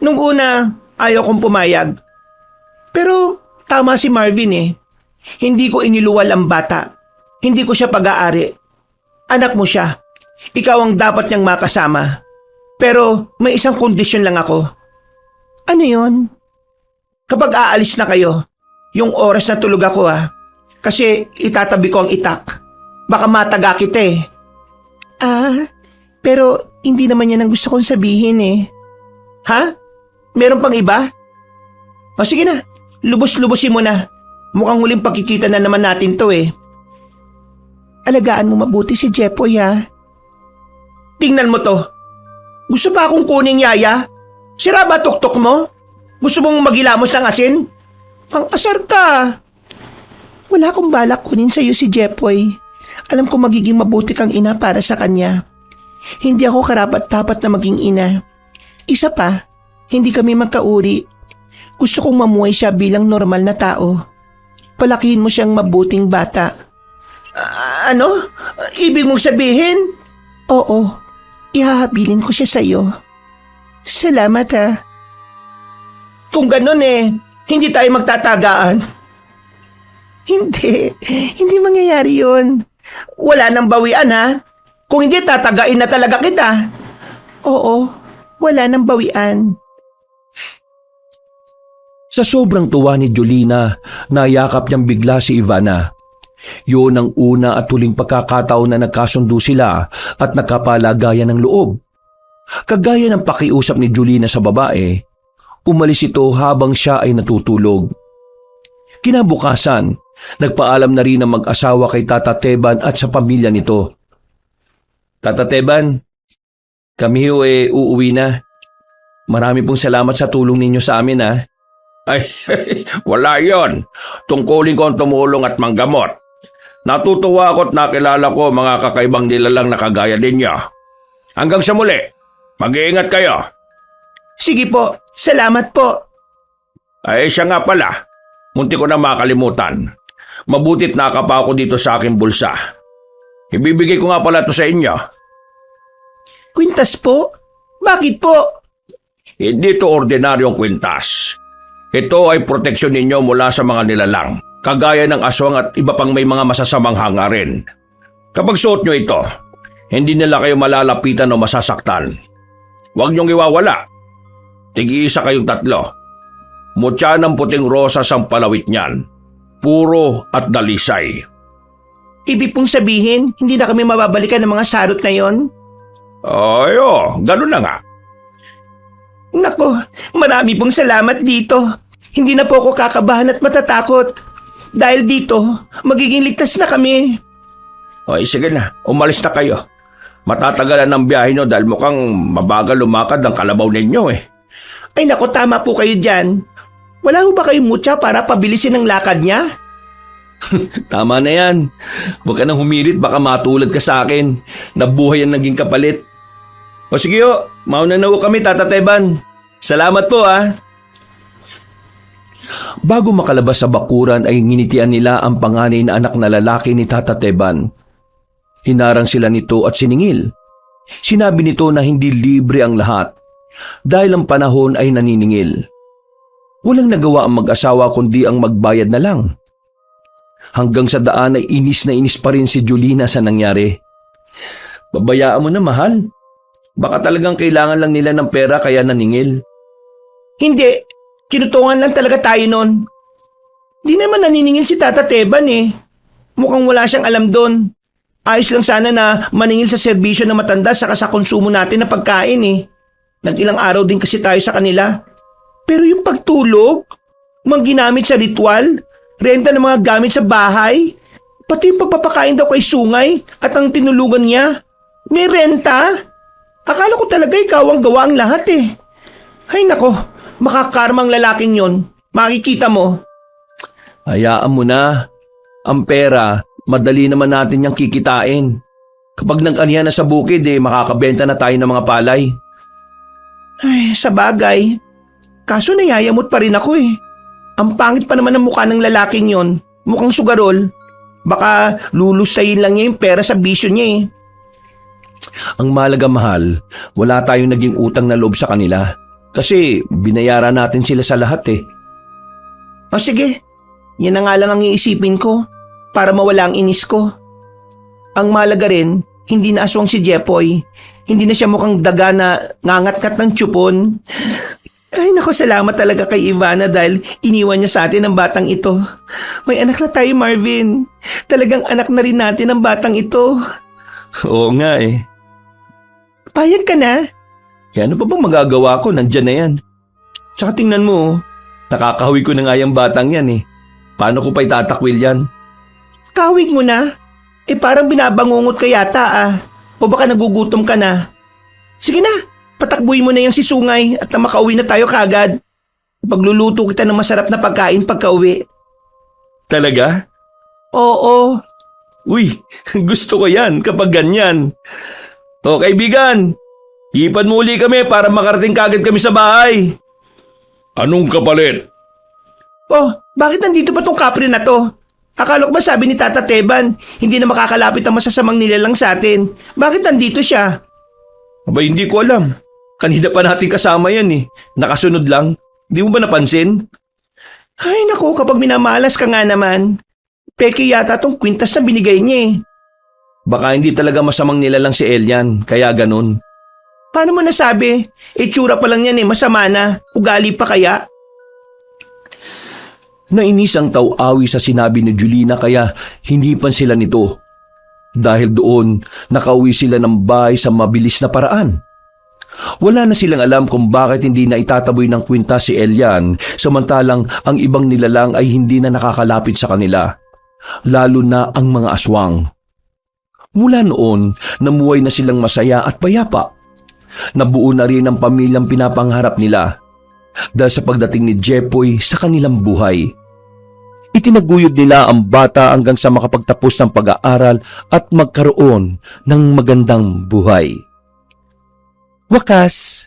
Nung una, ayaw kong pumayag. Pero tama si Marvin eh. Hindi ko iniluwal ang bata. Hindi ko siya pag-aari. Anak mo siya. Ikaw ang dapat niyang makasama. Pero may isang kondisyon lang ako. Ano yon? Kapag aalis na kayo, yung oras na tulog ako kasi itatabi ko ang itak. Baka mataga kita eh. Pero hindi naman yan ang gusto kong sabihin eh. Ha? Meron pang iba? O sige na, lubos-lubosin mo na. Mukhang huling pagkikita na naman natin to eh. Alagaan mo mabuti si Jepoy Tingnan mo to. Gusto pa akong kuning yaya? Sira ba tuktok mo? Gusto mong magilamos ng asin? Ang asar ka. Wala akong balak kunin sa'yo si Jepoy. Alam ko magiging mabuti kang ina para sa kanya. Hindi ako karapat-dapat na maging ina. Isa pa, hindi kami magkauri. Gusto kong mamuhay siya bilang normal na tao. Palakihin mo siyang mabuting bata. Ano? Ibig mong sabihin? Oo, ihahabilin ko siya sa'yo. Salamat Kung ganun hindi tayo magtatagaan. Hindi mangyayari yun. Wala nang bawian Kung hindi, tatagain na talaga kita. Oo, wala nang bawian. Sa sobrang tuwa ni Julina, nayakap niyang bigla si Ivana. Yun ang una at huling pagkakataon na nagkasundo sila at nagkapalagayan ng loob. Kagaya ng pakiusap ni Julina sa babae, umalis ito habang siya ay natutulog. Kinabukasan, nagpaalam na rin ang mag-asawa kay Tata Teban at sa pamilya nito. Tata Teban, kami uuwi na. Marami pong salamat sa tulong ninyo sa amin Ay, wala yon. Tungkulin ko ang tumulong at manggamot. Natutuwa ako at nakilala ko mga kakaibang nilalang na kagaya ninyo. Hanggang sa muli, mag-iingat kayo. Sige po, salamat po. Ay, siya nga pala. Munti ko na makalimutan. Mabutit nakapa ako dito sa aking bulsa. Ibibigay ko nga pala ito sa inyo. Kwintas po? Bakit po? Hindi ito ordinaryong kwintas. Ito ay proteksyon ninyo mula sa mga nilalang, kagaya ng aswang at iba pang may mga masasamang hangarin. Kapag suot nyo ito, hindi nila kayo malalapitan o masasaktan. Huwag niyong iwawala. Tig-iisa kayong 3. Mutya ng puting rosas ang palawit niyan. Puro at dalisay. Ibig pong sabihin, hindi na kami mababalikan ng mga sarot na yon? Ayo, ganun na nga. Nako, marami pong salamat dito. Hindi na po ako kakabahan at matatakot. Dahil dito, magiging ligtas na kami. Ay, sige na, umalis na kayo. Matatagalan ng biyahe nyo dahil mukhang mabagal lumakad ang kalabaw ninyo Ay nako, tama po kayo dyan. Wala ho ba kayong mutya para pabilisin ang lakad niya? Tama na yan. Huwag ka nang humirit, baka matulad ka sa akin. Nabuhay ang naging kapalit. O sige mauna na kami, Tata Teban. Salamat po Bago makalabas sa bakuran ay nginitian nila ang panganay na anak na lalaki ni Tata Teban. Hinarang sila nito at siningil. Sinabi nito na hindi libre ang lahat dahil ang panahon ay naniningil. Walang nagawa ang mag-asawa kundi ang magbayad na lang. Hanggang sa daan ay inis na inis pa rin si Julina sa nangyari. Babayaan mo na, mahal. Baka talagang kailangan lang nila ng pera kaya naningil. Hindi, kinutungan lang talaga tayo nun. Di naman naniningil si Tata Teban Mukhang wala siyang alam doon. Ayos lang sana na maningil sa serbisyo ng matanda saka sa konsumo natin na pagkain Nag-ilang araw din kasi tayo sa kanila. Pero yung pagtulog, mga ginamit sa ritual, renta ng mga gamit sa bahay, pati yung pagpapakain daw kay Sungay at ang tinulugan niya, may renta? Akala ko talaga ikaw ang gawa ang lahat Ay nako, makakarmang lalaking yon. Makikita mo. Hayaan mo na. Ang pera, madali naman natin niyang kikitain. Kapag nag-anihan na sa bukid, makakabenta na tayo ng mga palay. Ay, sa bagay. Kaso nayayamot pa rin ako eh. Ang pangit pa naman ng mukha ng lalaking yon. Mukhang sugarol. Baka lulustayin lang niya yung pera sa bisyo niya eh. Ang mahalaga, mahal, wala tayong naging utang na loob sa kanila. Kasi binayaran natin sila sa lahat eh. O sige, yan na nga lang ang iisipin ko para mawala ang inis ko. Ang mahalaga rin, hindi na aswang si Jepoy. Hindi na siya mukhang daga na ngangat-ngat ng tsupon. Ay nako, salamat talaga kay Ivana dahil iniwan niya sa atin ang batang ito. May anak na tayo, Marvin. Talagang anak na rin natin ang batang ito. Oo nga eh. Payag ka na? Ano pa bang magagawa ko? Nandyan na yan. Tsaka tingnan mo, nakakahawi ko na nga yung batang yan eh. Paano ko pa itatakwil yan? Kawig mo na? Parang binabangungot ka yata ah. O baka nagugutom ka na? Sige na, patakbuhin mo na yung si Sungay at na makauwi na tayo kagad. Pagluluto kita ng masarap na pagkain pagka-uwi. Talaga? Oo. Uy, gusto ko yan kapag ganyan. O kaibigan, ipan mo uli kami para makarating kagad kami sa bahay. Anong kapalit? Oh, bakit nandito pa tong kapre na to? Akala ko ba sabi ni Tata Teban, hindi na makakalapit ang masasamang nilalang sa atin. Bakit nandito siya? Aba, hindi ko alam. Kanina pa natin kasama yan eh. Nakasunod lang. Di mo ba napansin? Ay naku, kapag minamalas ka nga naman. Peke yata tong kwintas na binigay niya eh. Baka hindi talaga masamang nilalang si Elian, kaya ganun. Paano mo nasabi? Tsura pa lang yan eh, masama na. Ugali pa kaya? Nainis ang Tau-awi sa sinabi ni Julina kaya hinipan sila nito. Dahil doon, nakauwi sila ng bahay sa mabilis na paraan. Wala na silang alam kung bakit hindi na itataboy ng kwintas si Elian samantalang ang ibang nilalang ay hindi na nakakalapit sa kanila. Lalo na ang mga aswang. Mula noon, namuhay na silang masaya at payapa. Nabuo na rin ang pamilyang pinapangarap nila dahil sa pagdating ni Jepoy sa kanilang buhay. Itinaguyod nila ang bata hanggang sa makapagtapos ng pag-aaral at magkaroon ng magandang buhay. Wakas,